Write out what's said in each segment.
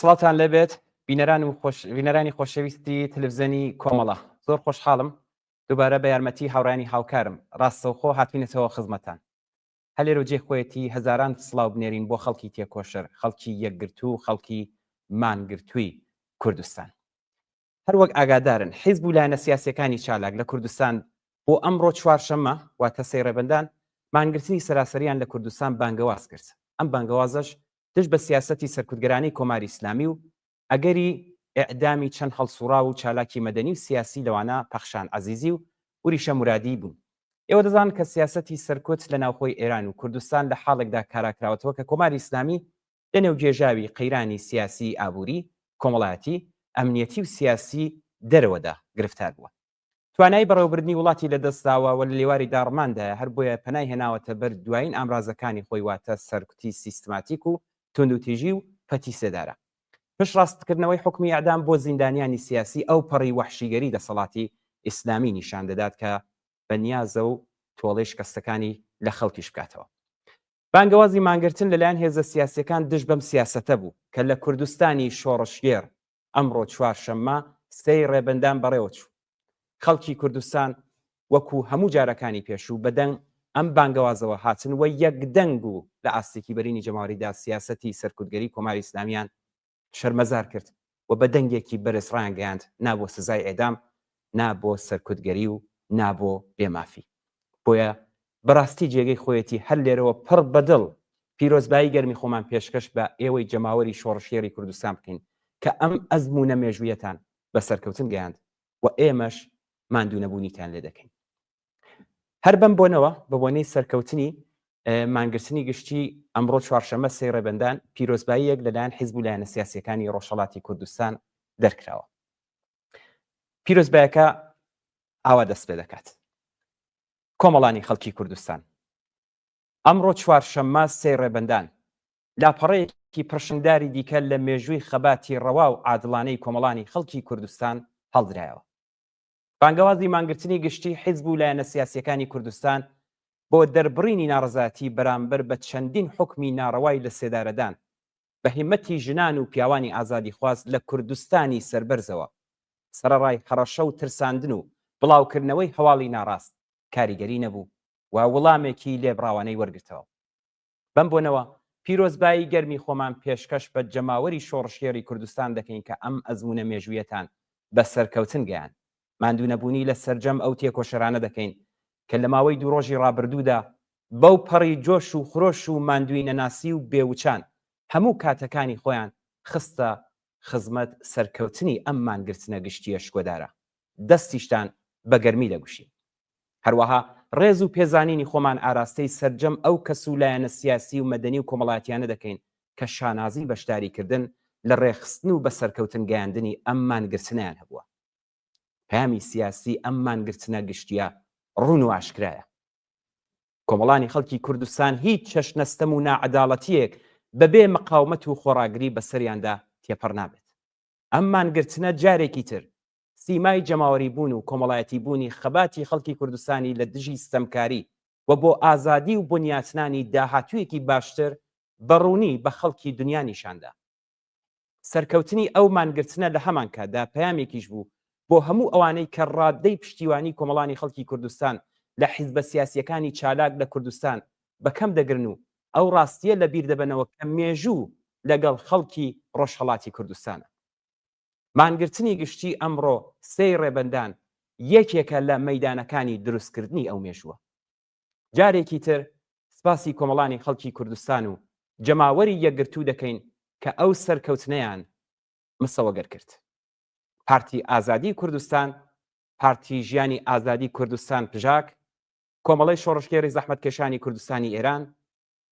سڵاتان لەبێت بینەرانی خۆشەویستی تلڤیزیۆنی کۆمەڵە زۆر خۆشحاڵم دووبارە بە یارمەتی هاوڕانی هاوکارم ڕاستەوخۆ هاتوینەتەوە خزمەتان هەلێرە جێ خۆیەتی هەزاران سڵاو بنێرین بۆ خەڵکی تێکۆشەر خەڵکی یەکگرتو و خەڵکی مانگرتووی کوردستان هەروەک ئاگادارن حیزب و لایەنە سیاسیەکانی چالاک لە کوردستان بۆ ئەمڕۆ چوارشەممە واتە سەی ڕێبەندان مانگرتنی سەراسەریان لە کوردستان بانگەواز کرد ئەم بانگەوازەش دش بە سیاسەتی سەرکوتگەرانی کۆماری ئیسلامی و ئەگەری ئێعدامی چەند هەڵسوڕا و چالاکی مەدەنی و سیاسی لەوانە پەخشان عەزیزی و وریشە مرادی بوون ئێوە دەزانن کە سیاسەتی سەرکوت لە ناوخۆی ئێران و کوردستان لە حاڵێکدا کاراکراوەتەوە کە کۆماری ئیسلامی لە نێوگێژاوی قەیرانی سیاسی ئابووری کۆمەڵایەتی ئەمنیەتی و سیاسی دەرەوەدا گرفتار بووە توانای بەڕێوەبردننی وڵاتی لەدەستداوە و لە لێواری داڕماندایە هەر بۆیە پەنای هێناوەتە بەر دوایین ئامرازەکانی خۆی واتە سەرکوتی سیستماتیک و توندوتیژی و پەتی سێدارە پشت ڕاستکردنەوەی حکمی ئەعدام بۆ زیندانیانی سیاسی ئەو پەڕی وەحشیگەری دەسەڵاتی ئیسلامی نیشان دەدات کە بەنیازە و تۆڵەی شکستەکانی لە خەڵکیش بکاتەوە بانگەوازی مانگرتن لەلایەن هێزە سیاسیەکان دژ بەم سیاسەتە بوو کە لە کوردستانی شۆڕشگێر ئەمڕۆ چوارشەممە سەی ڕێبەندان بەڕێوە چوو خەڵکی کوردستان وەکو هەموو جارەکانی پێشوو بەدەنگ ئەم بانگەوازەوە هاتن و یەکدەنگ و لە ئاستێکی بەرینی جەماوەریدا سیاسەتی سەرکوتگەری کۆماری ئیسلامیان شەرمەزار کرد و بە دەنگێکی بەرز ڕانگەیاند نابۆ سزای ئێدام نابۆ سەرکوتگەری و نابۆ بێمافی بۆیە بەڕاستی جێگەی خۆیەتی هەر لێرەوە پڕ بەدڵ پیرۆزبایی گەرمی خۆمان پێشکەش بە ئێوەی جەماوەری شۆڕشێری کوردستان بکەین کە ئەم ئەزمونە مێژوویەتان بە سەرکەوتن گەیاند و ئێمەش ماندوو نەبوونیتان لێ دەکەین هەر بەم بۆنەوە بە بۆنەی سەرکەوتنی مانگرتنی گشتی ئەمڕۆ چوارشەممە سەی ڕێبەندان پیرۆزباییەک لەلایەن حیزب و لایەنە سیاسیەکانی ڕۆژهەڵاتی کوردستان دەرکراوە پیرۆزبایەکە ئاوا دەست پێ دەکات کۆمەڵانی خەڵکی کوردستان ئەمڕۆ چوارشەممە سەی ڕێبەندان لاپەڕەیەکی پرشنگداری دیکە لە مێژووی خەباتی ڕەوا و عادڵانەی کۆمەڵانی خەڵکی کوردستان هەڵدرایەوە بانگەوازی مانگرتنی گشتی حیزب و لایەنە سیاسیەکانی کوردستان بۆ دەربڕینی ناڕەزاتی بەرامبەر بە چەندین حکمی ناڕەوای لە سێدارەدان بە هیمەتی ژنان و پیاوانی ئازادی خواست لە کوردستانی سەربەرزەوە سەرەڕای هەڕەشە و ترساندن و بڵاوکردنەوەی هەواڵی ناڕاست کاریگەری نەبوو و وەڵامێکی لێبڕاوانەی وەرگرتەوە بەم بۆنەوە پیرۆزبایی گەرمی خۆمان پێشکەش بە جەماوەری شۆڕشێری کوردستان دەکەین کە ئەم ئەزمونە مێژوویەتان بە سەرکەوتن گەیان ماندوو نەبوونی لە سەرجەم ئەو تێکۆشەرانە دەکەین کە لە ماوەی دوو ڕۆژی ڕابردوودا بەو پەڕی جۆش و خرۆش و ماندووی نەناسی و بێوچان هەموو کاتەکانی خۆیان خستە خزمەت سەرکەوتنی ئەم مانگرتنە گشتیە شکۆدارە دەستیشتان بە گەرمی دەگوشین هەروەها ڕێز و پێزانینی خۆمان ئاراستەی سەرجەم ئەو کەس و لایەنە سیاسی و مەدەنی و کۆمەڵاتیانە دەکەین کە شانازی بەشداریکردن لە ڕێخستن و بە سەرکەوتن گەیاندنی ئەم مانگرتنیان هەبووە پەیامی سیاسی ئەم مانگرتنە گشتیە ڕوون و ئاشکرایە کۆمەڵانی خەڵکی کوردستان هیچ چەشنەستەم و ناعەداڵەتیەک بەبێ مەقاومەت و خۆڕاگری بەسەریاندا تێپەڕ نابێت ئەم مانگرتنە جارێکی تر سیمای جەماوەری بوون و کۆمەڵایەتی بوونی خەباتی خەڵکی کوردستانی لە دژی ستەمکاری و بۆ ئازادی و بنیاتنانی داهاتوویەکی باشتر بەڕوونی بە خەڵکی دنیا نیشاندا سەرکەوتنی ئەو مانگرتنە لە هەمان کاتدا پەیامێکیش بوو بۆ هەموو ئەوانەی کە ڕادەی پشتیوانی کۆمەڵانی خەڵکی کوردستان لە حیزبە سیاسیەکانی چالاک لە کوردستان بەکەم دەگرن و ئەو ڕاستیە لە بیر دەبنەوە کە مێژوو لەگەڵ خەڵکی ڕۆژهەڵاتی کوردستانە مانگرتنی گشتی ئەمڕۆ سەی ڕێبەندان یەکێکە لە مەیدانەکانی دروستکردنی ئەو مێژووە جارێکی تر سپاسی کۆمەڵانی خەڵکی کوردستان و جەماوەری یەکگرتوو دەکەین کە ئەو سەرکەوتنەیان مسەوەگەر کرد پارتی ئازادی کوردستان پارتی ژیانی ئازادی کوردستان پژاک کۆمەڵەی شۆڕشگێری زەحمەتکێشانی کوردستانی ئێران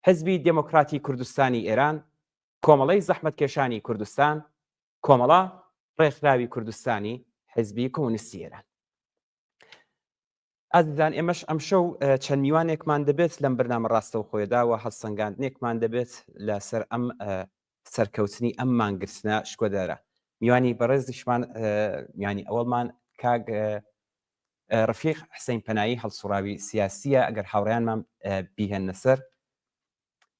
حزبی دموکراتی کوردستانی ئێران کۆمەڵەی زەحمەتکێشانی کوردستان کۆمەڵە ڕێکخراوی کوردستانی حزبی کۆمونیستی ئێران ئازیزان ئێمەش ئەم شەو چەند میوانێکمان دەبێت لەم بەرنامە ڕاستەوخۆیەدا و هەڵسەنگاندنێکمان دەبێت لەسەر ئەم سەرکەوتنی ئەم مانگرتنە شکۆدارە میوانی بەڕێزیشمان میانی ئەوەڵمان کاک ڕفیق حسەین پەنایی هەڵسوڕاوی سیاسیە ئەگەر هاوڕێیانمان بیهێنە سەر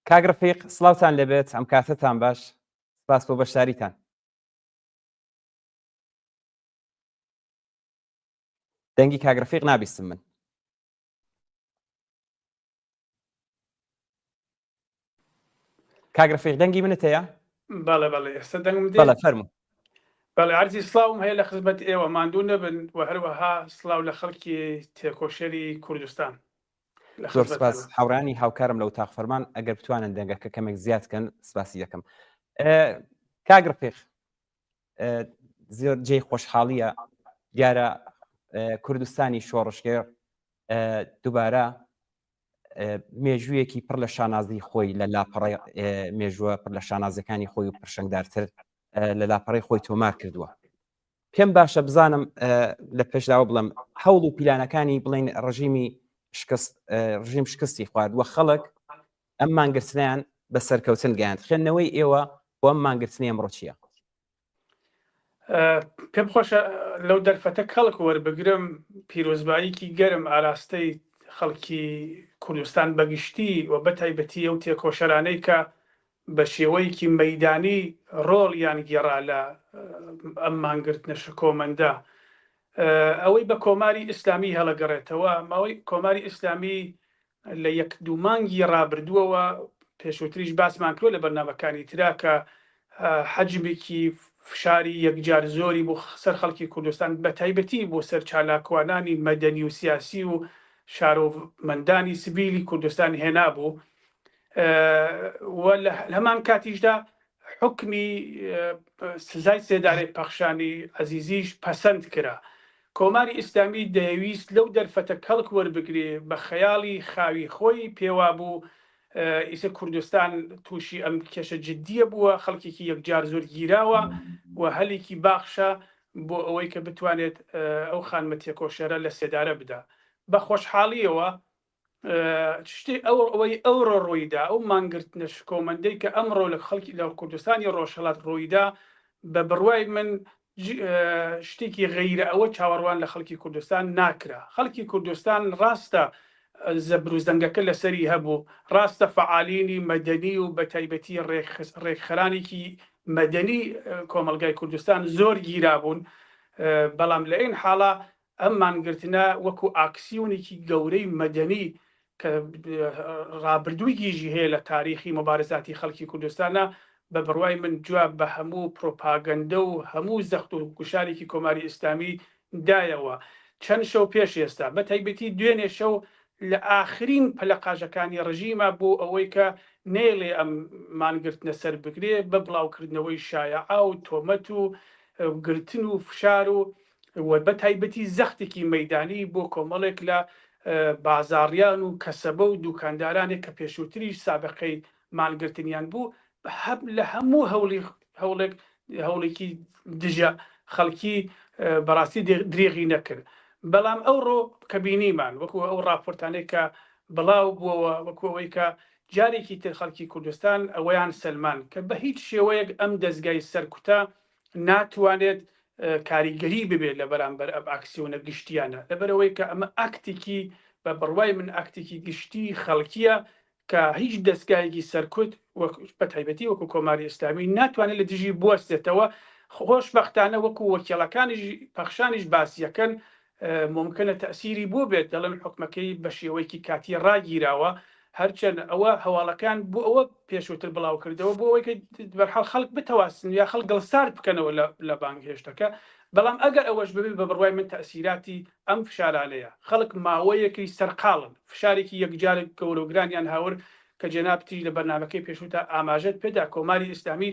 کاک ڕفیق سڵاوتان لەبێت ئەم کاتتان باش سپاس بۆ بەشداریتان. دەنگی کاگرەفیق نابیستم من. کاگرەفیق دەنگی منت هەیە؟ بەڵێ ئێستا دەنگم دێ. بەڵێ فەرموو. بەڵێ عەرزی سڵاوم هەیە لە خزمەت ئێوە، ماندوو نەبن و هەروەها سڵاو لە خەڵکی تێکۆشەری کوردستان. زۆر سپاس هاوڕانی هاوکارم لە وتاق فەرمان، ئەگەر بتوانن دەنگەکە کەمێک زیاد بکەن سپاسی دەکەم. کاگرەفیق زۆر جێی خۆشحاڵیە دیارە کوردستانی شۆڕشگێر دووبارە مێژوویەکی پڕ لە شانازی خۆی لە لاپەڕی مێژووە پڕ لە شانازەکانی خۆی و پرشنگدارتر لە لاپەڕی خۆی تۆمار کردووە. پێم باشە بزانم لە پێشداوە بڵم هەوڵ و پیلانەکانی بڵین ڕژیم شکستی خوارد وە خەڵک ئەم مانگرتنیان بە سەرکەوتن گەیاند. خوێندنەوەی ئێوە بۆ ئەم مانگرتنی ئەمڕۆ چییە؟ پێم خۆشە لەو دەرفەتە خەڵک وەربگرم پیرۆزباییکی گەرم ئاراستەی خەڵکی کوردستان بەگشتی و بەتایبەتی ئەو تێکۆشەرانەی کە بە شێوەیەکی مەیدانی ڕۆڵیان گێڕا لە ئەم مانگرتنە شکۆمەندە. ئەوەی بە کۆماری ئیسلامی هەڵەگەڕێتەوە، ماوەی کۆماری ئیسلامی لە یەک دوو مانگی ڕابردووەوە پێشووتریش باسمان کرۆ لە بەرنامەکانی ترا کە حەجمێکی فشاری یەکجار زۆری بۆ سەر خەڵکی کوردستان بە تایبەتی بۆ سەر چالاکوانانی مەدەنی و سیاسی و شارۆمەندانی سبیلی کوردستان هێنا بوو. لەمان کاتیشدا حکمی سزای سێدارەی پەخشانی عەزیزیش پەسەند کرا. کۆماری ئیسلامی دەیویست لەو دەرفەتە کەڵک وەربگرێ بە خەیاڵی خاوی خۆی پێوا بوو ئیسە کوردستان تووشی ئەم کێشە جددیە بووە، خەڵکێکی یەکجار زۆر گیراوە و هەلێکی باخشە بۆ ئەوەی کە بتوانێت ئەو خانمە تێکۆشەرە لە سێدارە بدا. بە خۆشحاڵیەوە ئەوەی ئەوڕۆ ڕۆیدا ئەو مانگرتنە شکۆمەندەی کە ئەمڕۆ لە خەڵکی لە کوردستانی ڕۆژهەڵات ڕۆیدا بە بڕوای من شتێکی غەیرە ئەوە چاوەڕوان لە خەڵکی کوردستان ناکرا. خەڵکی کوردستان ڕاستە زەبروزدەنگەکە لەسەری هەبوو، ڕاستە فەعالینی مەدەنی و بە تایبەتی ڕێکخەرانێکی مەدەنی کۆمەلگای کوردستان زۆر گیرابوون، بەڵام لە ئین حاڵە ئەم مانگرتنە وەکو ئاکسیۆنێکی گەورەی مەدەنی کە ڕابردووی گیژی هەیە لە تاریخی مەبارزاتی خەڵکی کوردستانە بە بڕوای من جواب بە هەموو پرۆپاگەندە و هەموو زەخت و کوشارێکی کۆماری ئیسلامی دایەوە. چەند شەو پێش ئێستا بە تایبەتی دوێنێ شەو لە ئاخرین پەلەقاژەکانی ڕژیمە بۆ ئەوەی کە نێڵێ ئەم مانگرتنە سەر بگرێ بە بڵاوکردنەوەی شایعا و تۆمەت و گرتن و فشار و بە تایبەتی زەختێکی مەیدانی بۆ کۆمەڵێک لە بازاڕیان و کەسەبە و دوکاندارانێک کە پێشووتریش سابقەی مانگرتنیان بوو لە هەموو هەوڵێکی دژە خەڵکی بەڕاستی درێغی نەکرد. بەڵام ئەوڕۆ کە بینیمان وەکو ئەو راپۆرتانەی کە بڵاو بووەوە وەکو ئەوەی کە جارێکی تر خەڵکی کوردستان ئەوەیان سلمان کە بە هیچ شێوەیەک ئەم دەستگای سەرکوتە ناتوانێت کاریگەری ببێت لە بەرامبەر ئەم ئاکسیۆنە گشتیانە، لەبەرەوەی کە ئەمە ئاکتێکی بە بڕوای من ئاکتێکی گشتی خەڵکیە کە هیچ دەستگایەکی سەرکوت بە تایبەتی وەکو کۆماری ئیسلامی ناتوانێت لە دژی بوەستێتەوە. خۆشبەختانە وەکو وەکیڵەکانیش پەخشانیش باسیەکەن ممکنە تەسیری بۆ بێت دەڵێن حکومەکەی بە شێوەیەکی کاتی ڕاگیراوە، هەرچەند ئەوە هەواڵەکان بۆ ئەوە پێشووتر بڵاو کردەوە بۆ ئەوەی کە بەرحاڵ خەڵک بتەواسن یا خەڵک گڵسار بکەنەوە لە بانگهێشتەکە. بەڵام ئەگەر ئەوەش ببێت بە بڕوای من تەسیراتی ئەم فشارانەیە خەڵک ماوەیەکی سەرقاڵن، فشارێکی یەکجارێک گەورەگرانیان هاور کە جێنابتی لە بەرنامەکەی پێشووتە ئاماژەت پێدا کۆماری ئیسلامی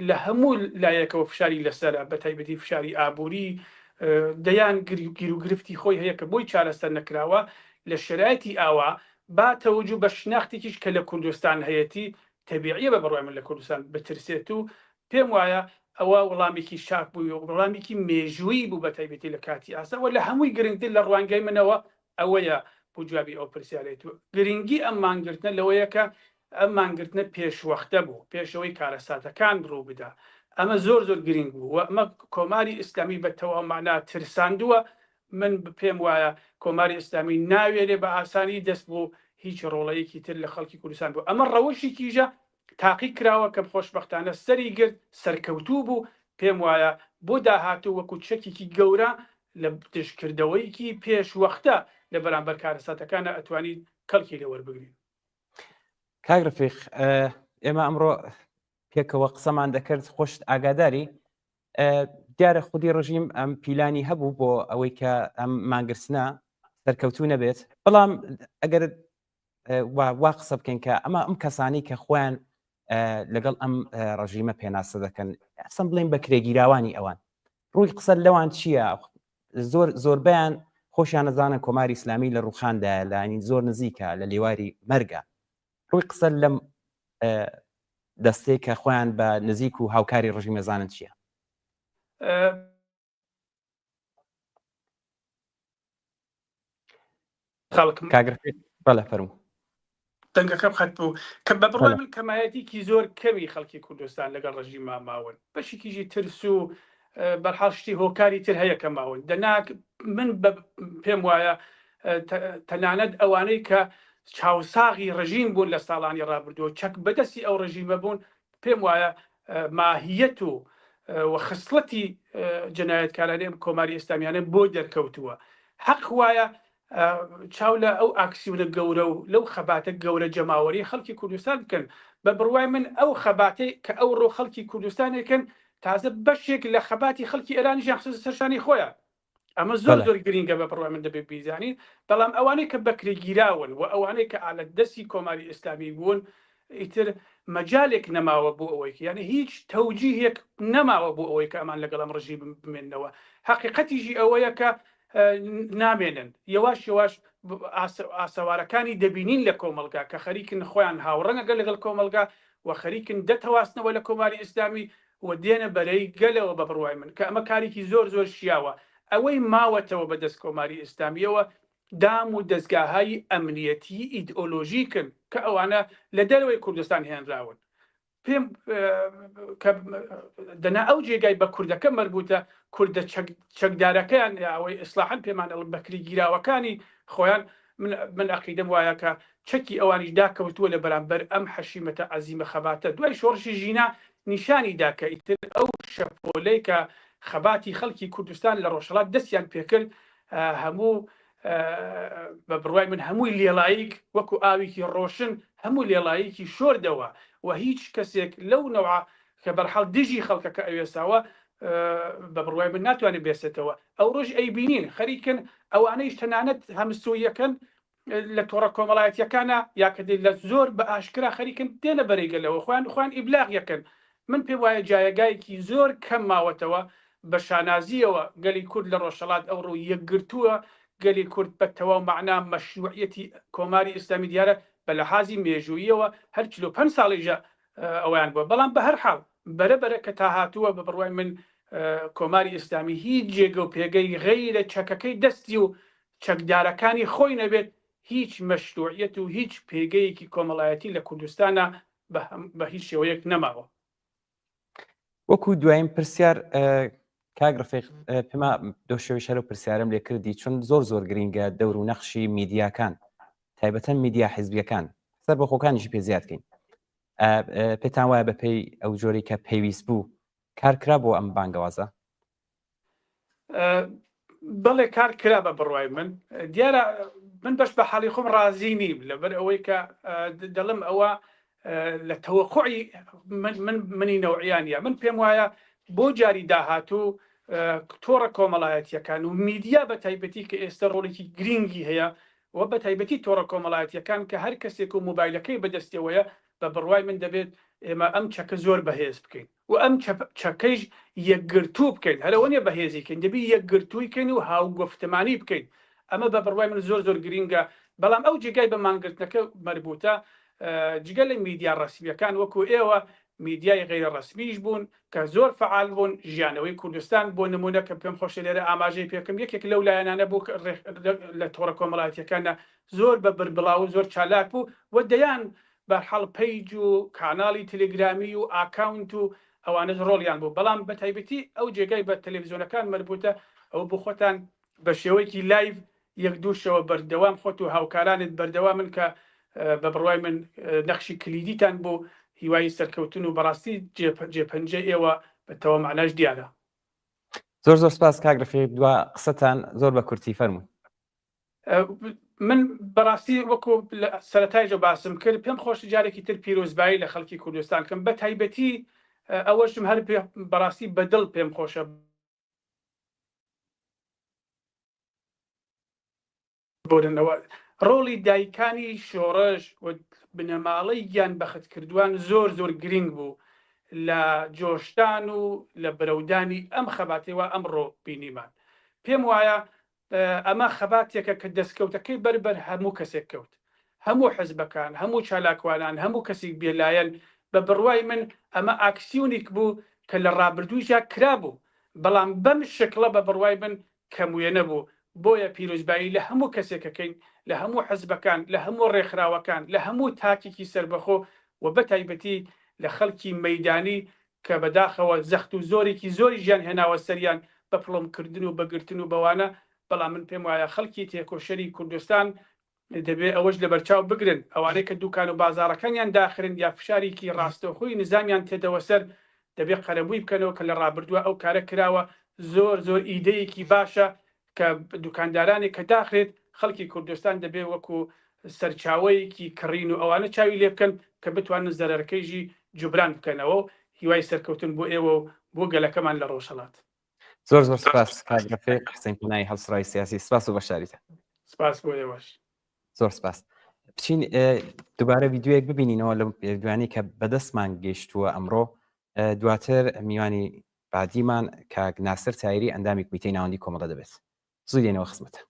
لە هەموو لایەکەوە فشاری لەسەرە بە تایبەتی فشاری ئابووری دەیان گیر و گرفتی خۆی هەیە کە بۆی چارەسەر نەکراوە لە شرایەتی ئاوا با تەوەجوو بە شناختێکیش کە لە کوردستان هەیەتی تەبیعیە بە بڕوای من لە کوردستان بترسێت و پێم وایە ئەوە وەڵامێکی شاک بوو و وەڵامێکی مێژووی بوو بە تایبەتی لە کاتی ئاساوە لە هەمووی گرنگتر لە ڕوانگەی منەوە ئەوەیە بۆ جوابی ئەو پرسیارێتوە. گرنگی ئەم مانگرتنە لەوەیە کە ئەم مانگرتنە پێشوەختە بوو پێشەوەی کارەساتەکان ڕوو بدا. ئەمە زۆر گرنگ بوو و ئەمە کۆماری ئیسلامی بە تەواومانە ترساندووە. من پێم وایە کۆماری ئیسلامی ناوێرێ بە ئاسانی دەست بۆ هیچ ڕۆڵەیەکی تر لە خەڵکی کوردستان بوو. ئەمە ڕەوشی کیژە تاقی کراوە کە خۆشبەختانە سەری گرت سەرکەوتوو بوو پێم وایە بۆ داهاتوو وەکو چەکێکی گەورە لە دشکردەوەیکی پێشوەختە لە بەرامبەر کارەساتەکانە ئەتوانی کەڵکی لە وەربگرین. کاک ڕەفیق ئێمە ئەمڕۆ پێکەوە قسەمان دەکرد خۆشت ئاگاداری دیارە خودی ڕژیم ئەم پیلانی هەبوو بۆ ئەوەی کە ئەم مانگرسنە سەرکەوتوو نەبێت بەڵام ئەگەر وا قسە بکەین کە ئەمە ئەم کەسانی کە خۆیان لەگەڵ ئەم ڕژیمە پێناسە دەکەن ئەسم بڵین بە کرێگیراوانی ئەوان ڕووی قسە لەوان چییە زۆربیان خۆشیان نەزانن کۆماری ئیسلامی لە ڕوخاندایە لانی زۆر نزیکە لە لێواری مەرگە ڕووی قسە لەم دەستەی کە خۆیان بە نزیک و هاوکاری ڕژیمە زانن چییە؟ بەڵێ فەرموو دەنگەکە بخەت بوو کە بە بڕوای من کەمایەتێکی زۆر کەمی خەڵکی کوردستان لەگەڵ ڕژیمە ماون بەشێکیژی ترس و بەرحاڵ شتی هۆکاری تر هەیە کە ماون دەناک من پێم وایە تەنانەت ئەوانەی کە چاوساغی ڕژیم بوون لە ساڵانی ڕابردووە چەک بەدەستی ئەو ڕژیمە بوون پێم وایە ماهیەت و خصلەتی جەنایەتکارانەی کۆماری ئیسلامیانە بۆ دەرکەوتووە حەق وایە چاو لە ئەو ئاکسیونە گەورە و لەو خەباتە گەورە جەماوەری خەڵکی کوردستان بکەن بە بڕوای من ئەو خەباتەی کە ئەو ڕۆ خەڵکی کوردستانێکن تازە بەشێک لە خەباتی خەڵکی ئێرانی ژاخص سەرشانی خۆیان ئەمە زۆر زۆر گرینگە بە بڕوای من دەبێت بیزانین بەڵام ئەوانەی کە بەکرێگیراون و ئەوانەی کە ئالە دەستی کۆماری ئیسلامی بوون ئیتر مەجالێک نەماوە بۆ ئەوەی یعنی هیچ تەوجیهێک نەماوە بۆ ئەوەی کە ئەمان لەگەڵ ئەم ڕژیم بمێننەوە حەقیقەتیژی ئەوەیە کە نامێنن یەواش یەواش ئاسەوارەکانی دەبینین لە کۆمەلگا کە خەریکن خۆیان هاوڕەنگە لەگەڵ کۆمەلگا و خەریکن دەتەواستنەوە لە کۆماری ئیسلامی و دێنە بەرەی گەلەوە بە بڕوای من کە ئەمە کارێکی زۆر زۆر شیاوە ئەوەی ماوەتەوە بە دەست کۆماری ئیسلامیەوە دام و دەستگاهای ئەمنیەتی ئیدئۆلۆژیکن کە ئەوانە لە دەرەوەی کوردستان هێنراون پێم دەنا ئەو جێگای بە کوردەکە مەربوتە کوردە چەکدارەکەیان ئەوەی ئیسلاحان پێمان بەکری گیراوەکانی خۆیان من عەقیدەم وایە کە چەکی ئەوانیش داکەوتووە لە بەرامبەر ئەم حەشیمەتە عەزیمە خەباتە دوای شۆڕشی ژینا نیشانی داکە ئیتر ئەو شەپۆلەی کە خەباتی خەڵکی کوردستان لە ڕۆژهەڵات دەستیان پێکرد هەموو بە بڕوای من هەمووی لێڵایک وەکو ئاوێکی ڕۆشن هەموو لێڵایەکی شۆردەوە و هیچ کەسێک لەو نەوە کە بەرحەڵ دژی خەڵکەکە ئەوێساوە بە بڕوای من ناتوانێت بێسێتەوە ئەو ڕۆژ ئەیبینین خەریکن ئەوانەیش تەنانەت هەمسوویەکەن لە تۆڕە کۆمەڵایەتیەکانە یاکە لە زۆر بە ئاشکرا خەریکن دێنە بەرەیگەلەوە خۆیان ئیبلاغ یەکەن من پێم وایە جایەگایەکی زۆر کەم ماوەتەوە بە شانازیەوە گەلی کورد لە ڕۆژهەڵات ئەوڕۆ یەکگرتووە گەلی کورد بە تەواو مەعنا مەشروعیەتی کۆماری ئیسلامی دیارە بە لەحازی مێژوویەوە هەر 45 ساڵیژە ئەویان بووە بەڵام بە هەر حاڵ بەرەبەرە کە تا هاتووە بە بڕوای من کۆماری ئیسلامی هیچ جێگە و پێگەی غەیرە چەکەکەی دەستی و چەکدارەکانی خۆی نەبێت هیچ مەشروعیەت و هیچ پێگەیەکی کۆمەڵایەتی لە کوردستانە بە هیچ شێوەیەک نەماوە. وەکو دوایین پرسیار کاک ڕەفیق پێما دۆ شێوەی شەرە و پرسیارم لێ کردی چون زۆر گرینگە دەور و نەخشی میدیاکان تایبەتەن میدیا حیزبیەکان سەر بە خۆکانیشی پێ زیادکەین پێتان وایە بەپێی ئەو جۆری کە پێویست بوو کارکرا بۆ ئەم بانگەوازە؟ بەڵێ کار کرا بە بڕوای من دیارە من بەش بە حاڵی خۆم ڕازی نیم لەبەر ئەوەی کە دەڵم ئەوە لە تەوەقوعی منی نەوعیانە من پێم وایە بۆ جاری داهاتوو تۆڕە کۆمەڵایەتیەکان و میدیا بە تایبەتی کە ئێستا ڕۆڵێکی گرنگی هەیە و بە تایبەتی تۆڕە کۆمەڵایەتیەکان کە هەر کەسێک و مۆبایلەکەی بەدەستەوەیە بە بڕوای من دەبێت ئێمە ئەم چەکە زۆر بەهێز بکەین و ئەم چەکەیش یەکگرتوو بکەین هەرەوە نیە بەهێزیکەین دەبی یەکگرتوویکەین و هاوگفتمانی بکەین ئەمە بە بڕوای من زۆر گرینگە بەڵام ئەو جێگای بە مانگرتنەکە مەربوتە جگە لە میدیا ڕەسمیەکان وەکو ئێوە میدیای غیرە ڕەسمیش بوون کە زۆر فعال بوون ژیانەوەی کوردستان بۆ نمونە کە پێم خۆشە لێرە ئاماژەی پێکەم یەکێک لەو لایەنانە بوو لە تۆڕە کۆمەڵایەتیەکانە زۆر بە بربڵاو زۆر چالاک بوو و دەیان بەرحەڵ پەیج و کاناڵی تەلێگرامی و ئاکاونت و ئەوانە ڕۆڵیان بوو بەڵام بە تایبەتی ئەو جێگای بە تەلەڤیزیۆنەکان مەربوتە ئەو بۆ خۆتان بە شێوەیەکی لایڤ یەک دووشەوە بەردەوام خۆت و هاوکارانت بەردەوامن کە بە بڕوای من نەخشی کلیدیتان بوو هیوای سەرکەوتن و بەڕاستی جێپەنجە ئێوە بەتەوە معناش دیارە. زۆر سپاس کاک ڕەفیق، دوا قسەتان زۆر بە کورتی فەرمووی. من بەڕاستی وەکو سەرەتایجە باسم کرد، پێم خۆش جارێکی تر پیرۆزبایی لە خەڵکی کوردستان کەم، بە تایبەتی ئەوەشم هەر بەڕاستی بەدڵ پێم خۆشە بۆنەوە ڕۆڵی دایکانی شۆڕش و بنەماڵەی گیان بەختکردووان زۆر گرنگ بوو لە جۆشتان و لە بەرەودانی ئەم خەباتەوە ئەمڕۆ بینیمان. پێم وایە ئەمە خەباتێکە کە دەستکەوتەکەی بەربەر هەموو کەسێک کەوت، هەموو حزبەکان، هەموو چالاکوانان، هەموو کەسێک بێلایەن. بە بڕوای من ئەمە ئاکسیۆنێک بوو کە لە ڕابردوویدا کرابوو، بەڵام بەم شکڵە بە بڕوای من کەمویە نەبوو. بۆیە پیرۆزبایی لە هەموو کەسێکەکەین، لە هەموو حزبەکان، لە هەموو ڕێکخراوەکان، لە هەموو تاکێکی سربەخۆ و بە تایبەتی لە خەڵکی مەیدانی کە بەداخەوە زەخت و زۆرێکی زۆری ژیان هێناوە سەریان بە پڵۆمکردن و بەگرتن و بەوانە. بەڵام من پێم وایە خەڵکی تێکۆشەری کوردستان دەبێت ئەوەش لە بەرچاو بگرن، ئەوانەی کە دوکان و بازارەکانیان داخرن یا فشارێکی ڕاستەوخۆی نظامیان تێدەوە سەر، دەبێت قەرەبووی بکەنەوە کە لە ڕابردووە ئەو کارە کراوە. زۆر ئیدەیەکی باشە کە دوکاندارانی کە داخرێت خەڵکی کوردستان دەبێت وەکو سەرچاوەیەکی کڕین و ئەوانە چاوی لێ بکەن کە بتوانن زەرەرەکەیژی جوبران بکەنەوە. هیوای سەرکەوتن بۆ ئێوە و بۆ گەلەکەمان لە ڕۆژهەڵات. زۆر سپاس کاک ڕەفیق، حسین پەنای هەڵسڕای سیاسی، سپاس و بەشاریتە. سپاس بۆ ئێوەش. زۆر سپاس. بچین دووبارە ڤیدیۆیەک ببینینەوە لەم دوانی کە بەدەستمان گەیشتووە ئەمڕۆ، دواتر میوانی بعدیمان کاک ناسر تایری ئەندامی کومیتەی ناوەندی کۆمەڵە دەبێت. زوو دێنەوە خزمەتە.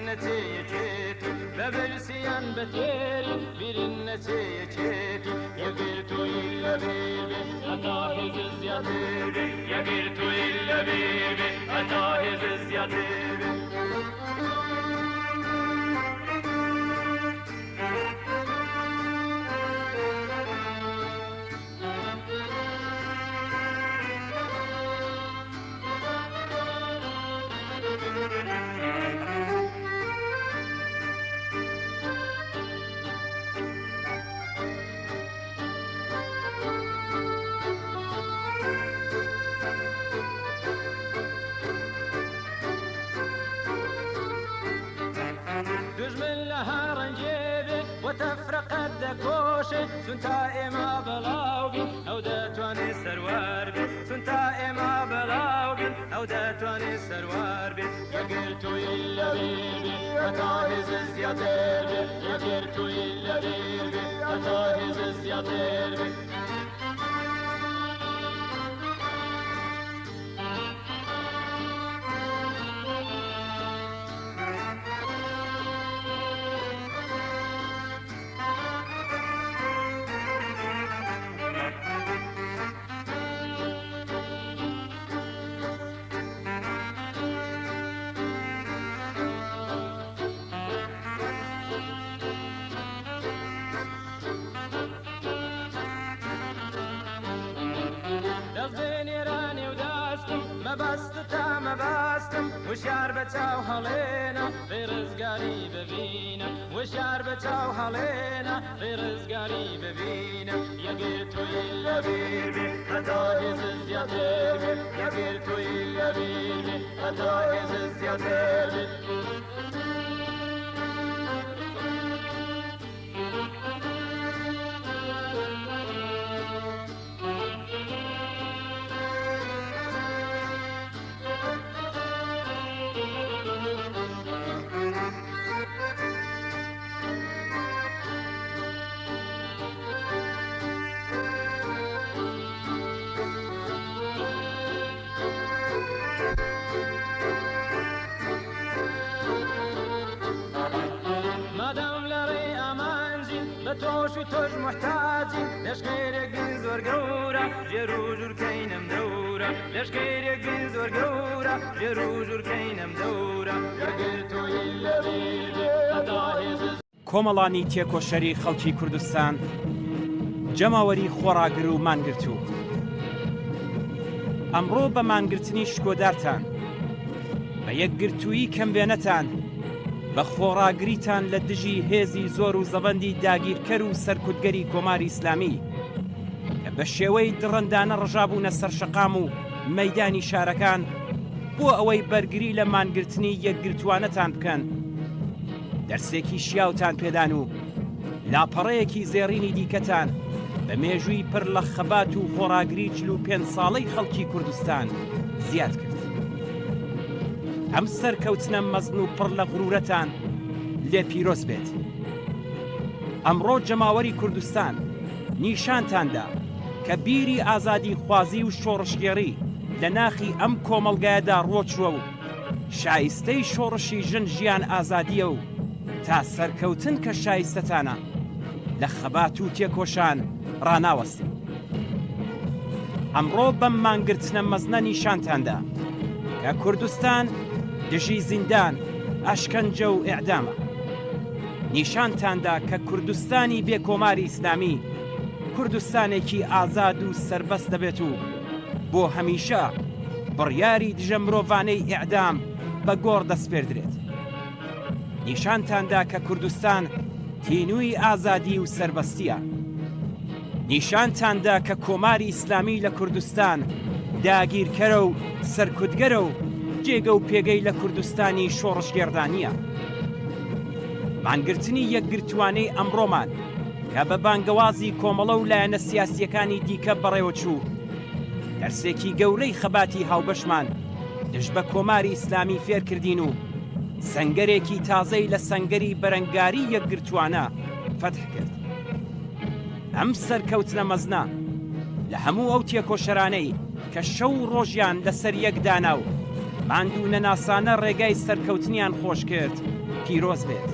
بتيري ببرسيان بتيري بيرنتي يا بيرتو إلا بيبي أتاهز الزيادة يا بيرتو إلا بيبي أتاهز الزيادة. وتفرق الدكوشة سنتا إما بلاوبي أو داتواني سروار بي سنتا إما بلاوبي أو داتواني سروار بي يا قلتو إلا بيبي أتاهز الزيادر بي يا قلتو إلا بيبي أتاهز الزيادر بي. وشار بتاو هالينا في رزقاري ببينا وشار بتاو هالينا في رزقاري ببينا يا قلتو إلا بيبي أتاهز الزيادة يا قلتو إلا بيبي أتاهز الزيادة. تۆش و تۆش محتاجی لەشکێرێک بین زۆر گەورە ژێر و ژوورکەینەم دەورە لەشکێرێک بین زۆر گەورە ژێر و ژوورکەینەم دەورە ئەگەر تۆی لەبێ هەتا هێز کۆمەڵانی تێکۆشەری خەڵکی کوردستان جەماوەری خۆڕاگر و مانگرتوو ئەمڕۆ بە مانگرتنی شکۆدارتان بە یەکگرتوویی کەموێنەتان بە خۆڕاگریتان لە دژی هێزی زۆر و زەبەندی داگیرکەر و سەرکوتگەری کۆماری ئیسلامی کە بە شێوەی دڕندانە ڕژابوونە سەرشەقام و مەیدانی شارەکان بۆ ئەوەی بەرگری لە مانگرتنی یەکگرتوانەتان بکەن دەرسێکی شیاوتان پێدان و لاپەڕەیەکی زێڕینی دیکەتان بە مێژووی پڕ لە خەبات و خۆڕاگری 45 ساڵەی خەڵکی کوردستان زیاد کرد ئەم سەرکەوتنە مەزن و پڕ لە غرورەتان لێ پیرۆز بێت ئەمڕۆ جەماوەری کوردستان نیشانتاندا کە بیری ئازادی خوازی و شۆڕشگێڕی لە ناخی ئەم کۆمەڵگایەدا ڕۆچووە و شایستەی شۆڕشی ژن ژیان ئازادیە و تا سەرکەوتن کە شایستەتانە لە خەبات و تێکۆشان ڕناوەستن ئەمڕۆ بەم مانگرتنە مەزنە نیشانتاندا کە کوردستان دژی زیندان ئەشکەنجە و ئیعدامە نیشانتاندا کە کوردستانی بێ کۆماری ئیسلامی کوردستانێکی ئازاد و سربەست دەبێت و بۆ هەمیشە بڕیاری دژە مرۆڤانەی ئیعدام بە گۆڕ دەسپێردرێت نیشانتاندا کە کوردستان تینووی ئازادی و سربەستیە نیشانتاندا کە کۆماری ئیسلامی لە کوردستان داگیرکەرە و سەرکوتگەرە و جێگە و پێگەی لە کوردستانی شۆڕشگێڕدانیە مانگرتنی یەکگرتوانەی ئەمڕۆمان کە بە بانگەوازی کۆمەڵە و لایەنە سیاسیەکانی دیکە بەڕێوە چوو دەرسێکی گەورەی خەباتی هاوبەشمان دژ بە کۆماری ئیسلامی فێرکردین و سەنگەرێکی تازەی لە سەنگەری بەرەنگاری یەکگرتوانە فەتح کرد ئەم سەرکەوتنە مەزنە لە هەموو ئەو تێکۆشەرانەی کە شەو ڕۆژیان لەسەر یەکدانا و ماندوو نەناسانە ڕێگای سەرکەوتنیان خۆش کرد پیرۆز بێت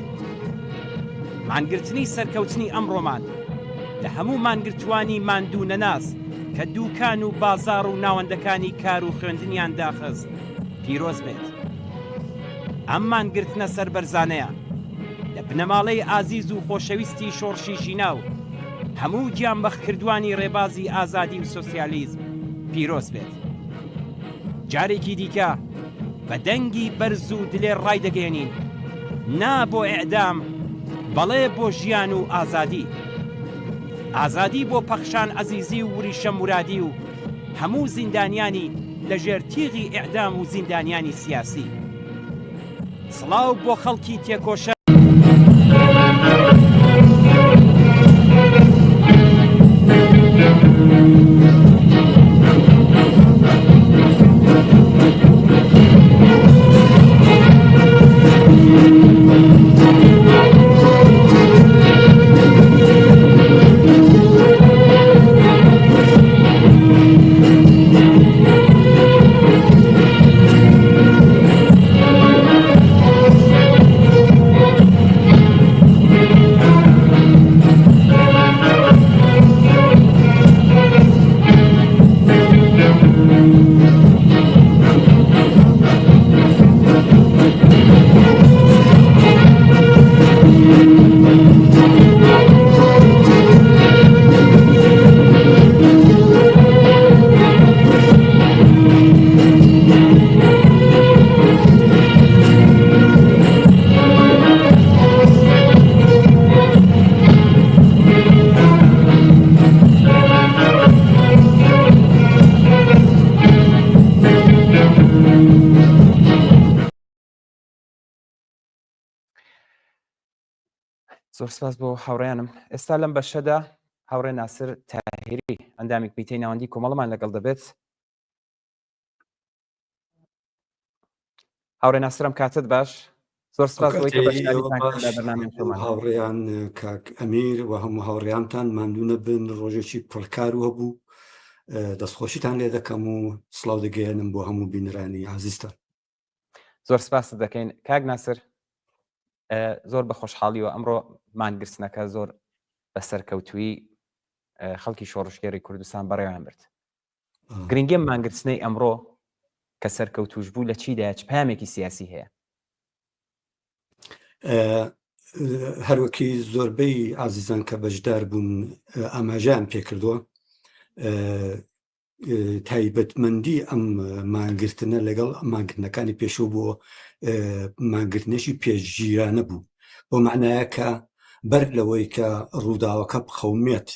مانگرتنی سەرکەوتنی ئەمڕۆمان لە هەموو مانگرتوانی ماندوو نەناس کە دووکان و بازار و ناوەندەکانی کار و خوێندنیان داخست پیرۆز بێت ئەم مانگرتنە سەربەرزانەیە لە بنەماڵەی ئازیز و خۆشەویستی شۆڕشی ژینا و هەموو گیانبەخکردوانی ڕێبازی ئازادی و سۆسیالیزم پیرۆز بێت جارێکی دیکە بە دەنگی بەرز و دلێ ڕای دەگەێنین نا بۆ ئیعدام بەڵێ بۆ ژیان و ئازادی ئازادی بۆ پەخشان عەزیزی و وریشە مرادی و هەموو زیندانیانی لەژێر تیغی ئیعدام و زیندانیانی سیاسی سڵاو بۆ خەڵکی تێکۆشە زۆر سپاس بۆ هاوڕێیانم ئێستا لەم بەشەدا هاوڕێ ناسر تاهیری ئەندامێک بیتەی ناوەندی کۆمەڵمان لەگەڵ دەبێت هاوڕێ ناسرم کاتت باش زۆر سپاس بۆی کە بەشداریتان کرد لە بەرنامەی خۆمان هاوڕێیان کاک ئەمیر و هەموو هاوڕێیانتان ماندوونە بن ڕۆژێکی پڕکار هەبوو دەستخۆشیتان لێ دەکەم و سڵاو دەگەێنم بۆ هەموو بینەرانی عەزیزتان زۆر سپاس دەکەین کاک ناسر زۆر بە خۆشحاڵیەوە ئەمڕۆ مانگرتنەکە زۆر بە سەرکەوتووی خەڵکی شۆڕشگێری کوردستان بەڕێوان برد. گرنگی مانگرتنەی ئەمڕۆ کە سەرکەوتوش بوو لە چیدا چ پامێکی سیاسی هەیە؟ هەروەکی زۆربەی ئازیزان کە بەشدار بوون ئاماژیان پێکردووە تایبەتمەندی ئەم مانگرتنە لەگەڵ مانگرتنەکانی پێشوو بووە مانگرتنێکی پێشگیرانە بوو بۆ معنایە کە بەر لەوەی کە ڕووداوەکە بخەومێت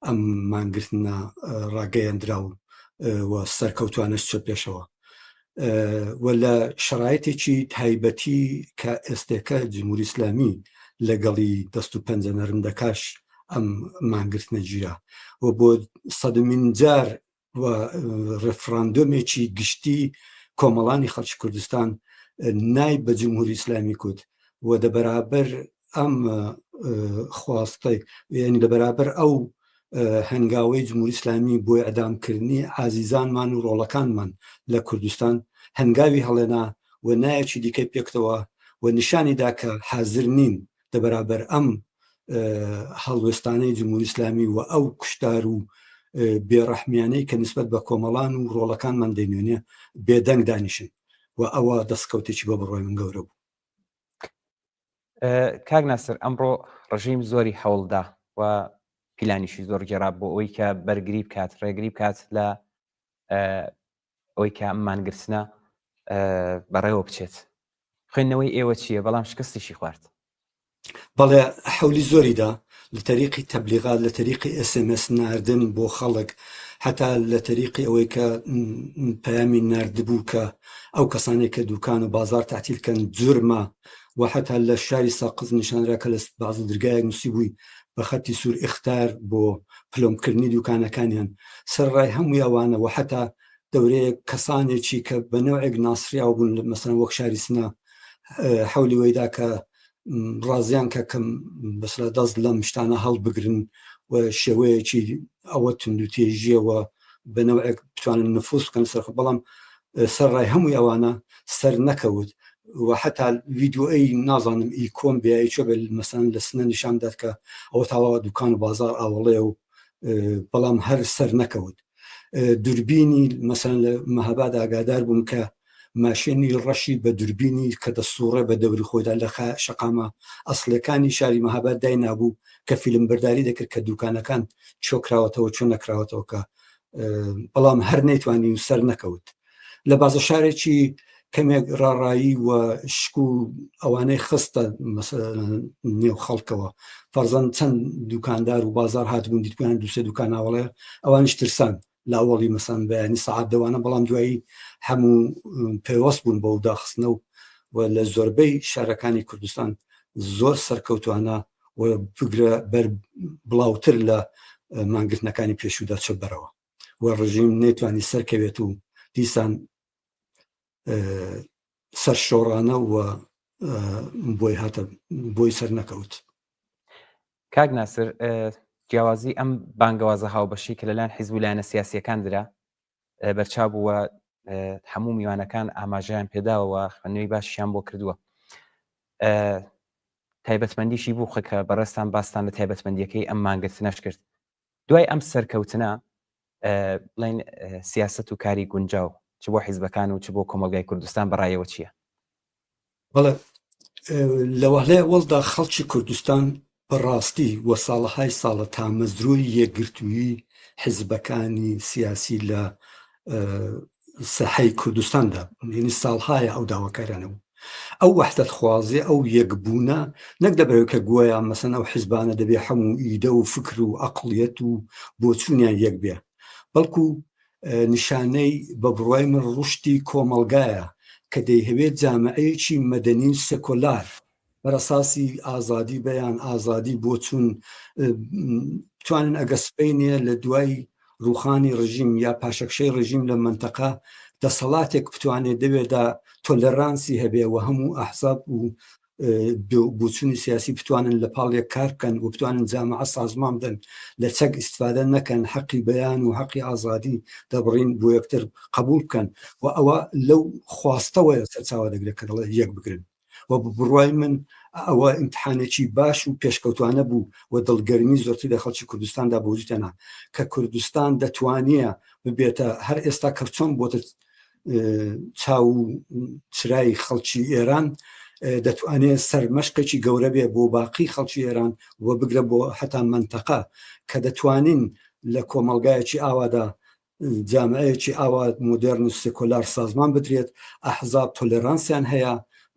ئەم مانگرتنە ڕاگەیەندراون و سەرکەوتوانش چۆ پێشەوە و لە شرایطێکی تایبەتی کە ئێستێکە جمهوری ئیسلامی لەگەڵی دەست و پەنجە نەرمدەکاش ئەم مانگرتنە گیرا و بۆ سەدمین جار و ڕێفراندۆمێکی گشتی کۆمەڵانی خەڵکی کوردستان نای بە جمهوری ئیسلامی کوت و دەبەرابەر ئەم خواستەی یعنی لەبەرابەر ئەو هەنگاوەی جمهوری ئیسلامی بۆی ئەدامکردنی عازیزانمان و ڕۆڵەکانمان لە کوردستان هەنگاوی هەڵێنا و نایەکی دیکەی پێکتەوە و نیشانیدا کە حازر نین دەبەرابەر ئەم هەڵوێستانەی جمهوری ئیسلامی و ئەو کوشتار و بێڕەحمیانەی کە نسبەت بە کۆمەڵان و ڕۆڵەکانمان دەینێنێ بێدەنگ دانیشن و ئەوە دەستکەوتێکی بە بڕۆی من گەورە بوو. کاک ناسر ئەمڕۆ ڕژیم زۆری هەوڵدا و پیلانیشی زۆر گێڕا بۆ ئەوی کە بەرگری بکات ڕێگری بکات لە ئەوی کە ئەم مانگرتنە بەڕێوە بچێت. خوێندنەوەی ئێوە چییە؟ بەڵام شکستیشی خوارد. بەڵێ حەولی زۆریدا لە تەریقی تەبلیغات لە تەریقی SMS ناردن بۆ خەڵک حتا لە تەریقی ئەوەی کە پەیامی ناردبوو کە ئەو کەسانێک کە دوکان و بازار تعتیلکەن جورمە و حتا لە شاری ساقز نیشانرا کە لە بازی دەرگایەک نووسی بووی بە خەتی سوور ئیختار بۆ پلۆمکردنی دوکانەکانیان سەرڕای هەمووی ئەوانە و حتا دەورەیە کەسانێکی کە بە نەوەیەک ناسریاو بوون مەسەڵەن وەک شاری سنە حەولی وەیدا کە ڕازیان کە کەم بەسرە دەست لەم شتانە هەڵبگرن و شێوەیەکی ئەوە تونندوتێژیەوە بەنەوەیەک بتوانن نفوس بکەن سەرخ بەڵام سەرڕای هەمووی ئەوانە سەر نەکەوت و حتا ڤیدیۆی نازانم ئی کۆم بیایی چۆ بە مەسەن لە سنە نیشاندات کە ئەوە تاوا دوکان و بازار ئاوەڵێ و بەڵام هەر سەر نەکەوت. دوربینی مەسەن لە مەهاباد ئاگادار بووم کە ماشێنی ڕەشی بە دوربینی کە دەسوڕێ بە دەوری خۆیدا لە شەقامە ئەسڵەکانی شاری مەهاباد دای نابوو کە فیلم بەرداری دەکرد کە دوکانەکان چۆکراوەتەوە چۆن نەکراوەتەوە کە بەڵام هەر نەیتوانی و سەر نەکەوت. لە بازە شارێکی کەمێک ڕاڕایی و شک و ئەوانەی خستە نێو خەڵکەوە فەرزەن چەند دوکاندار و بازار هاتبوون دیتوان دوسێ دوکاناوەڵێ ئەوانش ترسان لاوەڵی مەسان بەیانی سەعات دەوانە بەڵام دوایی هەموو پێوەست بوون بە و داخستنە و لە زۆربەی شارەکانی کوردستان زۆر سەرکەوتوانە و بگرە بەر بڵاوتر لە مانگرتنەکانی پێشودا چۆ بەرەوە و ڕژیم نێتوانی سەرکەوێت و دیسان سەر شۆڕانە و بۆی هاتە بۆی سەر نەکەوت. کاک ناسر جیاوازی ئەم بانگەوازە هاوبەشی کە لەلایەن حیزب و لایەنە سیاسیەکان درا بەرچاو بووە هەموو میوانەکان ئاماژەیان پێداوە خوێندنەوەی باشیان بۆ کردووە. تایبەتمەندیشی بوو خەکە بەڕێستان باستان لە تایبەتمەندیەکەی ئەم مانگرتنەش کرد. دوای ئەم سەرکەوتنە بڵین سیاست و کاری گونجاو چ بۆ حیزبەکان و چ بۆ کۆمەلگای کوردستان بەڕایەوە چییە؟ بەڵێ لە وەهلەیە وەڵدا خەڵکی کوردستان بەڕاستی وە ساڵەهای ساڵە تامەزرۆی یەکگرتووی حیزبەکانی سیاسی لە سەحەی کوردستاندا یعنی ساڵهایە ئەو داواکارانەوە ئەو وەحدەتخوازی ئەو یەکبوونە نەک دەبێت کە گوایان مەسەن ئەو حیزبانە دەبێ هەموو ئیدە و فکر و عەقڵیەت و بۆچوونیان یەک بێ بەڵکو نیشانەی بە بڕوای من ڕشتی کۆمەلگایە کە دەیهەوێت جامعەیەکی مەدەنی سێکۆلار بەرەساسی ئازادی بەیان ئازادی بۆ چوون توانن ئەگەسپینێ لە دوای ڕوخانی ڕژیم یا پاشەکشەی ڕژیم لە منتەقە دەسەڵاتێک بتوانێت دەوێدا تۆلەرانسی هەبێ و هەموو ئەحزاب و بۆچوونی سیاسی بتوانن لە پاڵێک کار بکەن و بتوانن جامعە سازمان بدەن لە چەک ئیسفادە نەکەن حەقی بەیان و حەقی ئازادی دەبڕین بۆ یەکتر قبول بکەن و ئەوە لەو خواستەوەیە سەرچاوە دەگرێت کە دەڵێ یەک بگرن و بڕوای من ئەوە ئیمتحانێکی باش و پێشکەوتوانە بوو و دڵگەرمی زۆرتی لە خەڵکی کوردستاندا بە وجودتێنا کە کوردستان دەتوانیە ببێتە هەر ئێستا کە چۆن بۆتە چاو چرای خەڵکی ئێران دەتوانێت سەرمەشقێکی گەورە بێ بۆ باقی خەڵکی ئێران و بگرە بۆ هەتا منتەقە کە دەتوانین لە کۆمەلگایەکی ئاوادا جامعەیەکی ئاوا مدرن و سێکۆلار سازمان بدرێت ئەحزاب تۆلێرانسیان هەیە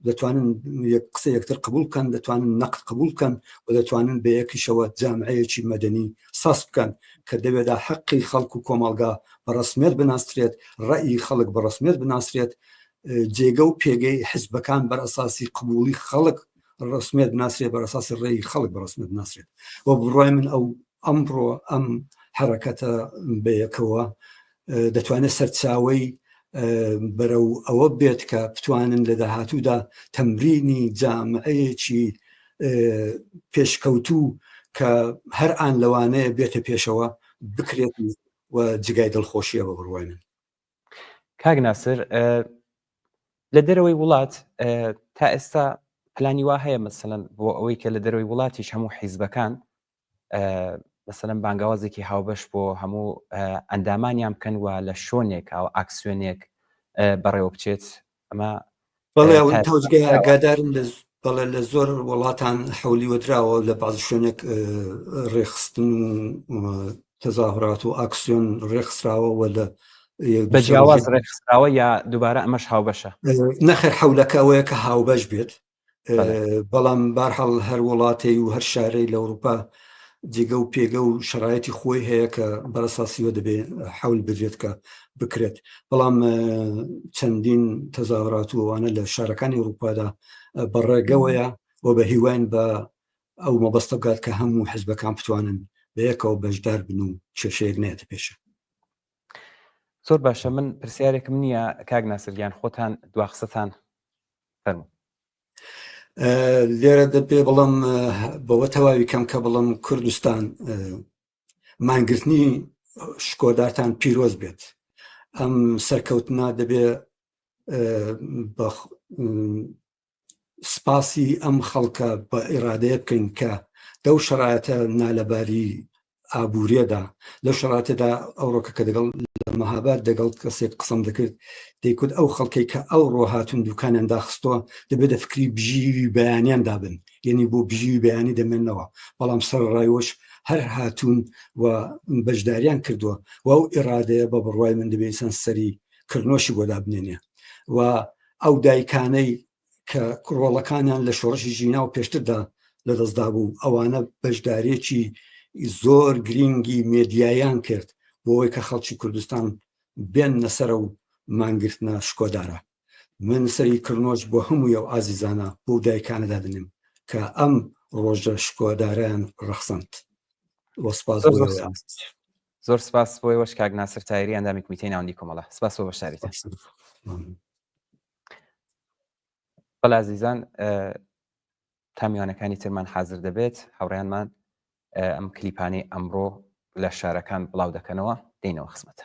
دەتوانن قسە یەکتر قبول بکەن دەتوانن نەقد قبول بکەن و دەتوانن بە یەکیشەوە جامعەیەکی مەدەنی ساس بکەن کە دەوێدا حەقی خەڵک و کۆمەلگا بە ڕسمیت بناسرێت ڕەئی خەڵک بە ڕسمیت بناسرێت جێگە و پێگەی حزبەکان بەر ئەساسی قبولی خەڵک ڕسمیت بناسرێت بەر ئەساسی ڕێی خەڵک بە ڕسمیت بناسرێت و بڕوای من ئەمڕۆ ئەم حرەکەتە بەیەکەوە دەتوانێت سەرچاوەی بەرەو ئەوە بێت کە بتوانن لە داهاتوودا تەمرینی جامعەیەکی پێشکەوتوو کە هەر ئان لەوانەیە بێتە پێشەوە بکرێت و جگای دڵخۆشیە بە بڕوای من. کاک ناسر لە دەرەوەی وڵات تا ئێستا پلانی وا هەیە مەسەلەن بۆ ئەوەی کە لە دەرەوەی وڵاتیش هەموو حیزبەکان مەسەلەن بانگاوازێکی هاوبەش بۆ هەموو ئەندامانیان بکەن و لە شۆنێک ئەو ئاکسیۆنێک بەڕێوە بچێت ئەمە بەڵێ تەوجگای ئاگادارم بەڵێ لە زۆر وڵاتان حەولی وەدراوە لە باز شوێنێک ڕێخستن و تەزاهرات و ئاکسیۆن ڕێخستراوە و لە بە جیاواز ڕێخستراوە یا دووبارە ئەمەش هاوبەشە نەخێر حەولەکە ئەوەیە کە هاوبەش بێت بەڵام بارحەڵ هەر وڵاتی و هەر شارەی لە ئەوروپا جێگە و پێگە و شرایەتی خۆی هەیە کە بەرەساسیوە دەبێت حەول بدرێت کە بکرێت بەڵام چەندین تەزاهرات و ئەوانە لە شارەکانی ئەوروپادا بەڕێگەوەیە و بە هیوان بە ئەو مەبەستە بکات کە هەموو حیزبەکان بتوانن بەیەکەوە بەشدار بن و کێشەیەک نێتە پێشە. زۆر باشە من پرسیارێکم نییە کاک ناسرگیان خۆتان دوا قسەتان فەرموو. لێرە دەبێ بەڵام بەوە تەواوی کەم کە بەڵام کوردستان مانگرتنی شکۆدارتان پیرۆز بێت ئەم سەرکەوتنا دەبێ بە سپاسی ئەم خەڵکە بە ئێرادەیە بکەین کە دەو شەرایەتە نالەباری ئابوووریەدا لەو شەراتێدا ئەوڕۆکە کە دەگەڵ مەهاباد دەگەڵ کەسێک قسەم دەکرد دەیکوت ئەو خەڵکی کە ئەو ڕۆهاتون دوکانیان داخستەوە دەبێت دەفکری بژیوی بەیانیان دابن یعنی بۆ بژیوی بەیانی دەمێنەوە بەڵام سەرڕایوەش هەر هاتوون و بەشداریان کردووە و ئەو ئێرادەیە بە بڕوای من دەبێت سەن سەری کردنۆشی بۆ دابنێنێ و ئەو دایکانەی کە ڕۆڵەکانیان لە شۆڕشی ژینا و پێشتردا لەدەستدا بوو ئەوانە بەشدارێکی زۆر گرنگی مێدیایان کرد بۆ ئەوەی کە خەڵکی کوردستان بێن نەسەرە و مانگرتنە شکۆدارە من سەری کردنۆش بۆ هەمووی ئەو ئازیزانە بۆ دایکانەدا دنم کە ئەم ڕۆژە شکۆداریان ڕەخسەند زۆر سپاس بۆی وەش کاک ناسر تایری ئەندامی کمیتەی ناوەندی کۆمەڵە سپاس بۆ بەشداریتە. بەڵێ عەزیزان تامیوانەکانی ترمان حازر دەبێت هاوڕێیانمان ئەم کلیپانەی ئەمڕۆ لە شارەکان بڵاو دەکەنەوە دێنەوە خزمەتە.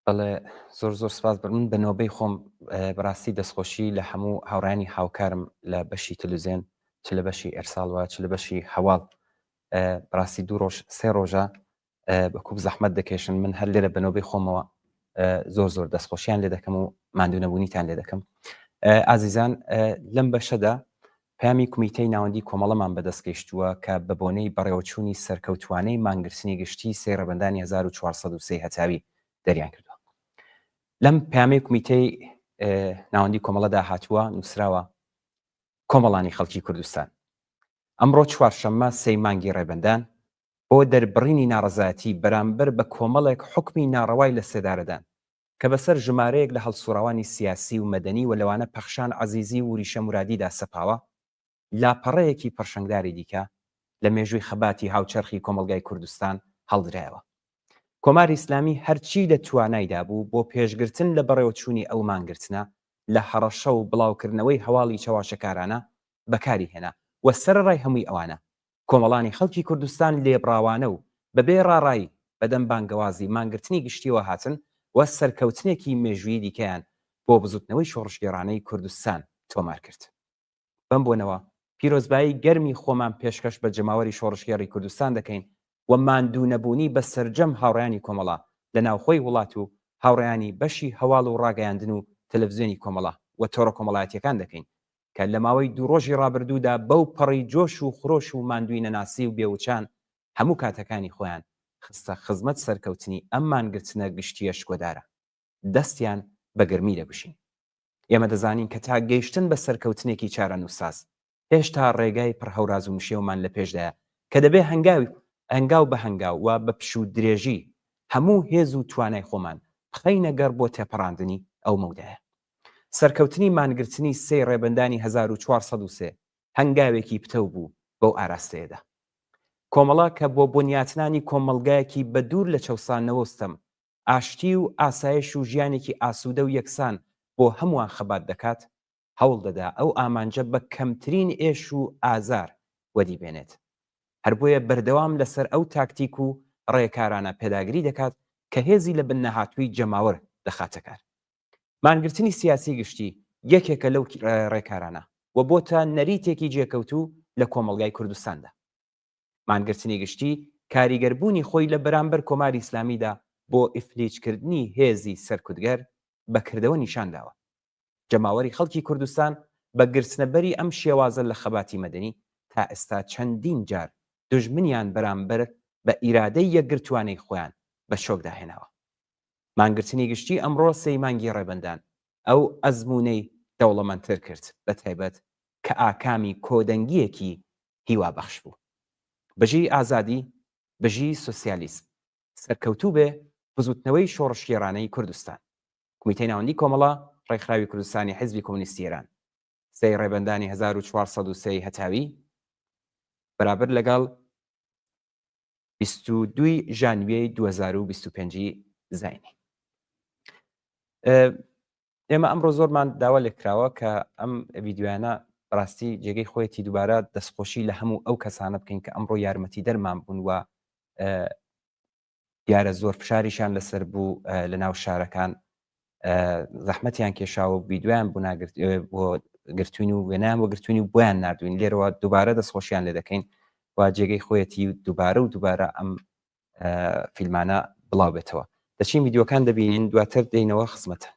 بەڵێ زۆر سپاس بر من بە نۆبەی خۆم بەڕاستی دەستخۆشی لە هەموو هاوڕانی هاوکارم لە بەشی تەلەڤیزیۆن چ لە بەشی ئەرساڵوە چ لە بەشی هەواڵ بەڕاستی 2 ڕۆژ 3 ڕۆژە بەکوب زەحمەت دەکێشن من هەر لێرە بە نۆبەی خۆمەوە زۆر دەستخۆشیان لێ دەکەم و ماندوو نەبوونیتان لێ دەکەم. ئازیزان لەم بەشەدا پامی کومیتەی ناوەندی کۆمەڵەمان بەدەستگەیشتووە کە بە بۆنەی بەڕێوەچوونی سەرکەوتوانەی مانگرتنی گشتی سێ ڕێبەندانی 1403 هەتاوی دەریان کردووە. لەم پامەی کومیتەی ناوەندی کۆمەڵەدا هاتووە نووسراوە کۆمەڵانی خەڵکی کوردستان ئەمڕۆ چوارشەممە 3 مانگی ڕێبەندان بۆ دەربڕینی ناڕەزایەتی بەرامبەر بە کۆمەڵێک حکمی ناڕەوای لە سێدارەدان کە بەسەر ژمارەیەک لە هەڵسوڕاوانی سیاسی و مەدەنی و لەوانە پەخشان عەزیزی و وریشە مرادیدا سەپاوە لاپەڕەیەکی پەرشەنگداری دیکە لە مێژووی خەباتی هاوچەرخی کۆمەلگای کوردستان هەڵدرایەوە. کۆماری ئیسلامی هەرچی لە توانایدا بوو بۆ پێشگرتن لە بەڕێوەچوونی ئەو مانگرتنە لە هەڕەشە و بڵاوکردنەوەی هەواڵی چاواشەکارانە بەکاری هێنا وە سەرڕای هەمووی ئەوانە کۆمەڵانی خەڵکی کوردستان لێبڕاوانە و بەبێ ڕاڕایی بەدەم بانگەوازی مانگرتنی گشتیەوە هاتن وە سەرکەوتنێکی مێژووی دیکەیان بۆ بزوتنەوەی شۆڕشگێڕانەی کوردستان تۆمار کرد. بەم بۆنەوە پیرۆزبایی گەرمی خۆمان پێشکەش بە جەماوەری شۆڕشگێڕی کوردستان دەکەین و ماندوو نەبوونی بە سەرجەم هاوڕێیانی کۆمەڵا لە ناوخۆی وڵات و هاوڕێیانی بەشی هەواڵ و ڕاگەیاندن و تەلەڤیزیۆنی کۆمەڵا و تۆڕە کۆمەڵایەتیەکان دەکەین کە لە ماوەی 2 ڕۆژی ڕابردوودا بەو پەڕی جۆش و خرۆش و ماندووی نەناسی و بێوچان هەموو کاتەکانی خۆیان خستە خزمەت سەرکەوتنی ئەم مانگرتنە گشتیە شکۆدارە دەستیان بە گەرمی دەگوشین. ئێمە دەزانین کە تا گەیشتن بە سەرکەوتنێکی چارە نووساز هێشتا ڕێگای پڕهەوراز و مشێومان لە پێشدایە کە دەبێ هەنگاو بە هەنگاو و بە پش و درێژی هەموو هێز و توانای خۆمان بخەینە گەڕ بۆ تێپەڕاندنی ئەو مەودایە. سەرکەوتنی مانگرتنی 3 ڕێبەندانی 1403 هەنگاوێکی پتەو بوو بەو ئاراستەیەدا. کۆمەڵا کە بۆ بۆنیاتنانی کۆمەلگایەکی بە دوور لە چەوسانەوەستەم ئاشتی و ئاسایش و ژیانێکی ئاسوودە و یەکسان بۆ هەمووان خەبات دەکات هەوڵ دەدا ئەو ئامانجە بە کەمترین ئێش و ئازار وەدیبێنێت. هەر بۆیە بەردەوام لەسەر ئەو تاکتیک و ڕێکارانە پێداگری دەکات کە هێزی لە بن نەهاتووی جەماوەر دەخاتە کار. مانگرتنی سیاسی گشتی یەکێکە لەو ڕێکارانە و بۆتە نەریتێکی جێکەوتوو لە کۆمەلگای کوردستاندا. مانگرتنی گشتی کاریگەربوونی خۆی لە بەرامبەر کۆماری ئیسلامیدا بۆ ئیفلیچکردنی هێزی سەرکوتگەر بەکردەوە نیشانداوە. جەماوەری خەڵکی کوردستان بە گرتنەبەری ئەم شێوازە لە خەباتی مەدەنی تا ئێستا چەندین جار دژمنیان بەرامبەر بە ئیرادەی یەکگرتوانەی خۆیان بە شۆکدا هێناوە. مانگرتنی گشتی ئەمڕۆ 3 مانگی ڕێبەندان ئەو ئەزموونەی دەوڵەمەندتر کرد بە تایبەت کە ئاکامی کۆدەنگیەکی هیوا بەخش بوو. بەژی ئازادی بەژی سۆسیالیسم سەرکەوتوو بێ بزوتنەوەی شۆڕشگێڕانەی کوردستان. کومیتەی ناوەندی کۆمەڵا ڕێکخراوی کوردستانی حیزبی کۆمونیستی ئێران 3 ڕێبەندانی 1403 هەتاوی بەرابەر لەگەڵ 22 ژانویەی 2025 زاینی. ئێمە ئەمڕۆ زۆرمان داوا لێکراوە کە ئەم ڤیددیویانە ڕاستی جێگەی خۆیەتی دووبارە دەستخۆشی لە هەموو ئەو کەسانە بکەین کە ئەمڕۆ یارمەتی دەرمان بوون و دیارە زۆر فشاریشان لەسەر بوو لە ناو شارەکان زەحمەتیان کێشاوە بیدویان بۆ گرتوین و وێنیان بۆ گرتوینی و بۆیان نردوین لێرەوە دووبارە دەستخۆشیان لێ دەکەین وا جێگەی خۆیەتی و دووبارە ئەم فیلمانە بڵاو بێتەوە دەچین یددیوەکان دەبینین دواتر دێینەوە خزمەتە.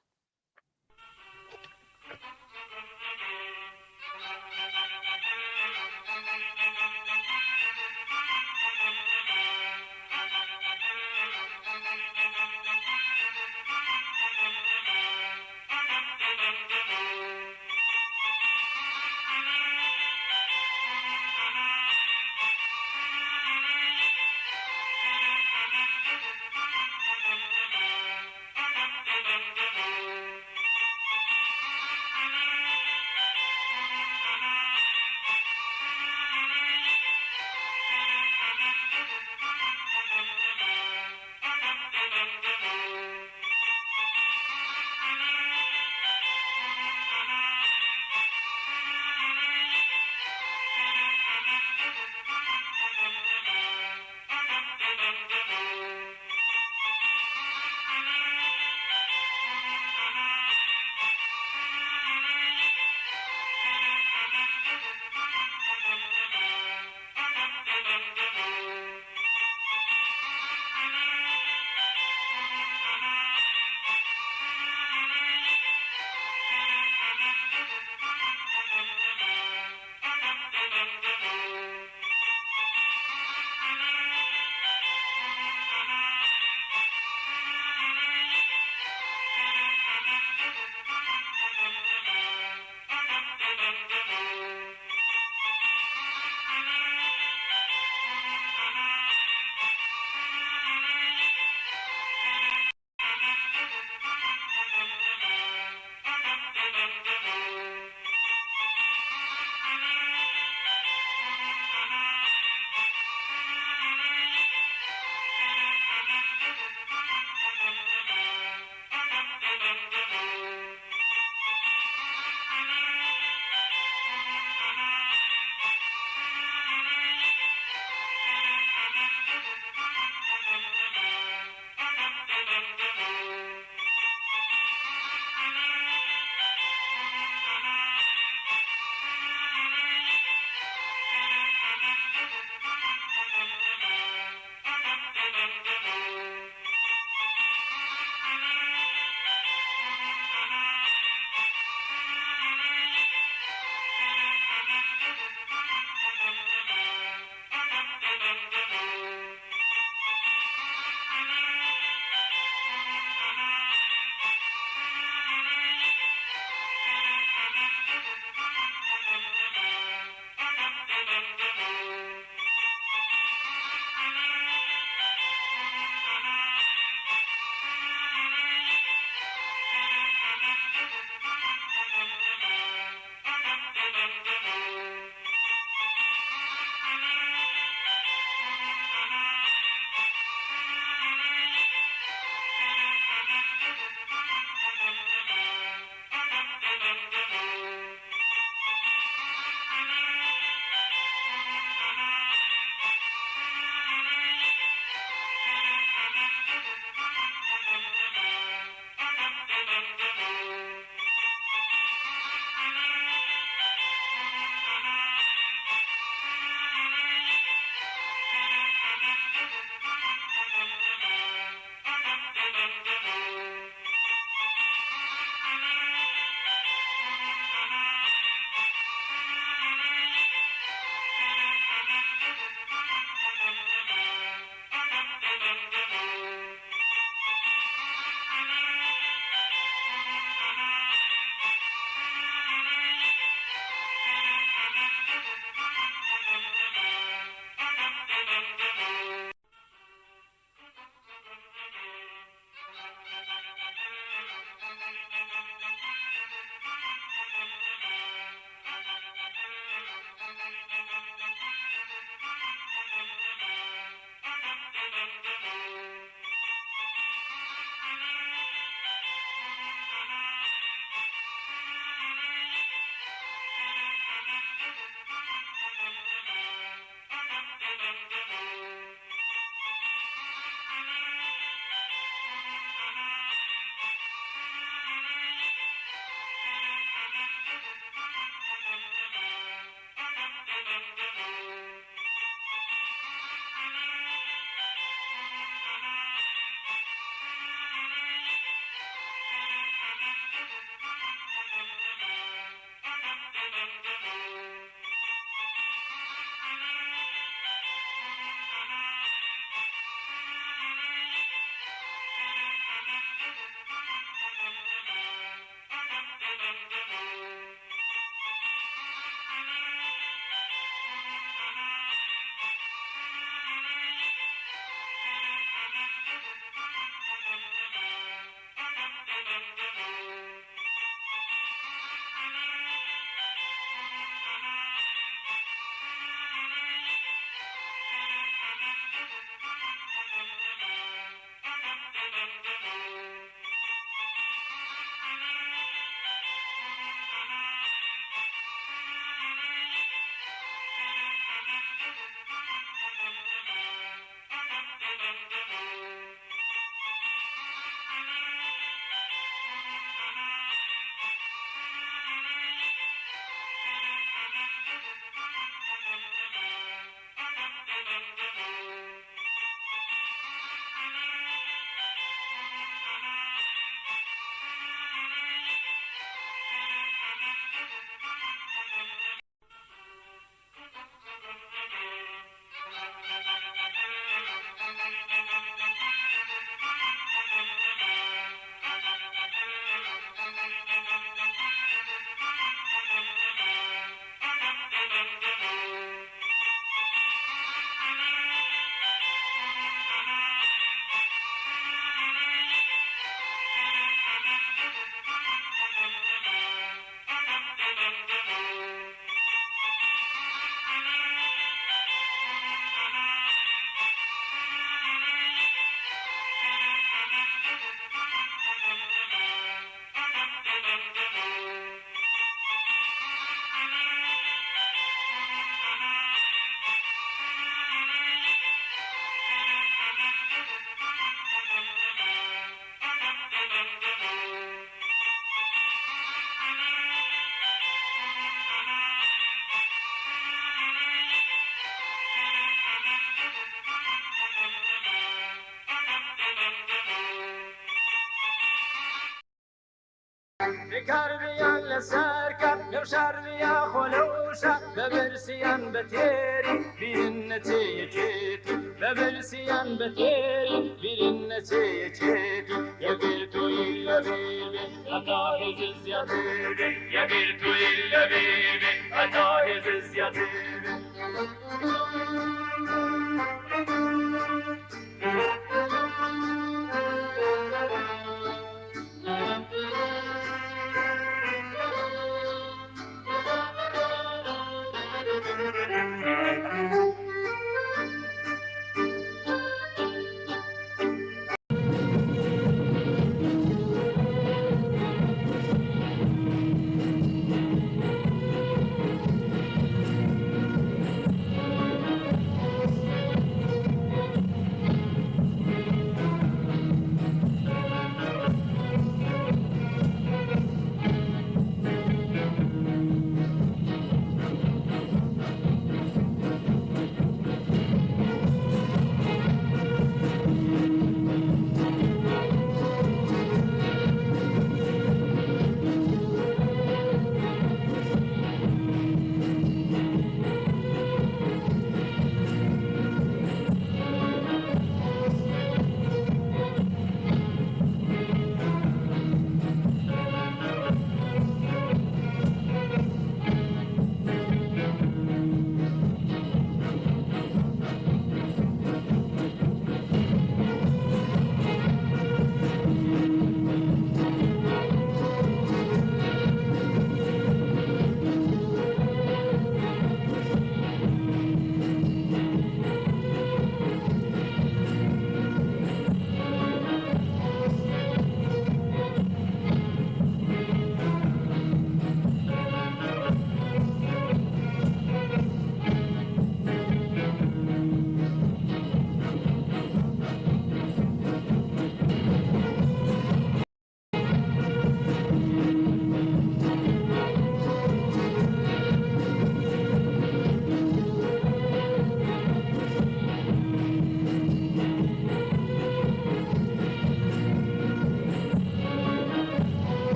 كاربيان لساركا لو شاربيا خلوشا ببرسيان بتيري بينتي يجيتي ببرسيان بتيري بينتي يجيتي يا بيتو إلا بيبي أتاهز الزياديبي يا بيتو إلا بيبي أتاهز الزياديبي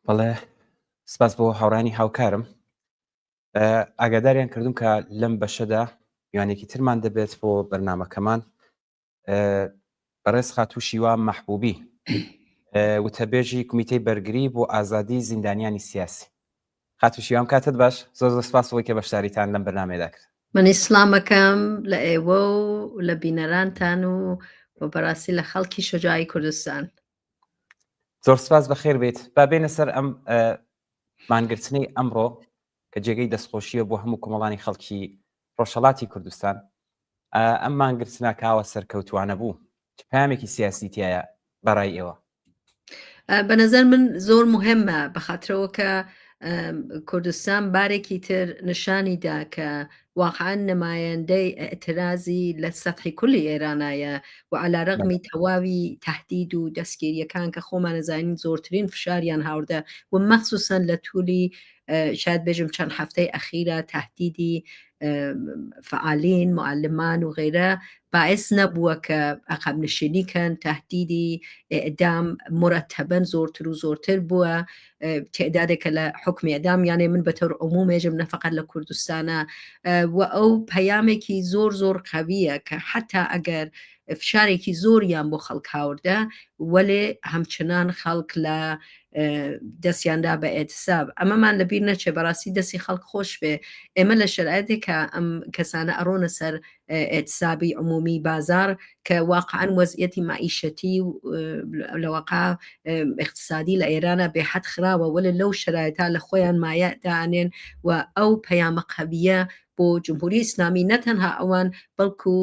بەڵێ سپاس بۆ هاوڕانی هاوکارم. ئاگاداریان کردوم کە لەم بەشەدا یوانێکی ترمان دەبێت بۆ بەرنامەکەمان بەڕێز خاتوو شیوا مەحبوبی وتەبێژی کمیتەی بەرگری بۆ ئازادی زیندانیانی سیاسی. خاتوو شیوام کاتت باش، زۆر زۆر سپاس بۆی کە بەشداریتان لەم بەرنامەیەدا کرد. من ئیسلامەکەم لە ئێوە و لە بینەرانتان و بەڕاستی لە خەڵکی شجاعی کوردستان. زۆر سپاس بەخێر بێت. با بێنە سەر ئەم مانگرتنەی ئەمڕۆ کە جێگەی دەستخۆشیە بۆ هەموو کۆمەڵانی خەڵکی ڕۆژهەڵاتی کوردستان. ئەم مانگرتنە کاوە سەرکەوتوانە بوو، پامێکی سیاسی تایە بەڕای ئێوە؟ بە نظر من زۆر مهمە بەخاطرەوە کە کوردستان بارێکی تر نیشانیدا کە واقعا نمایەندەی ئەترازی لە سەطحی کولی ئێرانایە و عەلا ڕەغمی تەواوی تهدید و دەستگیریەکان کە خۆمان نەزانین زۆرترین فشاریان هاوردە و مەخسوسەن لە توولی شاید بێژم چەند هەفتەی ئەخیرە تهدیدی فعالین معلمان و غیرە باعث نەبووە کە عەقەب نشینیکەن، تهدیدی ئێعدام مرەتەبەن زۆرتر و زۆرتر بووە، تعدادێکە لە حکمی ئێعدام، یانێ من بەتەور عمومێژم نەفەقەت لە کوردستانە و ئەو پەیامێکی زۆر زۆر قەویە کە حتا ئەگەر فشارێکی زۆریان بۆ خەڵک هاوردە وەلێ هەمچنان خەڵک لە دەستیاندا بە ئێتساب. ئەمەمان لەبیر نەچێ بەڕاستی دەستی خەڵک خۆش بێ. ئێمە لە شەرایەتێک کە ئەم کەسانە ئەڕۆنە سەر ئێتسابی عمومی بازار کە واقعاً وەزعیەتی معیشەتی لە واقع اقتصادی لە ئێرانە بێحەد خراوە، وەلێ لەو شەرایەتە لە خۆیان مایە دانێن و ئەو پەیامە قەویە بۆ جمهوری ئیسلامی نەتەنها ئەوان بەڵکو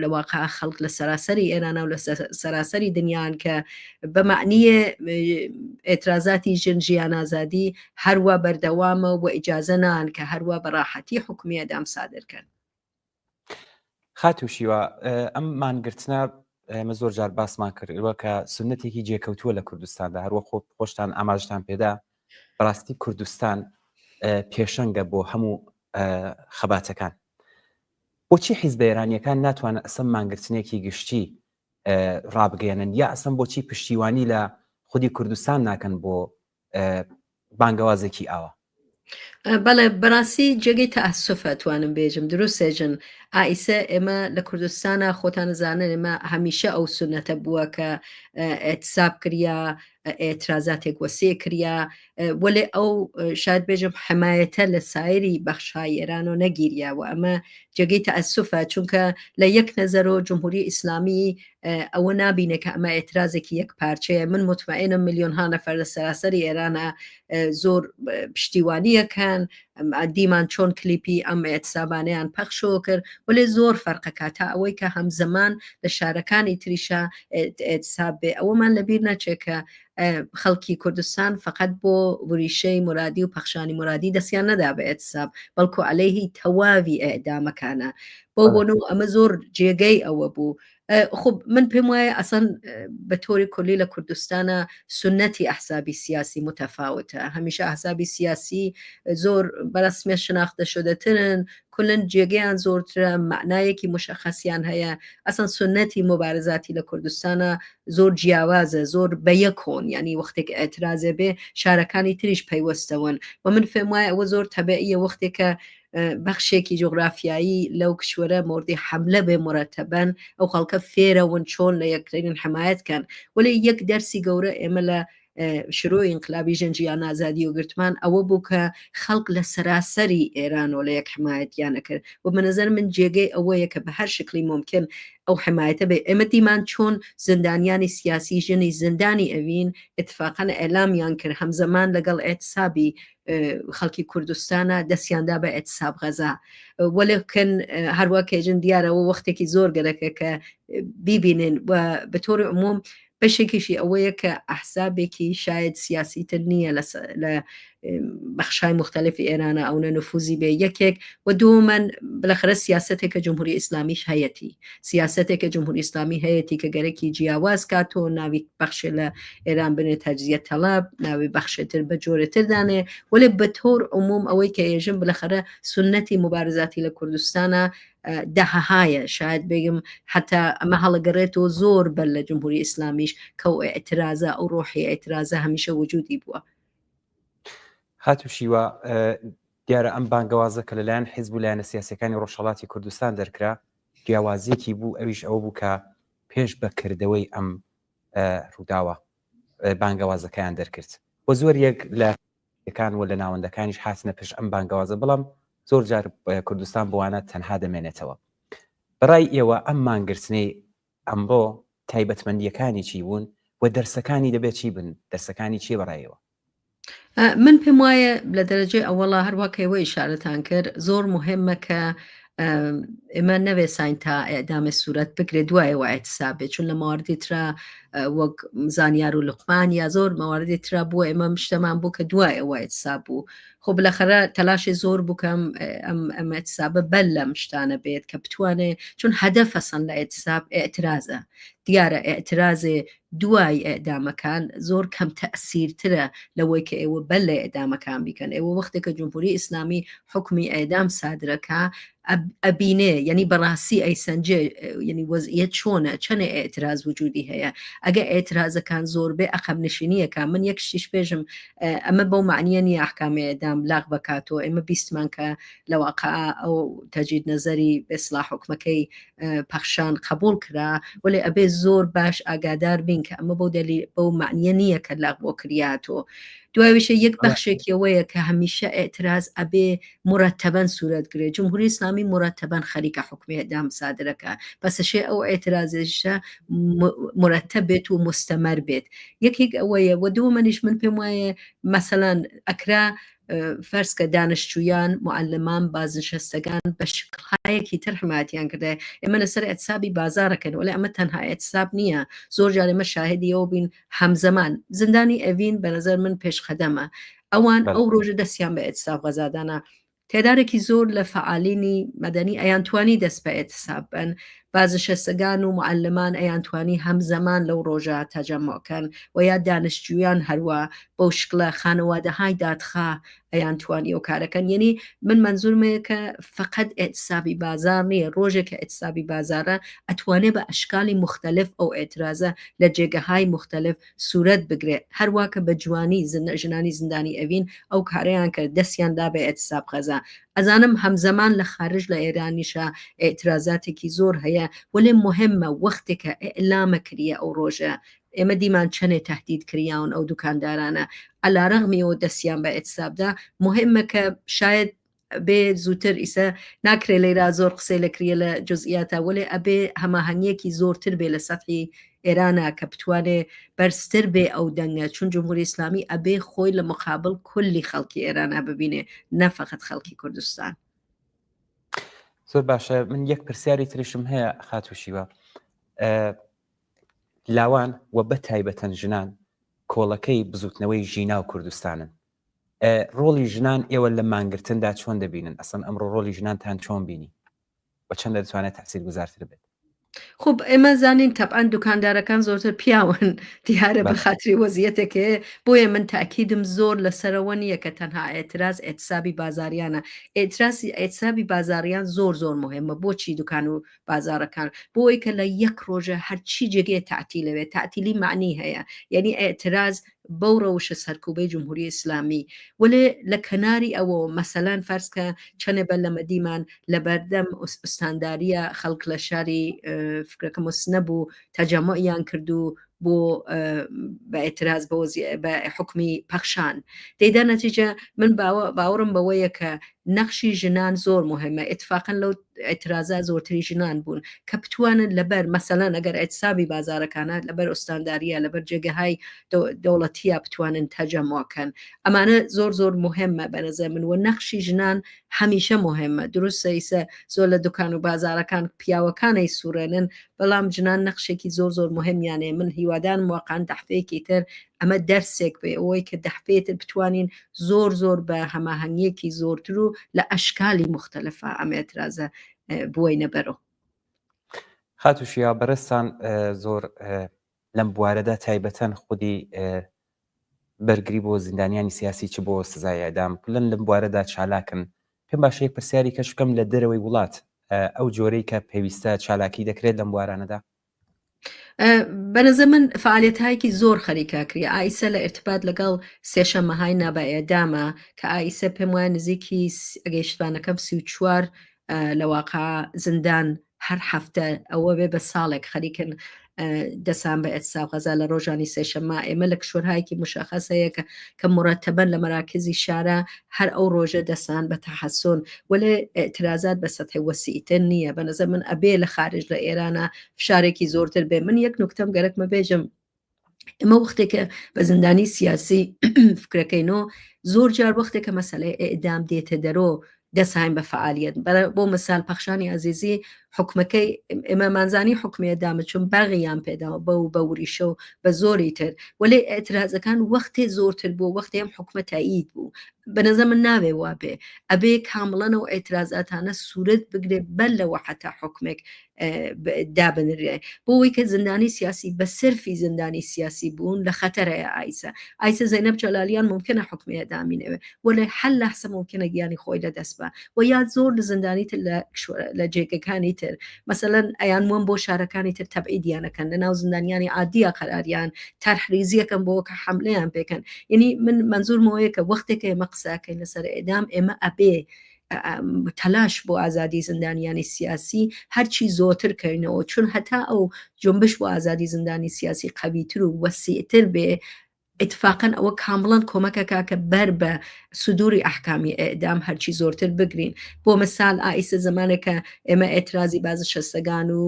لە واقع خەڵک لە سەراسەری ئێرانە و لە سەراسەری دنیان کە بە معنیە ئێترازاتی ژن ئازادی هەروە بەردەوامە و ئیجازە نان کە هەروە بەڕاحەتی حکومی ئێعدام سادرکەن. خاتوو شیوا ئەم مانگرتنە ئێمە زۆر جار باسمان کردووە کە سنەتێکی جێکەوتووە لە کوردستاندا، هەروە خۆشتان ئاماژتان پێدا بەڕاستی کوردستان پێشەنگە بۆ هەموو خەباتەکان. بۆچی حیزبە ئێرانیەکان ناتوانن ئەسەم مانگرتنێکی گشتی ڕابگەێنن، یا ئەسەم بۆچی پشتیوانی لە خودی کوردستان ناکەن بۆ بانگەوازێکی ئاوە؟ بەڵێ بەڕاستی جێگەی تەئەسوفە توانم بێژم دروستێژن ئائیسە ئێمە لە کوردستانە خۆتان نزانن ئێمە هەمیشە ئەو سنەتە بووە کە ئێتساب کریا، ئێترازاتێک وەسێ کریا، وەلێ ئەو شاید بێژم حمایەتە لە سایری بەخشای ئێران و نەگیریە و ئەمە جێگەی تەئەسوفە، چونکە لە یەک نەزەرەوە جمهوری ئیسلامی ئەوە نابینێ کە ئەمە ئێترازێکی یەک پارچەیە. من مطمئنم میلیۆنها نەفەر لە سەراسەری ئێرانە زۆر پشتیوانیەکەن، دیمان چۆن کلیپی ئەم ئێتسابانەیان پەخشەوە کرد، وەلێ زۆر فەرقەکە تا ئەوەی کە هەمزەمان لە شارەکانی تریشە ئێتساب بێ. ئەوەمان لەبیر نەچێت کە خەڵکی کوردستان فقط بۆ وریشەی مرادی و پەخشانی مرادی دەستیان نەدا بە ئێتساب، بەڵکو عەلەیهی تەواوی ئێعدامەکانە. بۆ بۆنە ئەمە زۆر جێگەی ئەوە بوو. خب من پێم وایە ئەسەن بە تۆری کولی لە کوردستانە سنەتی ئەحزابی سیاسی متەفاوتە. هەمیشە ئەحزابی سیاسی زۆر بەرەسمیە شناختە شدەترن، کلن جێگەیان زۆرترە، معنایەکی مشخصیان هەیە. ئەسەن سنەتی مبارزاتی لە کوردستانە زۆر جیاوازە، زۆر بەیەکۆن، ینی وەختێک ئێترازێ بێ شارەکانی تریش پەیوەستەون و من پێم وایە ئەوە زۆر تەبیعیە وەختێکە بەخشێکی جغرافیایی لەو کشوەرە موردی حملە بێ مرەتەبەن ئەو خەڵکە فێرەون چۆن لە یەکترین حمایەتکەن. وەلێ یەک دەرسی گەورە ئێمە لە شروعی انقلابی ژن ئازادی و گرتمان ئەوە بوو کە خەڵک لە سەراسەری ئێران و لە یەک حمایەتیانە کرد و بەنظر من جێگەی ئەوەیە کە بە هەر شکلی ممکن ئەو حمایەتە بێ. ئێمە دیمان چۆن زندانیانی سیاسی ژنی زندانی ئەوین اتفاقاً ئێلامیان کرد هەمزەمان لەگەڵ ئێتسابی خەڵکی کوردستانە دەستیاندا بە ئێتساب غەزا، وەلێکن هەروە کێژن دیارەوە وەختێکی زۆر گەرەکە کە بیبینن و بە تۆری عموم بەشێکیشی ئەوەیە کە ئەحزابێکی شاید سیاسیتر نییە لە بەخشای مختلفی ئێرانە ئەوە نفوزی بێ یەکێک و دووەمەن بالاخرە سیاستێکە جمهوری ئیسلامیش هەیەی سیاستێکە جمهوری ئیسلامی هەیەی کە گەرەکی جیاواز کاتۆ ناوی بەخشێ لە ئێران بنێت تەجزیە تەڵاب ناوی بەخشێتر بە جۆرەتردانێ وەێ بە تۆر عموم ئەوەی کە ئێژم بالاخرە سنەتی مبارزاتی لە کوردستانە دەهەهایە شاید بێگم حتا ئەمە هەڵەگەڕێتەوە زۆر بەر لە جمهوری ئیسلامیش کە ئێترازە ئەو ڕۆحی ئێترازە هەمیشە وجودی بووە. خاتوشیوە دیارە ئەم بانگەوازە کە لەلایەن حیزب و لایەنە سیاسەکانی ڕۆژهەڵاتی کوردستان دەرکرا جیاوازیەکی بوو ئەویش ئەوە بوو کە پێش بەکردەوەی ئەم ڕووداوە بانگەوازەکەیان دەرکرد بۆ زۆر یەک لە یەکان و لە ناوەندەکانیش هاتنە پێش ئەم بانگەوازە بەڵام زۆر جار کوردستان بوانە تەنها دەمێنێتەوە. بەڕای ئێوە ئەم مانگرتنەی ئەمڕۆ تایبەتمەندیەکانی چی بوون و دەرسەکانی دەبێت چی بن دەرسەکانی چی بەڕایەوە؟ من پێم وایە لە دەرەجێ ئەوەڵا هەروەکەوە ئیشارەتان کرد زۆر مهمە کە ئێمە نەوێ ساین تا ئەدامە سوورەت بکرێت دوایەوە ئەتسابێت چون لە ماوەردی ترا وەک زانیار و لقمان یا زۆر ماوەردی ترا بووە ئێمە شتەمان بوو کە دوایەوە ئەتساب بوو خۆ بالاخرە تەلاشی زۆر بووکەم ئەمە ئەتسابە بەل لەم شتانە بێت کە بتوانێت چون هەدەف فەسەن لە ئەتساب ئێترازە دیارە ئێترازێ دوای ئەدامەکان زۆر کەم تەسیرترە لەوەی کە ئێوە بەل لە ئەدامەکان بیکەن ئێوە وەختێکە جمهوری ئیسلامی حکمی ئەدام سادرەکە ئەبینێ یعنی بەڕاستی ئەیسەنجێ یعنی وەزعیەت چۆنە چەنێ ئێتراز وجودی هەیە ئەگە ئێترازەکان زۆر بێ ئەقەم نشینیەکە من یەک شتیش پێشم ئەمە بەو معنیە نیە ئەحکامی ئەدام لاغ بکاتەوە ئێمە بیستمان کە لەواقع ئەو تەجدید نەزەری بێسڵاح حکومەکەی پەخشان قبول کرا ولی ئەبێ زۆر باش ئاگادار بین کە ئەمە بەو معنیە نییە کە لاغ بۆ کریاتەوە دوایویشە یەک بەخشێکیەوەیە کە هەمیشە ئێتراز ئەبێ مرتبەن سوورەتگرێ جمهوری ئیسلامی مرتبەن خەریکە حکمی ئەدام سادرەکە بەسەشێ ئەو ئێترازێشە مرتب بێت و مستەمەر بێت یەکێک ئەوەیە و دووەمەنیش من پێم وایە مەسەلەن ئەکرا فەرسکە دانشجویان معلمان بازنشستگان بە شکلهایەکی تر حمایەتیان کردە ئێمە لەسەر ئەتسابی بازارەکەن ولی ئەمە تەنها ئەتساب نییە زۆر جار ئێمە شاهدی ئەوە بین هەمزەمان زندانی ئەڤین بە نظر من پێشخەدەمە ئەوان ئەو ڕۆژە دەستیان بە ئەتساب غەزادانە تێدارێکی زۆر لە فعالینی مەدەنی ئەیانتوانی دەست بە ئەتساب بن بازنشستگان و معلمان ئەیانتوانی هەمزەمان لەو ڕۆژە تەجەمعکەن و یا دانشجویان هەروە بەو شکلە خانەوادەهای دادخا ئەیانتوانی ئەو کارەکەن یعنی من منزورمەیە کە فقط ئێتسابی بازار نییە ڕۆژێکە ئێتسابی بازارە ئەتوانێ بە ئەشکالی مختلف ئەو ئێترازە لە جێگەهای مختلف سوورەت بگرێت هەروواکە بە جوانی ژنانی زندانی ئەڤین ئەو کارەیان کرد دەستیان دا بە ئێتساب غەزا ئەزانم هەمزەمان لە خارج لە ئێرانیشە ئێترازاتێکی زۆر هەیە ولی مهمە وەختێکە ئێلامە کریە ئەو ڕۆژە ئێمە دیمان چەنێ تهدید کریاون ئەو دوکاندارانە ئەلارەغمیەوە دەستیان بە ئێتسابدا مهمە کە شاید بێ زووتر ئیسە ناکرێ لێرا زۆر قسەی لەکریە لە جزئیاتە ولی ئەبێ هەماهەنگیەکی زۆرتر بێ لە سەطحی ئێرانە کە بتوانێ بەرزتر بێ ئەو دەنگە چون جمهوری ئیسلامی ئەبێ خۆی لە مقابل کولی خەڵکی ئێرانە ببینێ نەفەقەت خەڵکی کوردستان. زۆر باشە من یەک پرسیاری تریشم هەیە خاتوشیوە لاوان و بە تایبەتەن ژنان کۆڵەکەی بزوتنەوەی ژینا و کوردستانن ڕۆڵی ژنان ئێوە لە مانگرتندا چۆن دەبینن ئەسڵ ئەمڕۆ ڕۆڵی ژنانتان چۆن بینی و چەندە دەتوانێت تەسیر گوزارتر بێت خب ئێمە زانین تەبعاً دوکاندارەکان زۆرتر پیاون دیارە بە خااتری وەزیەتێکێ بۆیە من تاکیدم زۆر لەسەرەوە نییە کە تەنها ئێتراز ئێتسابی بازاریانە ئێتسابی بازاریان زۆر زۆر مهمە بۆچی دوکان و بازارەکان بۆی کە لە یەک ڕۆژە هەرچی جێگێ تعتیل لەوێت تعتیلی معنی هەیە یعنی ئێتراز بەو ڕەوشە سەرکوبەی جمهوری ئیسلامی ولی لە کەناری ئەوە مەسەلەن فەرسکە چەنێ بە لە مەدیمان لە بەردەم ئوستانداریە خەڵک لە شاری فکرەکە مسنە بوو تەجەمعیان کردو بۆ بە ئێتراز بە حکمی پەخشان دەیدا نەتیجە من باوەڕم بەوەیە کە نەخشی ژنان زۆر مهمە اتفاقا لەو ئێترازە زۆرتری ژنان بوون کە بتوانن لەبەر مەسەلەن ئەگەر ئێتسابی بازارەکانە لەبەر ئوستانداریە لەبەر جێگەهای دەوڵەتیە بتوانن تەجەمعکەن ئەمانە زۆر زۆر مهمە بەنظر من و نەخشی ژنان هەمیشە مهمە دروستە ئیسە زۆر لە دوکان و بازارەکان پیاوەکانەی سوورێنن بەڵام ژنان نەخشێکی زۆر زۆر مهمیانێ من هیوا هیوادان واقعان دەحفەیەکی تر ئەمە دەرسێک بێ ئەوەی کە دەحفێتر بتوانین زۆر بە هەماهەنگیەکی زۆرتر و لە ئەشکالی مختلفە ئەم ئێترازە بووینە بەرەوە. خاتوشیا بەڕێستان زۆر لەم بوارەدا تایبەتەن خودی بەرگری بۆ زیندانیانی سیاسی چ بۆ سزای ئەدام پلن لەم بوارەدا چالاکن پێم باشەیە پرسیاری کەش بکەم لە دەرەوەی وڵات ئەو جۆرەی کە پێویستە چالاکی دەکرێت لەم بوارانەدا. بەنظر من فعالیتایەکی زۆر خەریکاکری ئایسە لە ارتباط لەگەڵ سێشەمەهای نابە ئێدامە کە ئایسە پێم وایە نزیکی ئەگەیشتوانەکەم 34 لە واقع زندان هەر هەفتە ئەوە بێ بە ساڵێک خەریکن دەسان بە ئەتساب غەزا لە ڕۆژانی سێشەمە ئێمە لە کشوەرهایەکی مشخصەیە کە مرتبەن لە مەراکزی شارە هەر ئەو ڕۆژە دەسان بە تەحەسۆن وەلێ ئێترازات بە سەتحی وەسیئتر نییە بە نەزەر من ئەبێ لە خارج لە ئێرانە فشارێکی زۆرتر بێ. من یەک نوکتەم گەرەکمە بێژم ئمە وەختێکە بە زندانی سیاسی فکرەکەینەوە زۆر جار وەختێکە مەسەلەی ئێدام دێتە دەرۆ دەساین بە فعالیت بۆ مثال پەخشانی عزیزی حکومەکەی ئێمە مانزانی حکومی ئێدامە چون بەغیان پێداوە بە وریشە و بە زۆری تر وەلێ ئێترازەکان وەختێ زۆرتر بوو وەختی ئەم حکومە تایید بوو بەنەزە من ناوێ وابێ ئەبێ کامڵەنەوە ئێترازاتانە سوورت بگرێ بەر لەوە حتا حکومێک دابنرێ بۆەوەی کە زندانی سیاسی بە سرفی زندانی سیاسی بوون لە خەتەرەیە ئایسە زەینەب جەلالیان ممکنە حکومی ئێدامینەوە وەلێ هەر لەحسە ممکنە گیانی خۆی لەدەست بە و یا زۆر لە زندانی تر لە جێگەکانی تر مثلەن ئەیان وەم بۆ شارەکانی تر تەبعیدیانەکەن لە ناو زندانیانی عادیە قەراریان تەرحریزیەکەن بۆ کە حملەیان پێکەن یعنی من منزورمەوەیە کە وەختێکە ئێمە قساکەین لەسەر ئێدام ئێمە ئەبێ تەلاش بۆ ئازادی زندانیانی سیاسی هەرچی زۆرتر کردنەوە چون هەتا ئەو جنبش بۆ ئازادی زندانی سیاسی قەویتر و وەسیعتر بێ اتفاقا ئەوە کامڵەن کۆمەکەکە کە بەر بە سودوری ئەحکامی ئێدام هەرچی زۆرتر بگرین بۆ مثال ئایسە زمانێکە ئێمە ئێترازی باز شەستەگان و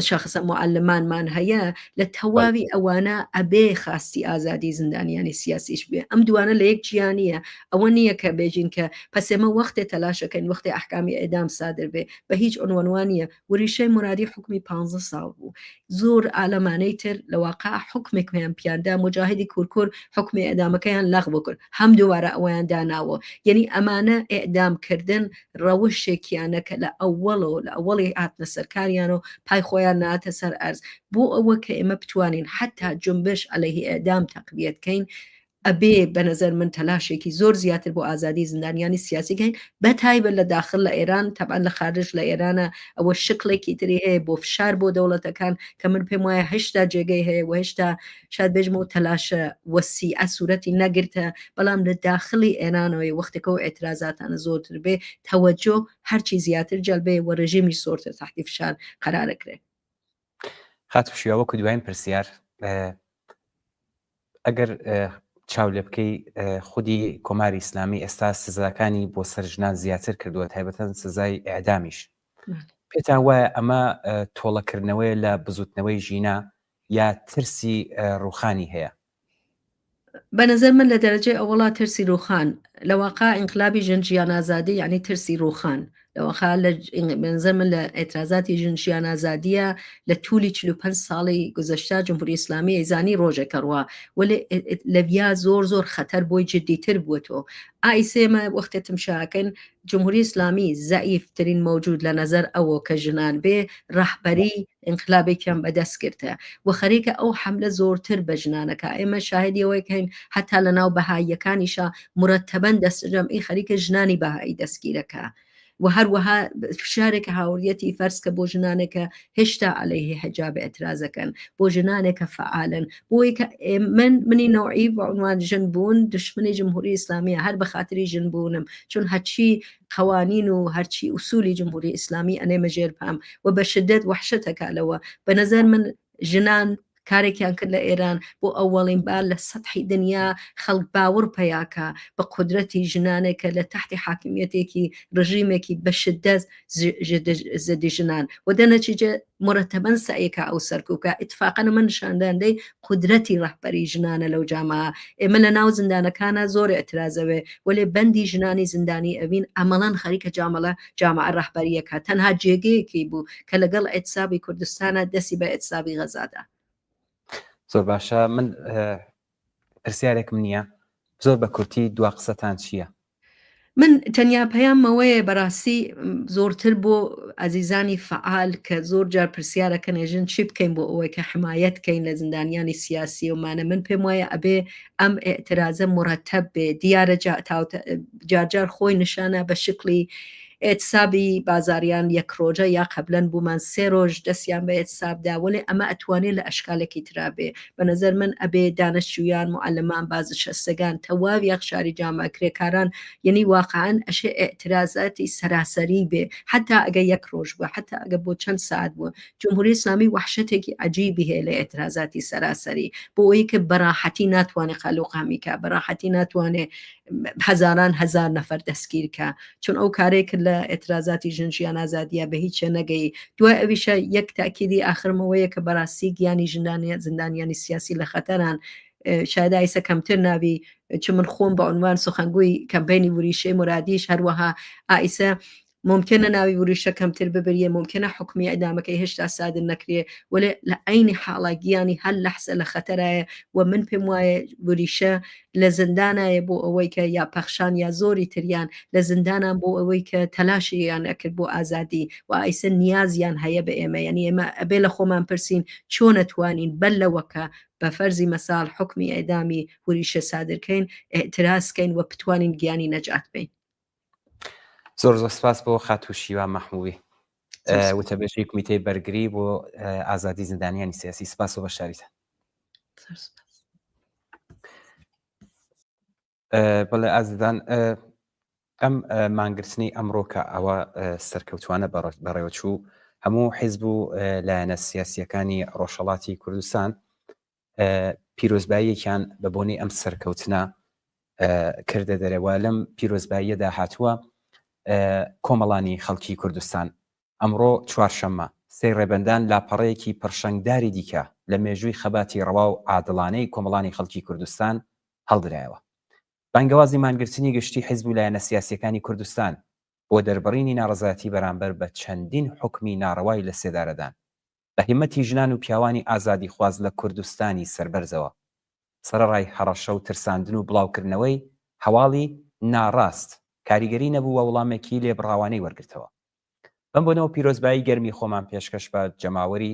شخصە معلمانمان هەیە لە تەواوی ئەوانە ئەبێ خاستی ئازادی زندانیانی سیاسیش بێ ئەم دوانە لە یەک جیانیە ئەوە نییە کە بێژین کە پس ئێمە وەختێ تەلاشەکەین وەختی ئەحکامی ئێدام سادر بێ بە هیچ عنوانوانیە وریشەی مرادی حکومی 15 ساڵ بوو زۆر ئالەمانەی تر لە واقع حکمێکیان پیاندا مجاهدی کورکور حکمی ئێدامەکەیان لەغو کرد هەم دووارە ئەویان داناوە یعنی ئەمانە ئێدامکردن ڕەوشێکیانە کە لە ئەوڵەوە لە ئەوڵی هاتنە سەرکاریان و پای خۆیان ناتە سەر ئەرز بۆ ئەوە کە ئێمە بتوانین حتا جنبش عەلەیهی ئێدام تەقویەتکەین ئەبێ بە نظر من تەلاشێکی زۆر زیاتر بۆ ئازادی زندانیانی سیاسیکەین بە تایبەت لە داخل لە ئێران تەبعاً لە خارج لە ئێرانە ئەوە شکلێکی تری هەیە بۆ فشار بۆ دەوڵەتەکان کە من پێم وایە هێشتا جێگەی هەیە و هێشتا شاید بێژمەوە تەلاشە وەسیعە سوورەتی نەگرتە بەڵام لە داخلی ئێرانەوەی وەختێکەوە ئێترازاتانە زۆرتر بێ تەوەجۆ هەرچی زیاتر جەلبێ و ڕژیمی زۆرتر تحتی فشار قەرارەکرێت. خاتوشیا وەکو دوایین پرسیار ئەگەر چاو لێ بکەی خودی کۆماری ئیسلامی ئێستا سزاکانی بۆ سەرژنان زیاتر کردووە تایبەتەن سزای ئێعدامیش پێتان وایە ئەمە تۆڵەکردنەوەی لە بزوتنەوەی ژینا یا ترسی ڕوخانی هەیە؟ بە نظر من لە دەرەجەی ئەوڵا ترسی ڕوخان لە واقع ئینقلابی ژنجیان ئازادی یعنی ترسی ڕوخان لەوەخا بەنظر من لە ئێترازاتی ژنجیان ئازادیە لە توولی 45 ساڵی گذشتا جمهوری ئیسلامی ئەیزانی ڕۆژێکە ڕوا وەلێ لەڤیا زۆر خەتەر بۆی جدیتر بووەتەوە ئایسێمە وەختێتم شاکەن جمهوری ئیسلامی زەئیفترین مەوجود لە نەزەر ئەوە کە ژنان بێ ڕەحبەری ئینقلابێکیان بەدەست گرتە و خەریکە ئەو حەملە زۆرتر بە ژنانەکە ئێمە شاهدیەوەی کەین حتا لە ناو بەهاییەکانیشە مرتبەن دەستجەمعی خەریکە ژنانی بەهایی دەستگیرەکە و هەروەها فشارێکە هاوڕێتی فەرزکە بۆ ژنانێکە هێشتا عەلەیهی حیجاب ئێترازەکەن بۆ ژنانێکە فعالن بۆی کە منی نوعی بە عنوان ژن بوون دشمنی جمهوری ئیسلامیە هەر بە خاتری ژن بوونم چون هەرچی قوانین و هەرچی ئوسولی جمهوری ئیسلامی ئەنێمە ژێر پام و بە شدت وحشەتەکە لەوە بە نەزەر من ژنان کارێکیان کرد لە ئێران بۆ ئەوەڵین بار لە سەتحی دنیا خەڵک باوەڕ پەیاکە بە قودرەتی ژنانێکە لە تحتی حاکمیەتێکی ڕژیمێکی بە شدەت زەدی ژنان و دەنەتیجە مرتبەن سعیکە ئەو سەرکووکە ئیتفاقاً من نیشاندانەی قودرەتی ڕەحبەری ژنانە لەو جامعە ئێمە لە ناو زیندانەکانە زۆر ئێترازەوێ وەلێ بەندی ژنانی زیندانی ئەوین ئەمەڵەن خەریکە جامعە ڕەحبەریەکە تەنها جێگەیەکی بوو کە لەگەڵ ئێتسابی کوردستانە دەستی بە ئێتسابی غەزادا. زۆر باشە. من پرسیارێکم نییە، زۆر بە کورتی دوا قسەتان چییە؟ من تەنیا پەیامەوەیە بەڕاستی زۆرتر بۆ ئازیزانی فعال کە زۆر جار پرسیارەکە نێژن چی بکەین بۆ ئەوەی کە حمایەت کەین لە زندانیانی سیاسی ومانە. من پێم وایە ئەبێ ئەم ئێعترازە مرەتەب بێ، دیارە جارجار خۆی نیشانە بە شکلی ئێتسابی بازاریان یەک ڕۆژە یا قەبلەن بوومان 3 ڕۆژ دەستیان بە ئێتسابدا، وەڵێ ئەمە ئەتوانێت لە ئەشکالێکی ترابێ. بە نەزەر من ئەبێ دانشجویان، معلمان، بازنشستگان، تەواو یەخشاری جامعکرێکاران یعنی واقعاً ئەشێ ئێعترازاتی سەراسەری بێ، حتا ئەگە 1 ڕۆژ بووە، حتا ئەگە بۆ چەند ساعت بووە. جمهوری ئیسلامی وحشەتێکی عەجیبی هەیە لە ئێعترازاتی سەراسەری، بۆ ئەوەی کە بەراحەتی ناتوانێت قالوقامی کە، بەراحەتی ناتوانێت هەزاران هەزار نەفەر دەستگیر کە، چون ئەو کارێک لە ئێعترازاتی ژنجیان ئازادیە بە هیچ شە نەگەی. دوای ئەویشە یەک تاکیدی ئاخرمەوەیە کە بەڕاستی گیانی زندانیانی سیاسی لە خەتەران شاید ئایسە کەمتر ناوی، چ من خۆم بە عنوان سخەنگوی کەمپینی وریشەی مرادیش هەروەها ئایسە ممکنە ناوی وریشە کەمتر ببریە، ممکنە حکمی ئەدامەکەی هێشتا سادر نەکرێ، وەلێ لە عینی حاڵە گیانی هەر لەحسە لە خەتەرایە و من پێم وایە وریشە لە زندانایە بۆ ئەوەی کە یا پەخشان یا زۆری تریان لە زندانان بۆ ئەوەی کە تەلاشیان ئەکرد بۆ ئازادی و ئایسە نیازیان هەیە بە ئێمە. یعنی ئێمە ئەبێ لە خۆمان پرسین چۆن ئەتوانین بەر لەوەکە بە فەرزی مەساڵ حکمی ئێدامی وریشە سادرکەین، ئێعترازکەین و بتوانین گیانی نەجات بین. زۆر زۆر سپاس بۆ خاتوشیوە مەحمووی، وتەبێژی کمیتەی بەرگری بۆ ئازادی زندانیانی سیاسی. سپاس و بەشاریتە. بەڵێ ئازیزان، ئەم مانگرتنی ئەمڕۆ کە ئەوە سەرکەوتوانە بەڕێوەچوو هەموو حیزب و لایەنە سیاسیەکانی ڕۆژهەڵاتی کوردستان پیرۆزباییەکیان بە بۆنەی ئەم سەرکەوتنە کردە دەرەوە. لەم پیرۆزباییەدا هاتووە کۆمەڵانی خەڵکی کوردستان. ئەمڕۆ چوارشەممە 3 ڕێبەندان لاپەڕەیەکی پڕشەنگداری دیکە لە مێژووی خەباتی ڕەوا و عادڵانەی کۆمەڵانی خەڵکی کوردستان هەڵدرایەوە. بانگەوازی مانگرتنی گشتی حیزب و لایەنە سیاسیەکانی کوردستان بۆ دەربڕینی ناڕەزایەتی بەرامبەر بە چەندین حکمی ناڕەوای لە سێدارەدان بە هیمەتی ژنان و پیاوانی ئازادی خواز لە کوردستانی سەربەرزەوە سەرەڕای هەڕەشە و ترساندن و بڵاوکردنەوەی هەواڵی ناڕاست کاریگەری نەبوو و وەڵامێکی لێبڕاوانەی وەرگرتەوە. بەم بۆنەوە پیرۆزبایی گەرمی خۆمان پێشکەش بە جەماوەری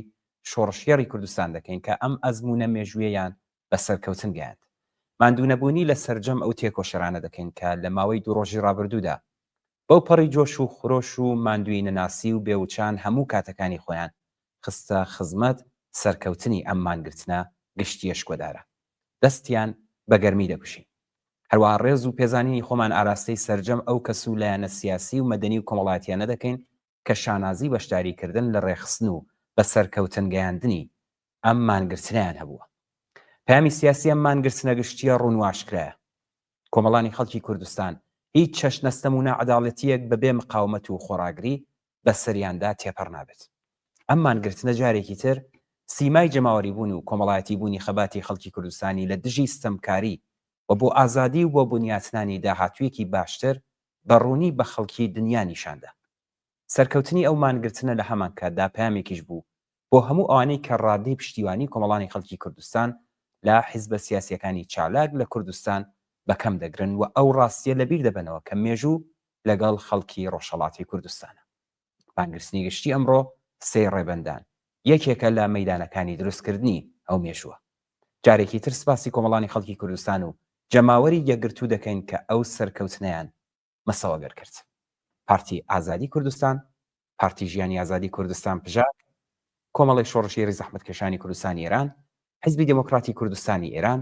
شۆڕشیێڕی کوردستان دەکەین کە ئەم ئەزمونە مێژوویەیان بە سەرکەوتن گەیاند. ماندوونەبوونی لە سەرجەم ئەو تێکۆشەرانە دەکەین کە لە ماوەی 2 ڕۆژی ڕابردوودا بەو پەڕی جۆش و خۆش و ماندووی نەناسی و بێوچان هەموو کاتەکانی خۆیان خستە خزمەت سەرکەوتنی ئەم مانگرتنە گشتیە شکۆدارە. دەستیان بە گەرمی دەکوشین. هەروەها ڕێز و پێزانینی خۆمان ئاراستەی سەرجەم ئەو کەس و لایەنە سیاسی و مەدەنی و کۆمەڵاتیانە دەکەین کە شانازی بەشداریکردن لە ڕێخستن و بە سەرکەوتن گەیاندنی ئەم مانگرتنیان هەبووە. پامی سیاسی ئەم مانگرتنە گشتیە ڕوونواشکرایە. کۆمەڵانی خەڵکی کوردستان هیچ چەشنەستەم و نەعەداڵەتیەک بەبێ مقاومەت و خۆڕاگری بە سەریاندا تێپەڕ نابێت. ئەم مانگرتنە جارێکی تر سیمای جەماوەری بوون و کۆمەڵایەتی بوونی خەباتی خەڵکی کوردستانی لە دژی ستەمکاری و بۆ ئازادی و بۆ بنیاتنانی داهاتوویەکی باشتر بەڕوونی بە خەڵکی دنیا نیشاندا. سەرکەوتنی ئەو مانگرتنە لە هەمان کاتدا پامێکیش بوو بۆ هەموو ئەوانەی کە ڕادەی پشتیوانی کۆمەڵانی خەڵکی کوردستان لە حیزبە سیاسیەکانی چالاک لە کوردستان بەکەم دەگرن و ئەو ڕاستیە لەبیر دەبنەوە کە مێژوو لەگەڵ خەڵکی ڕۆژهەڵاتی کوردستانە. مانگرتنی گشتی ئەمڕۆ 3 ڕێبەندان یەکێکە لە مەیدانەکانی دروستکردنی ئەو مێژووە. جارێکی تر سپاسی کۆمەڵانی خەڵکی کوردستان و جەماوەری یەکگرتوو دەکەین کە ئەو سەرکەوتنیان مەسەوەگەر کرد. پارتی ئازادی کوردستان، پارتی ژیانی ئازادی کوردستان پژار، کۆمەڵی شۆڕشیێری زەحمەتکێشانی کوردستانی ئێران، حیزبی دموکراتی کوردستانی ئێران،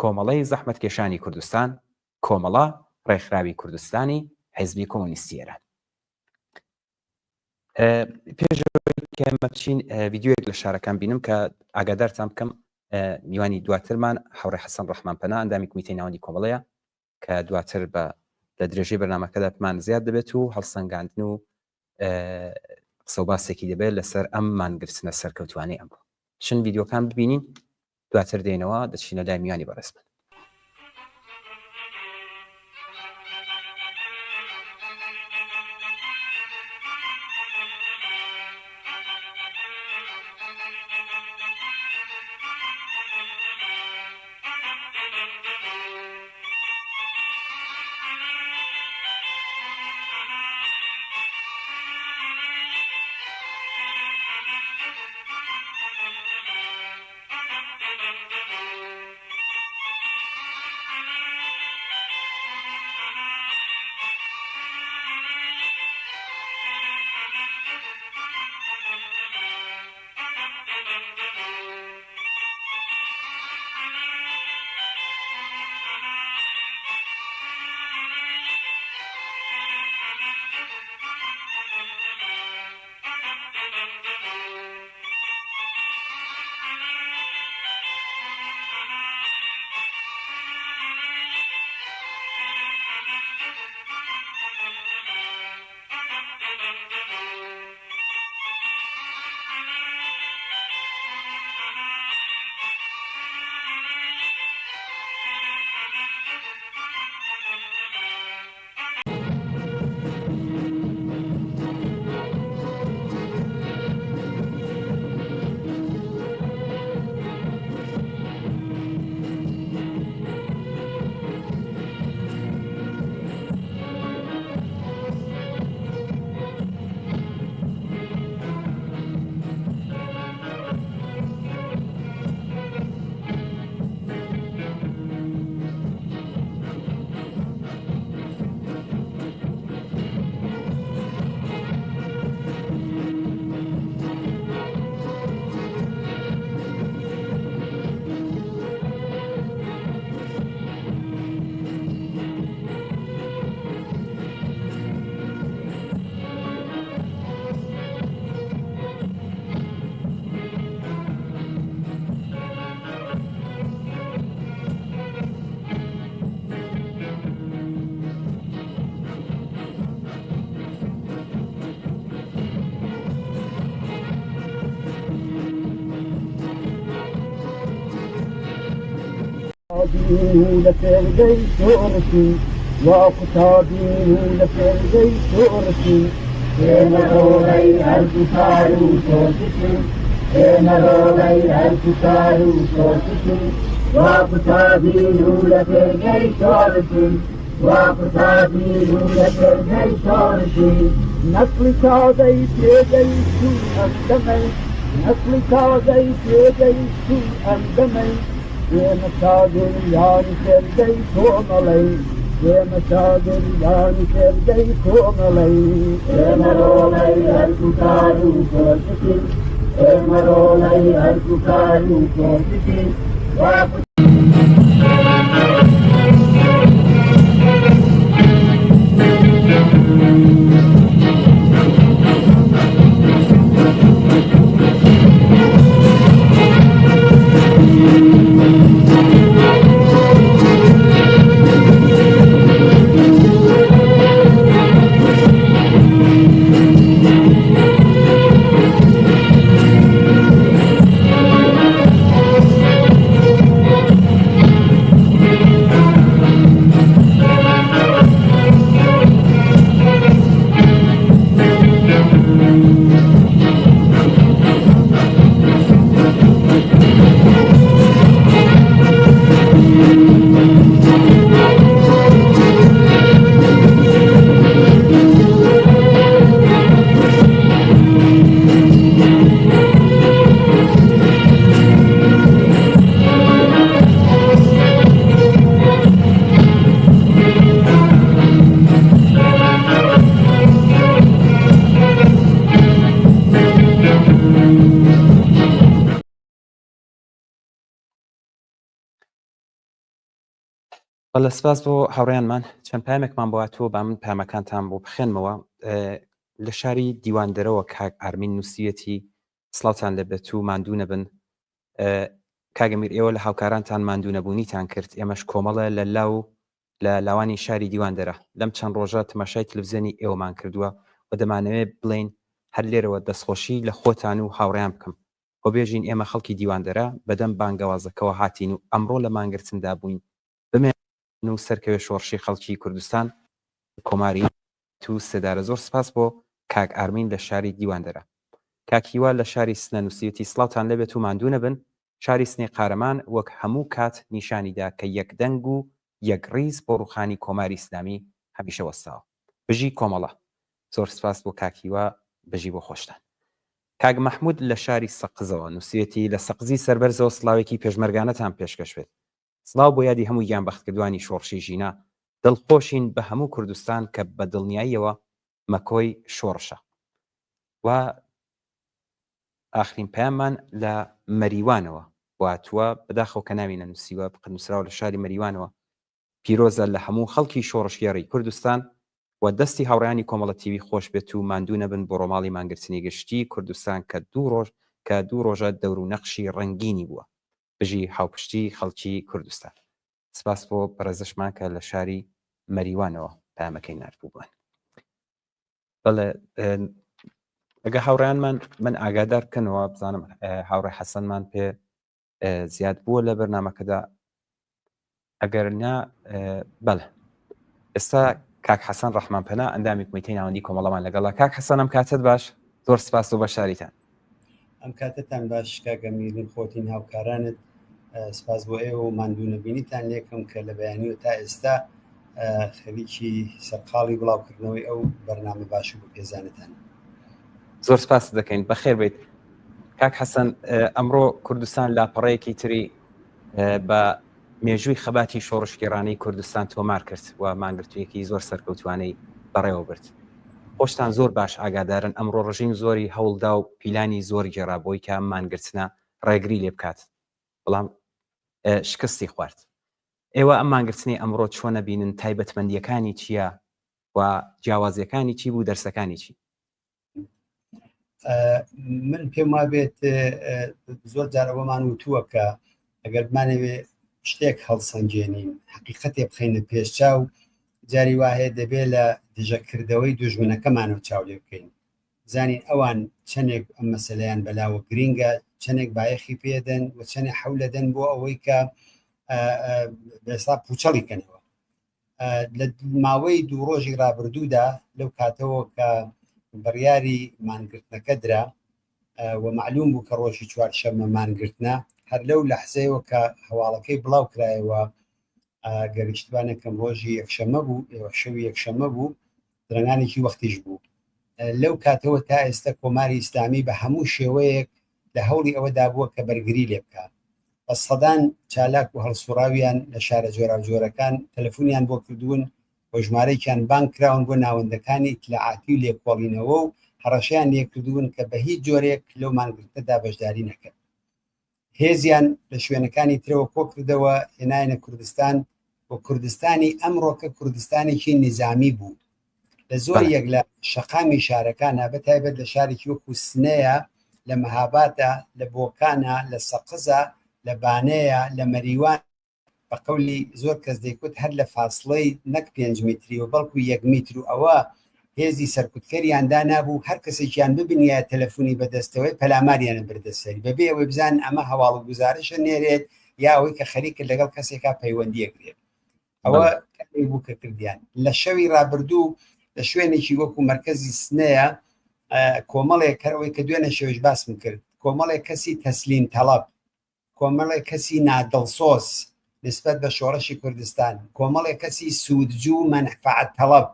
کۆمەڵەی زەحمەتکێشانی کوردستان، کۆمەڵە ڕێکخراوی کوردستانی، حیزبی کۆمۆنیستی ئێران. پێشەوەی کە ئێمە بچین ڤیدیۆیەک لە شارەکان بینم کە ئاگادارتان بکەم میوانی دواترمان هەوڕێ حەسەن ڕەحمانپەنا ئەندامی کمیتەی ناوەندی کۆمەڵەیە کە دواتر بە لە درێژەی بەرنامەکەدا پمان زیاد دەبێت و هەڵسەنگاندن و قسە و باسێکی دەبێت لەسەر ئەم مانگرتنە سەرکەوتوانەی ئەمڕۆ. چەند ڤیدیۆکان ببینین دواتر دێنەوە دەچینە لای میوانی بەڕێزمان. قوتابين لفردي شورتي وقوتابين لفردي شورتي نرولي الكتارو شورتي نرولي الكتارو شورتي وقوتابين لفردي شورتي وقوتابين لفردي شورتي نسل تاضي تيجي سو أندمي نسل تاضي تيجي سو أندمي يا مصادر يعني فردي كوملي يا مصادر يعني فردي كوملي يا مرولي الكتارو كوتكي يا مرولي الكتارو كوتكي بەڵە سپاس بۆ هاوڕێیانمان چەند پامێکمان بۆاتوە با من پامەکانتان بۆ بخێنمەوە لە شاری دیواندەرەوە کاک ئارمین نووسیەتی سڵاوتان لەبێت و ماندوو نەبن کاگەمیر ئێوە لە هاوکارانتان ماندوو نەبوونیتان کرد ئێمەش کۆمەڵە لە لاو لە لاوانی شاری دیواندەرە لەم چەند ڕۆژە تەماشای تلڤیزیۆنی ئێوەمان کردووە و دەمانەوێت بڵێن هەر لێرەوە دەستخۆشی لە خۆتان و هاوڕێیان بکەم بۆ بێژین ئێمە خەڵکی دیواندەرە بەدەم بانگەوازەکەەوە هاتین و ئەمڕۆ لە مانگرتندا بووین و سەرکەوێ شۆڕشی خەڵکی کوردستان کۆماری تو سێدارە زۆر سپاس بۆ کاک ئارمین لە شاری دیواندەرە کاکیوا لە شاری سنە نووسیەتی سڵاوتان لەبێت و ماندوو نەبن شاری سنەی قارەمان وەک هەموو کات نیشانیدا کە یەکدەنگ و یەکڕیز بۆ ڕوخانی کۆماری ئیسلامی هەمیشە وەستاوە بژی کۆمەڵە زۆر سپاس بۆ کاکیوا بژی بۆ خۆشتان کاک مەحموود لە شاری سەقزەوە نووسیەتی لە سەقزی سەربەرزەوە سڵاوێکی پێشمەرگانەتان پێشکەشێت سڵاو بۆ یادی هەموو گیان بەختکردوانی شۆڕشی ژینە دڵخۆشین بە هەموو کوردستان کە بە دڵنیاییەوە مەکۆی شۆڕشە و ئاخرین پەیاممان لە مەریوانەوە واتووە بەداخەوە کە ناوینە نووسیوە بقنووسراوە لە شاری مەریوانەوە پیرۆزە لە هەموو خەڵکی شۆڕشیێڕی کوردستان و دەستی هاوڕیانی کۆمەڵە تیوی خۆش بێت و ماندوو نەبن بۆ ڕۆماڵی مانگرتنی گشتی کوردستان کە دوو ڕۆژە دەور و نەخشی ڕەنگینی بووە بژی هاوپشتی خەڵکی کوردستان سپاس بۆ بەڕێزشمان کە لە شاری مەریوانەوە پامەکەی نردبوو بوون بەڵێ ئەگە هاوڕیانمان من ئاگادار بکەنەوە بزانم هاوڕێ حەسەنمان پێ زیاد بووە لە بەرنامەکەدا ئەگەر نا بەڵێ ئێستا کاک حەسەن ڕەحمان پەنا ئەندامی کمیتەی ناوەندی کۆمەڵەمان لەگەڵا کاک حەسەن ئەم کاتت باش زۆر سپاس و بە شاریتان ئەم کاتتان باش کاگەمیرین خۆتین هاوکارانت سپاس بۆ ئێوە و ماندوو نەبینیتان لێکم کە لە بەیانیوە تا ئێستا خەریکی سەرقاڵی بڵاوکردنەوەی ئەو بەرنامە باش و پێزانتان زۆر سپاس دەکەین بەخێر بیت کاک حەسەن ئەمڕۆ کوردستان لاپەڕەیەکی تری بە مێژووی خەباتی شۆڕشگێڕانەی کوردستان تۆمار کرد و مانگرتوویەکی زۆر سەرکەوتوانەی بەڕێوە برد خۆشتان زۆر باش ئاگادارن ئەمڕۆ ڕژیم زۆری هەوڵدا و پیلانی زۆر گێڕا بۆی کە مانگرتنە ڕێگری لێ بکات بەڵام شکستی خوارد ئێوە ئەم مانگرتنی ئەمڕۆ چۆنە بینن تایبەتمەندیەکانی چییە و جیاوازیەکانی چی بوو دەرسەکانی چی من پێم وابێت زۆر جارەوەمان وتووە کە ئەگەر بمانەوێ شتێک هەڵسەنگێنین حقیقەتێ بخەینە پێشچاو جاری وایە دەبێت لە دژەکردەوەی دوژمنەکەمانەوە چاو لێ بکەین زانین ئەوان چەندێک ئەم مەسەلەیان بەلاوە گرینگە چەندێک بایەخی پێدەن و چەندێک حەولەدەن بۆ ئەوەی کە ئێستا پوچەڵی کەنەوە. لە ماوەی دوو ڕۆژی ڕابردوودا لەو کاتەوە کە بڕیاری مانگرتنەکە درا و معلوم بوو کە ڕۆژی چوارشەممە مانگرتنە، هەر لەو لەحزەیەوە کە هەواڵەکەی بڵاو کرایەوە گەریشتوانەکەم ڕۆژی یەکشەمە بوو، شەوی یەکشەمە بوو، درەنگانێکی وەختیش بوو. لەو کاتەوە تا ئێستا کۆماری ئیسلامی بە هەموو شێوەیەک لە هەوڵی ئەوەدا بووە کە بەرگری لێ بکە. بە سەدان چالاک و هەڵسوڕاویان لە شارە جۆراوجۆرەکان تەلەفۆنیان بۆ کردوون بۆ ژمارەیەکیان بانک کراون بۆ ناوەندەکانی ئیتلاعاتی و لێکۆڵینەوە و هەڕەشیان لێکردوون کە بە هیچ جۆرێک لەو مانگرتنەدا بەشداری نەکرد. هێزیان لە شوێنەکانی ترەوە کۆ کردەوە هێناینە کوردستان و کوردستانی ئەمڕۆکە کوردستانێکی نظامی بوو. لە زۆر یەک لە شەقامی شارەکانە بەتایبەت لە شارێکی وەکو سنەیە، لە مەهاباتە، لە بۆکانە، لە سەقزە، لە بانەیە، لە مەریوان، بە قەولی زۆر کەس دەیکوت هەر لە فاصلەی نەک 5 میتری و بەڵکو 1 میتر و ئەوە هێزی سەرکوتکەریاندا نابوو هەر کەسێکیان ببینە تەلەفۆنی بەدەستەوەی پەلاماریانە بردەسەری بەبێ ئەوەی بزان ئەمە هەواڵ و گزارشە نێرێت یا ئەوەی کە خەریکە لەگەڵ کەسێکا پەیوەندیەکرێت. ئەوە بوو کە کردیان لە شەوی ڕابردوو لە شوێنێکی وەکو مرکزی سنەیە کۆمەڵێک کەرەوەی کە دوێنە شێوش باسم کرد، کۆمەڵێک کەسی تەسلیم تەڵەب، کۆمەڵێک کەسی نادڵسۆز نسبەت بە شۆڕشی کوردستان، کۆمەڵێک کەسی سوودجوو مەنفعەت تەڵەب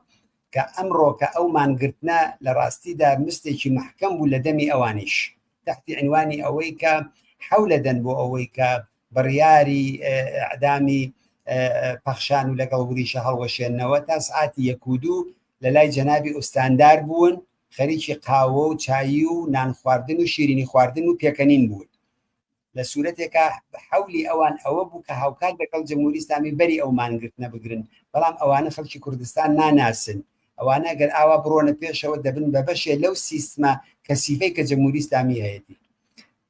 کە ئەمڕۆ کە ئەو مانگرتنە لە ڕاستیدا مستێکی محکەم بوو لە دەمی ئەوانیش تحتی عنوانی ئەوەی کە حەولە دەن بۆ ئەوەی کە بڕیاری ئەعدامی پەخشان و لەگەڵ وریشە هەڵوەشێنەوە تا سعاتی 1 و 2 لە لای جەنابی ئوستاندار بوون، خەریکی قاوە و چایی و نان خواردن و شیرینی خواردن و پێکەنین بوون. لە سوورەتێکە حەولی ئەوان ئەوە بوو کە هاوکات لەگەڵ جەمهوری ئیسلامی بەری ئەو مانگرتنە بگرن، بەڵام ئەوانە خەڵکی کوردستان ناناسن، ئەوانە گەر ئاوا بڕۆنە پێشەوە دەبن بە بەشێ لەو سیستمە کەسیفەی کە جەمهوری ئیسلامی هەیەی.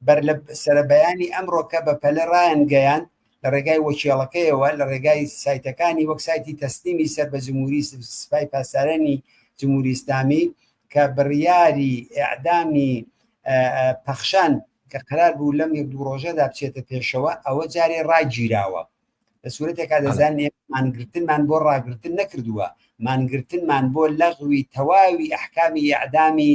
بەر لە سەربەیانی ئەمڕۆکە بە پەلە ڕایان گەیان لە ڕێگای وەکیڵەکەیەوە لە ڕێگای سایتەکانی وەک سایتی تەسلیمی سەر بە جمهوری سوپای پاسدارانی جمهوری ئیسلامی کە بڕیاری ئیعدامی پەخشان کە قرار بوو لەم 1-2 ڕۆژەدا بچێتە پێشەوە ئەوە جارێ ڕاگیراوە. لە سوورەتێکا دەزانێت مانگرتنمان بۆ ڕاگرتن نەکردووە، مانگرتنمان بۆ لەغوی تەواوی ئەحکامی ئیعدامی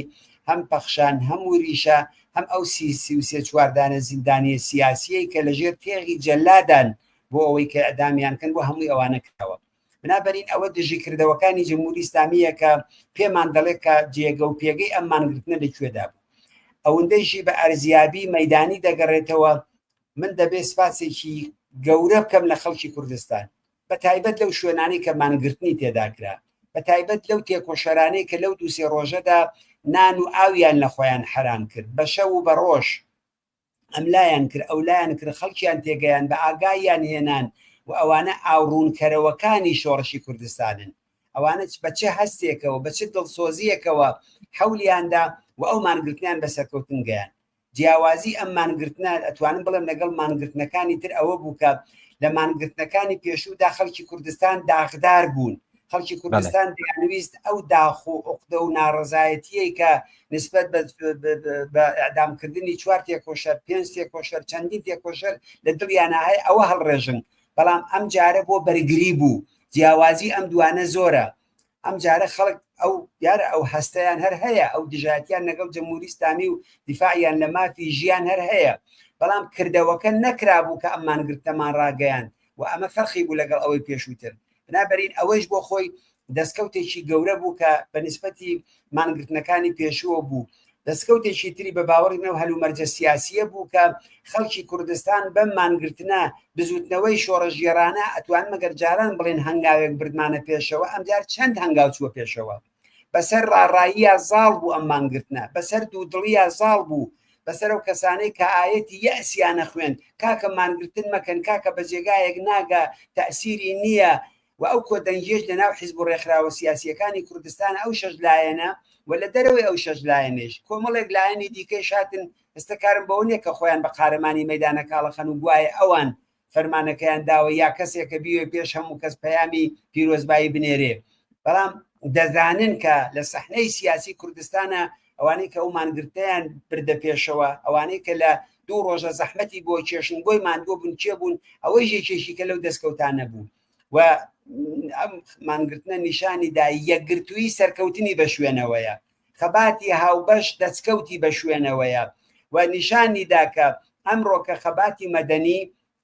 هەم پەخشان هەم وریشە هەم ئەو 34 زیندانی سیاسیەی کە لەژێر تێغی جەلادان بۆ ئەوەی کە ئەدامیان کەن بۆ هەمووی ئەوانە کراوە. بنابەرین ئەوە دژی کردەوەکانی جمهوری ئیسلامیە کە پێمان دەڵێت کە جێگە و پێگەی ئەم مانگرتنە لەکوێدا بوو. ئەوەندەیشی بە ئەرزیابی مەیدانی دەگەڕێتەوە. من دەبێت سپاسێکی گەورە بکەم لە خەڵکی کوردستان، بە تایبەت لەو شوێنانی کە مانگرتنی تێدا کرا، بە تایبەت لەو تێکۆشەرانەی کە لەو 2-3 ڕۆژەدا نان و ئاویان لە خۆیان حرام کرد، بە شەو و بە ڕۆژ ئەملایان کرد ئەولایان کرد، خەڵکیان تێگەیان بە ئاگایان هێنان و ئەوانە ئاوڕوونکەرەوەکانی شۆڕشی کوردستانن. ئەوانە بە چه هەستێکەوە بە چه دڵسۆزیەکەوە حەولیاندا و ئەو مانگرتنیان بەسەرکەوتن گەیان. جیاوازی ئەم مانگرتنە ئەتوانم بڵێم لەگەڵ مانگرتنەکانی تر ئەوە بوو کە لە مانگرتنەکانی پێشوودا خەڵکی کوردستان داغدار بوون، خەڵکی کوردستان دەیانویست ئەو داخ و عقدە و ناڕەزایەتیەی کە نسبەت بە ئەعدامکردنی 4 تێکۆشەر 5 تێکۆشەر چەندین تێکۆشەر لە دڵیانە هەیە ئەوە هەڵڕێژن، بەڵام ئەم جارە بۆ بەرگری بوو. جیاوازی ئەم دوانە زۆرە. ئەم جارە خەڵک ئەو دیارە ئەو هەستەیان هەر هەیە، ئەو دژایەتیان لەگەڵ جمهوری ئیسلامی و دیفاعیان لە مافی ژیان هەر هەیە، بەڵام کردەوەکە نەکرابوو کە ئەم مانگرتەمان ڕاگەیان و ئەمە فەرقی بوو لەگەڵ ئەوەی پێشووتر. بنابەرین ئەوەش بۆ خۆی دەستکەوتێکی گەورە بوو کە بە نسبەتی مانگرتنەکانی پێشووە بوو. دەستکەوتێکی تری بە باوەڕینەوە هەلومەرجە سیاسیە بوو کە خەڵکی کوردستان بەم مانگرتنە بزوتنەوەی شۆڕەژێرانە ئەتوان مەگەر جاران بڵێن هەنگاوێک بردمانە پێشەوە، ئەم جار چەند هەنگاو چووە پێشەوە. بەسەر ڕاڕاییە زاڵ بوو ئەم مانگرتنە، بەسەر دوودڵیە زاڵ بوو، بەسەر ئەو کەسانەی کە ئاەتی یەسیانە خوێن کاکە مانگرتن مەکەن، کاکە بە جێگایەک ناگە، تەئسیری نییە. و ئەو کۆدەنجێش لە ناو حیزب و ڕێکخراوە سیاسیەکانی کوردستان ئەو 6 لایەنە و لە دەرەوەی ئەو 6 لایەنێش کۆمەڵێک لایەنی دیکەی شاتن ئێستاکارم بەەوە نیە کە خۆیان بە قارەمانی مەیدانە کاڵەخەن و گوایە ئەوان فەرمانەکەیان داوە یا کەسێکە بیوێ پێش هەموو کەس پەیامی پیرۆزبایی بنێرێ، بەڵام دەزانن کە لە سەحنەی سیاسی کوردستانە ئەوانەی کە ئەو مانگرتەیان بردە پێشەوە، ئەوانەی کە لە دوو ڕۆژە زەحمەتی بۆ کێشن بۆی ماندووە بوون کێ بوون ئەوەی ژێکێشی کە لەو دەستکەوتانە بوو و ئەم مانگرتنە نیشانیدا یەکگرتووی سەرکەوتنی بە شوێنەوەیە خەباتی هاوبەش دەستکەوتی بە شوێنەوەیە و نیشانیدا کە ئەمڕۆ کە خەباتی مەدەنی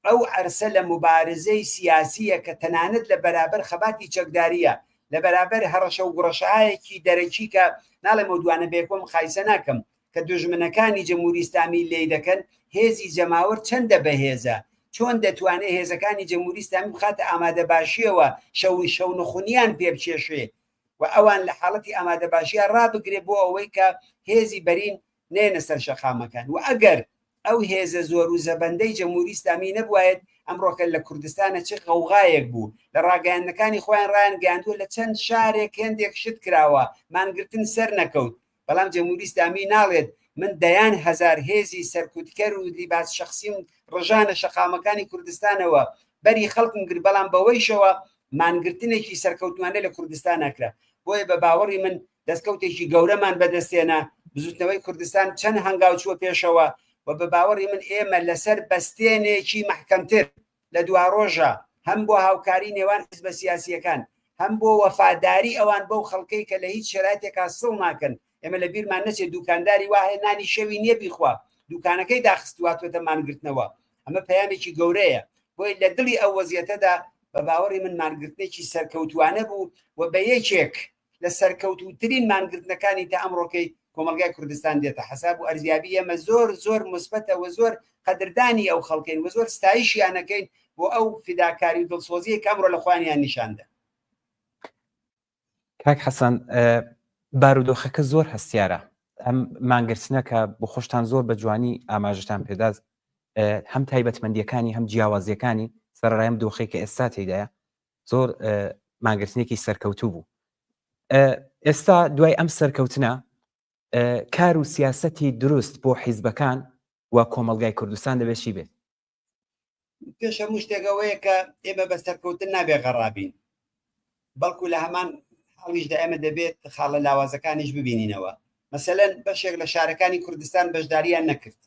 ئەو عەرسە لە مبارزەی سیاسیە کە تەنانەت لە بەرابەر خەباتی چەکداریە لە بەرابەر هەڕەشە و گوڕەشایەکی دەرەکی کە ناڵێمە دوانە بێکۆم خایسە ناکەم کە دژمنەکانی جەمهوری ئیسلامی لێ دەکەن هێزی جەماوەر چەندە بەهێزە چۆن دەتوانێت هێزەکانی جەمهوری ئیسلامی بخاتە ئامادەباشیەوە شەو نخونیان پێ بچێشێ و ئەوان لە حاڵەتی ئامادەباشیە ڕابگرێ بۆ ئەوەی کە هێزی بەرین نێنە سەر شەقامەکان و ئەگەر ئەو هێزە زۆر و زەبەندەی جەمهوری ئیسلامی نەبوایەت ئەمڕۆکە لە کوردستانە چه غەوغایەک بوو لە ڕاگەیاندنەکانی خۆیان ڕایان گەیاندووە لە چەند شارێک هێندێک شت کراوە مانگرتن سەر نەکەوت بەڵام جەمهوری ئیسلامی ناڵێت من دەیان هەزار هێزی سەرکوتکەر و لیباس شەخسیم ڕژانە شەقامەکانی کوردستانەوە بەری خەڵکم کرد بەڵام بەوەیشەوە مانگرتنێکی سەرکەوتوانە لە کوردستان نەکرا بۆیە بە باوەڕی من دەستکەوتێکی گەورەمان بەدەستێنە بزوتنەوەی کوردستان چەند هەنگاو چووە پێشەوە و بە باوەڕی من ئێمە لەسەر بەستێنێکی محکەمتر لە دوا ڕۆژە هەم بۆ هاوکاری نێوان حیزبە سیاسیەکان هەم بۆ وەفاداری ئەوان بەو خەڵکەی کە لە هیچ شرایطێکا سڵ ناکەن ئێمە لە بیرمان نەچێت دوکانداری وایە نانی شەوی نییە بیخوا دوکانەکەی داخستواتوێتە مانگرتنەوە ئەمە پەیامێکی گەورەیە بۆی لە دڵی ئەو وەزیەتەدا بە باوەڕی من مانگرتنێکی سەرکەوتوانە بوو و بە یەکێک لە سەرکەوتوترین مانگرتنەکانی تا ئەمڕۆکەی کۆمەلگای کوردستان دێتە حساب و ئەرزیابی ئەمە زۆر زۆر مثبەتە و زۆر قەدردانی ئەو خەڵکەین و زۆر ستایشیانەکەین بۆ ئەو فیداکاری و دڵسۆزیە کە ئەمڕۆ لە خوانیان نیشاندا. کاک حەسەن بارودۆخەکە زۆر هەستیارە ئەم مانگرتنەکە بۆ خۆشتان زۆر بە جوانی ئاماژتان پێداز هەم تایبەتمەندیەکانی هەم جیاوازیەکانی سەرڕایم دۆخی کە ئێستا تێدایە زۆر مانگرتنێکی سەرکەوتوو بوو. ئێستا دوای ئەم سەرکەوتنە کار و سیاسەتی دروست بۆ حیزبەکان و کۆمەلگای کوردستان دەبێت بێت پێش هەموو شتێکەوەیە کە ئێمە بە سەرکەوتن نابێ غەڕابین بەڵکو لە هەمان حاڵیشدا ئێمە دەبێت خاڵە لاوازەکانیش ببینینەوە مەسەلەن بەشێک لە شارەکانی کوردستان بەشداریان نەکرد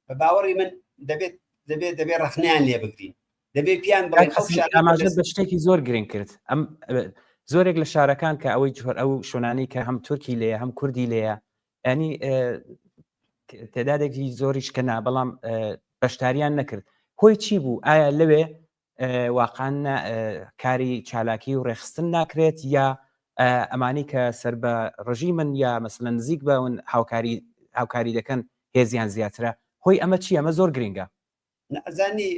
بە باوەڕی من دەبێت ڕەخنیان لێ بگرین دەبێت پیان ئاماژەت بە شتێکی زۆر گرنگ کرد ئەم زۆرێک لە شارەکان کە ئەوەی جوهر ئەو شۆنانی کە هەم تورکی لێە هەم کوردی لێە ینی تێدادێکی زۆریش کەنا بەڵام بەشداریان نەکرد هۆی چی بوو ئایا لەوێ واقعان کاری چالاکی و ڕێخستن ناکرێت یا ئەمانی کە سەر بە ڕژیمن یا مەسەلەن نزیک بەون هاوکاری دەکەن هێزیان زیاترە هۆی ئەمە چی ئەمە زۆر گرنگە نەزانی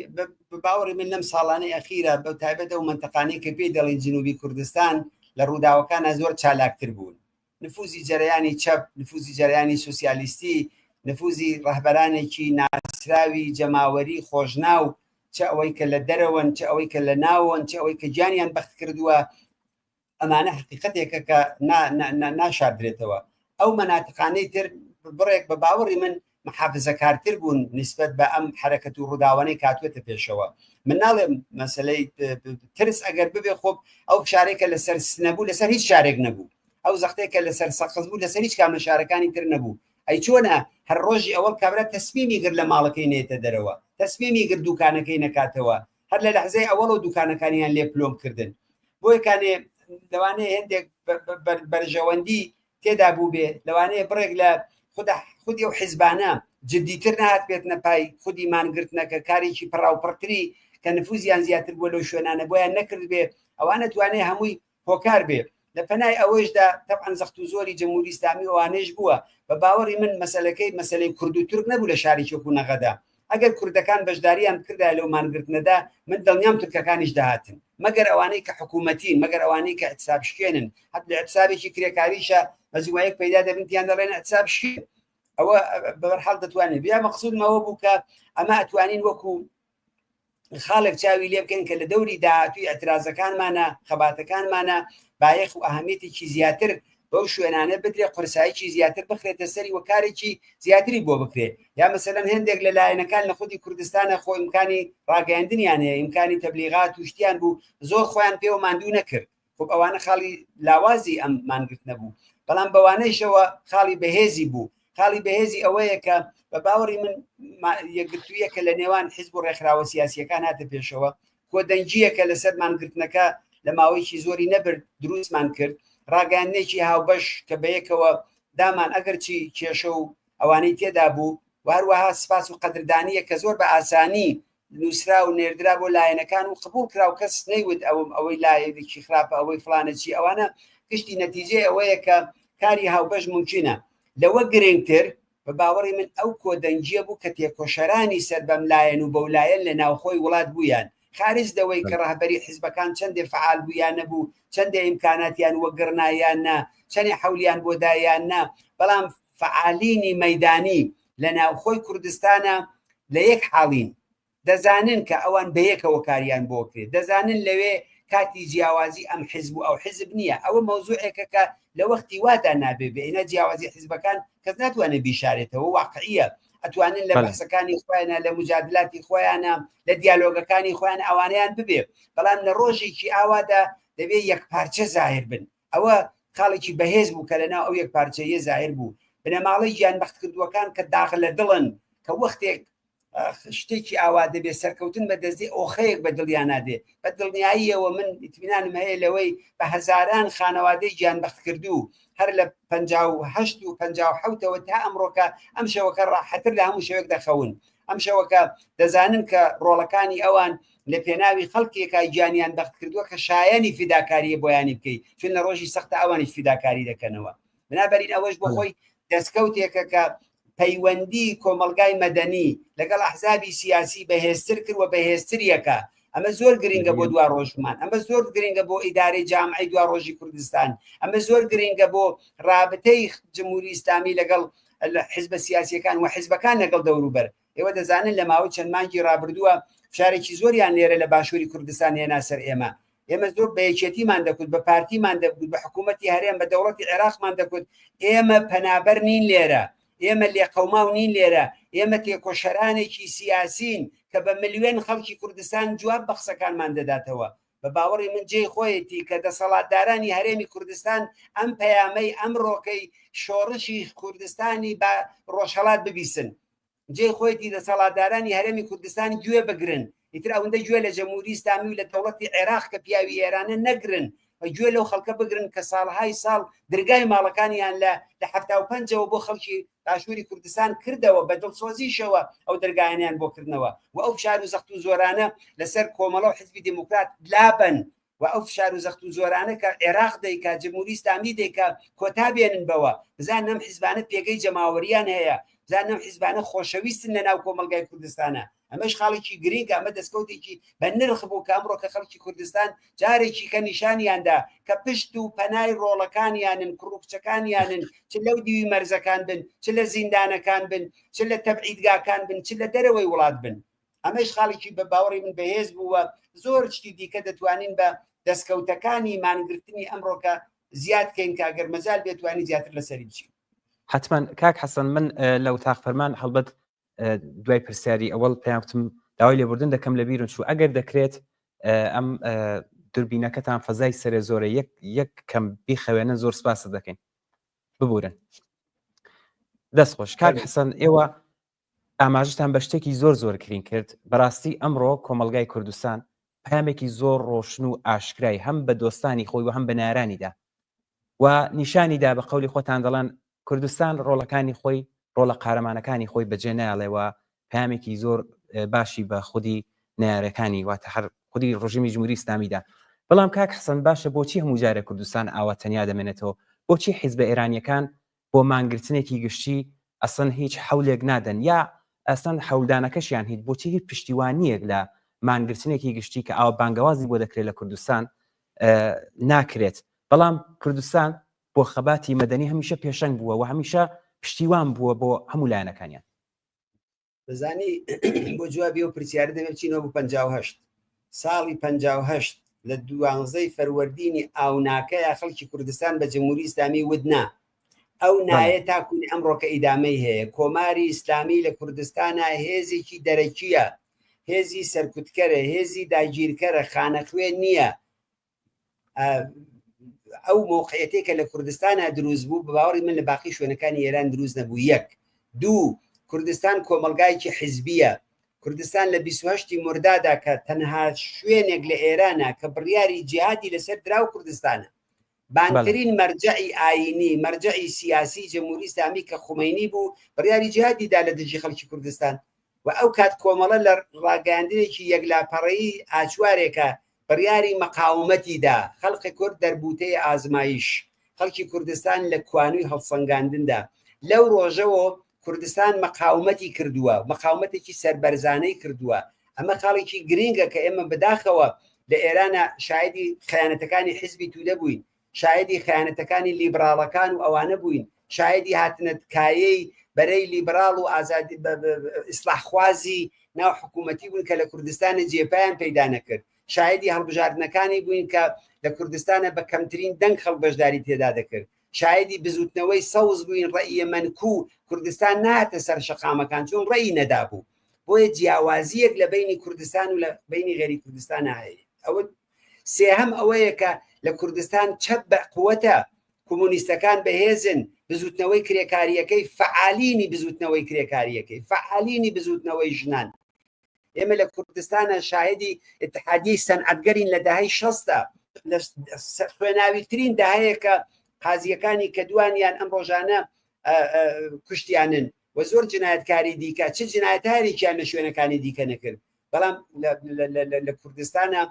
باوەڕی من لەم ساڵانەی ئەخیرە بەو تایبەتە و منتەقانەی کە پێی دەڵێن جنوبی کوردستان لە ڕووداوەکانە زۆر چالاکتر بوون نفوزی جەرەیانی چەپ نفوزی جەرەیانی سوسیالیستی نفوزی ڕەهبەرانێکی ناسراوی جەماوەری خۆشناو چه ئەوەی کە لە دەرەوەن چه ئەوەی کە لە ناوەن چه ئەوەی کە گیانیان بەخت کردووە ئەمانە حقیقەتێکە کە ناشاردرێتەوە ئەو مەناتقانەی تر بڕێک بە باوەڕی من محافزەکارتر بوون نسبەت بە ئەم حرەکەت و ڕووداوانەی کاتوێتە پێشەوە من ناڵێم مەسەلەی ترس ئەگەر ببێ خۆب ئەو شارێکە لەسەر نەبوو لەسەر هیچ شارێک نەبوو ئەو زەختێکە لەسەر سەقز بوو لەسەر هیچ کام لە شارەکانی تر نەبوو ئەی چۆنە هەر ڕۆژی ئەوەڵ کابرا تەسمیمی گر لە ماڵەکەی نێتە دەرەوە تەسمیمی گر دوکانەکەی نەکاتەوە هەر لە لەحزەی ئەوەڵ و دوکانەکانیان لێ پلۆم کردن بۆی کانێ لەوانەیە هێندێک بەرژەوەندی تێدا بوو بێ لەوانەیە بڕێک لە خودی و حیزبانە جدیتر نهات بێت نەپای خودی مانگرتنەکە کارێکی پڕاوپڕتری کە نفوزیان زیاتر بووە لەو شوێنانە بۆیان نەکرد بێ ئەوانە توانێ هەمووی هۆکار بێ لە پەنای ئەوەشدا تەبعەن زەخت و زۆری جەمهوری ئیسلامی ئەوانەش بووە بە باوەڕی من مەسەلەی کورد و تورک نەبوو لە شاری چۆک و نەغەدا ئەگەر کوردەکان بەشداریان کردا لەو مانگرتنەدا من دڵنیام تورکەکانیش داهاتن مەگەر ئەوانەی کە حکوومەتین مەگەر ئەوانەی کە ئەحتساب شکێنن هەت لە ئەحتسابێکی کرێکاریشە بەزوایەک پەیدا دەبنتیان دەڵێن ئەحتساب شکێن ئەوە بەبەرحاڵ دەتوانێت بیا مەقسوودمەوە بوو کە ئەمە ئەتوانین وەکو خاڵێک چاوی لێ بکەن کە لە دەوری داهاتووی ئەترازەکانمانە خەباتەکانمانە بایەخ و ئەهەمیەتێکی زیاتر بەو شوێنانە بدرێ قورساییکی زیاتر بخرێتە سەری و کارێکی زیاتری بۆ بکرێت یا مەسەلەن هێندێک لە لایەنەکان لە خودی کوردستانە خۆ ئیمکانی ڕاگەیاندنیان هەیە ئیمکانی تەبلیغات و شتیان بوو زۆر خۆیان پێوە ماندوو نەکرد خۆ ئەوانە خاڵی لاوازی ئەم مانگرت نەبوو بەڵام بەوانەیشەوە خاڵی بەهێزی بوو خاڵی بەهێزی ئەوەیە کە بە باوەڕی من یەکگرتوویەکە لە نێوان حیزب و ڕێکخراوە سیاسیەکان هاتە پێشەوە کۆدەنجیەکە لەسەر مانگرتنەکە لە ماوەیەکی زۆری نەبرد دروستمان کرد ڕاگەاندنێکی هاوبەش کە بەیەکەوە دامان ئەگەرچی کێشە و ئەوانەی تێدا بوو واروەها سپاس و قەدردانیە کە زۆر بە ئاسانی نووسرا و نێردرا بۆ لایەنەکان و قبول کرا و کەس نەیوت ئەوەی لایەکی خراپە ئەوەی فڵانەچی ئەوانە گشتی نەتیجێ ئەوەیە کە کاری هاوبەش ممکنە لەوە گرنگتر بە باوەڕی من ئەو کۆدەنجیە بوو کە تێکۆشەرانی سەر بەم لایەن و بەو لایەن لە ناوخۆی وڵات بوویان خارج دەوەی کە ڕاهبەری حیزبەکان چەندێ فعال بوویان نەبوو چەندێ ئیمکاناتیان وەگرنایان نا چەندێ حەولیان بۆ دایان نا بەڵام فعالینی مەیدانی لە ناوخۆی کوردستانە لە یەک حاڵین دەزانن کە ئەوان بەیەکەوە کاریان بۆ کرێت دەزانن لەوێ کاتی جیاوازی ئەم حیزب و ئەو حیزب نییە ئەوە مەوزوعێکە کە لە وەختی وادا نابێ بێنە جیاوازی حیزبەکان کەس ناتوانێت بیشارێتەوە واقعیە ئەتوانن لە بەحسەکانی خۆیانە لە مجادلاتی خۆیانە لە دیالۆگەکانی خۆیان ئەوانیان ببێ بەڵام لە ڕۆژێکی ئاوادا دەبێت یەک پارچە زاهر بن ئەوە خاڵێکی بەهێز بوو کە لەناو ئەو یەک پارچەیە زاهر بوو بنەماڵەی گیان بەخت کردووەکان کە داخل لە دڵن کە وەختێک شتێکی ئاوا دەبێت سەرکەوتن بە دەستێ ئۆخەیەک بە دڵیان نادێ بە دڵنیاییەوە من ئیتمینانم هەیە لەوەی بە هەزاران خانەوادەی گیانبەخت کردو هەر لە 58 و 57ەوە تا ئەمڕۆکە ئەم شەوەکە ڕاحەتر لە هەموو شەوێک دەخەون ئەم شەوەکە دەزانن کە ڕۆڵەکانی ئەوان لە پێناوی خەڵکێکا گیانیان بەخت کردووە کە شایانی فیداکاریە بۆیانی بکەیت چون لە ڕۆژی سەختە ئەوانیش فیداکاری دەکەنەوە بنابەرین ئەوەش بۆ خۆی دەستکەوتێکە کە پەیوەندی کۆمەلگای مەدەنی لەگەڵ ئەحزابی سیاسی بەهێزتر کرد و بەهێزتریەکە ئەمە زۆر گرنگە بۆ دوا ڕۆژمان ئەمە زۆر گرنگە بۆ ئیدارەی جامعەی دوا ڕۆژی کوردستان ئەمە زۆر گرنگە بۆ رابطەی جمهوری ئیسلامی لەگەڵ حیزبە سیاسیەکان و حیزبەکان لەگەڵ دەوروبەر ئێوە دەزانن لە ماوەی چەند مانگی ڕابردووە فشارێکی زۆریان لێرە لە باشووری کوردستان هێنا سەر ئێمە زۆر بە یەکێتیمان دەکوت بە پارتیمان دەکوت بە حکوومەتی هەرێم بە دەوڵەتی عێراقمان دەکوت ئێمە پەنابەر نین لێرە ئێمە لێقەوماو نین لێرە ئێمە تێکۆشەرانێکی سیاسین کە بە ملیۆن خەڵکی کوردستان جواب بە قسەکانمان دەداتەوە بە باوەڕی من جێی خۆیەتی کە دەسەڵاتدارانی هەرێمی کوردستان ئەم پەیامەی ئەم ڕۆکەی شۆڕشی کوردستانی بە ڕۆژهەڵات ببیسن جێی خۆیەتی دەسەڵاتدارانی هەرێمی کوردستانی گوێ بگرن ئیتر ئەوەندە گوێ لە جەمهوری ئیسلامی و لە دەوڵەتی عێراق کە پیاوی ئێرانە نەگرن گوێ لەو خەڵکە بگرن کە ساڵهای ساڵ دەرگای ماڵەکانیان لە 75ەوە بۆ خەڵکی باشووری کوردستان کردەوە بە دڵسۆزیشەوە ئەو دەرگایانیان بۆ کردنەوە و ئەو فشار و زەخت و زۆرانە لەسەر کۆمەڵە و حیزبی دموکرات لابن و ئەو فشار و زەخت و زۆرانە کە عێراق دەیکا جمهوری ئیسلامی دەیکا کۆتا بێنن بەوە بزان ئەم حیزبانە پێگەی جەماوەریان هەیە بزان ئەم حیزبانە خۆشەویستن لە ناو کۆمەلگای کوردستانە ئەمەش خاڵێکی گرنگە ئەمە دەستکەوتێکی بە نرخ بوو کە ئەمڕۆ کە خەڵکی کوردستان جارێکی کە نیشانیاندا کە پشت و پەنای ڕۆڵەکانیانن کوڕکچەکانیانن چ لەو دیوی مەرزەکان بن چ لە زیندانەکان بن چ لە تەبعیدگاکان بن چ لە دەرەوەی وڵات بن ئەمەش خاڵێکی بە باوەڕی من بەهێز بووە زۆر شتی دیکە دەتوانین بە دەستکەوتەکانی مانگرتنی ئەمڕۆکە زیاد کەین کە ئەگەر مەجال بێتوانی زیاتر لەسەری بچین حتما کاک حەسەن من لە وتاق فەرمان هەڵبەت دوای پرسیاری ئەوەڵ پێیانوتم داوای لێبوردن دەکەم لە بیرون چوو ئەگەر دەکرێت ئەم دوربینەکەتان فەزای سەرێ زۆرە یەک کەم بیخەوێنن زۆر سپاسە دەکەین ببورن دەستخۆش کاک حەسەن ئێوە ئاماژتان بە شتێکی زۆر زۆر گرین کرد بەڕاستی ئەمڕۆ کۆمەلگای کوردستان پامێکی زۆر ڕۆشن و ئاشکرای هەم بە دۆستانی خۆی و هەم بە نارانیدا و نیشانیدا بە قەولی خۆتان دەڵێن کوردستان ڕۆڵەکانی خۆی ڕۆڵە قارەمانەکانی خۆی بەجێ نایڵێەوە پامێکی زۆر باشی بە خودی نارەکانی واتە هەر خودی ڕژیمی جمهوری ئیسلامیدا بەڵام کاک حەسەن باشە بۆچی هەموو جارە کوردستان ئاوا تەنیا دەمێنێتەوە بۆچی حیزبە ئێرانیەکان بۆ مانگرتنێکی گشتی ئەسەن هیچ حەولێک نادەن یا ئەسەن حەولدانەکەشیان هیچ بۆچی هیچ پشتیوانیەک لە مانگرتنێکی گشتی کە ئاوا بانگەوازی بۆ دەکرێت لە کوردستان ناکرێت بەڵام کوردستان بۆ خەباتی مەدەنی هەمیشە پێشەنگ بووە و هەمیشە پشتیوان بووە بۆ هەموو لایەنەکانیان بزانی بۆ جوابی و پرسیارە دەبێت بچینەوە بۆ 58 ساڵی 58 لە 12 فەروەردینی ئاوناکەیە خەڵکی کوردستان بە جمهوری ئیسلامی ودنا ئەو نایە تاکوونی ئەمڕۆکە ئیدامەی هەیە کۆماری ئیسلامی لە کوردستانە هێزێکی دەرەکیە هێزی سەرکوتکەرە هێزی داگیرکەرە خانەخوێ نییە ئەو مۆقعەتێکە لە کوردستانە دروست بوو بە باوەڕی من لە باقی شوێنەکانی ئێران دروست نەبوو. یەک دوو کوردستان کۆمەلگایکی حیزبیە. کوردستان لە 28 مردادا کە تەنها شوێنێک لە ئێرانە کە بڕیاری جیهادی لەسەر دراو کوردستانە، بانترین مەرجعی ئاینی مەرجعی سیاسی جمهوری ئیسلامی کە خومەینی بوو بڕیاری جیهادیدا لە دژی خەڵکی کوردستان و ئەو کات کۆمەڵە لە ڕاگەاندنێکی یەکلاپەڕەیی ئاچوارێکە بڕیاری مەقاومەتیدا خەڵقی کورد دەربوتەی ئازمایش خەڵکی کوردستان لە کوانووی هەڵسەنگاندندا. لەو ڕۆژەوە کوردستان مەقاومەتی کردووە، مەقاومەتێکی سەربەرزانەی کردووە. ئەمە خاڵێکی گرینگە کە ئێمە بەداخەوە لە ئێرانە شایدی خەیانەتەکانی حیزبی توودە بووین، شایدی خەیانەتەکانی لیبراڵەکان و ئەوانە بووین، شایدی هاتنەتکایەی بەرەی لیبراڵ و ئازادی ئیسلاحخوازی ناو حکوومەتی بوون کە لە کوردستانە جێپیان پەیدا نەکرد، شایدی هەڵبژاردنەکانی بووین کە لە کوردستانە بە کەمترین دەنگ خەڵبەشداری تێدا دەکرد، شایدی بزوتنەوەی سەوز بووین ڕێیە منکوو کوردستان ناتە سەر شەقامەکان چون ڕێی نەدابوو. بۆیە جیاوازیەک لە بینی کوردستان و لە بینی غێری کوردستان هەیە. ئەوە سێهەم ئەوەیە کە لە کوردستان چەپ بە قووەتە، کۆمۆنیستەکان بەهێزن، بزوتنەوەی کرێکاریەکەی فعالینی بزوتنەوەی کرێکاریەکەی فعالینی بزوتنەوەی ژنان. ئێمە لە کوردستانە شاهدی اتحادیەی سەنعەتگەرین لە داهەی 60 لە خوێناویترین داهەیە کە قازیەکانی کە دوانیان ئەم ڕۆژانە کوشتیانن و زۆر جنایەتکاری دیکە چ جنایەتارێکیان لە شوێنەکانی دیکە نەکرد. بەڵام لە کوردستانە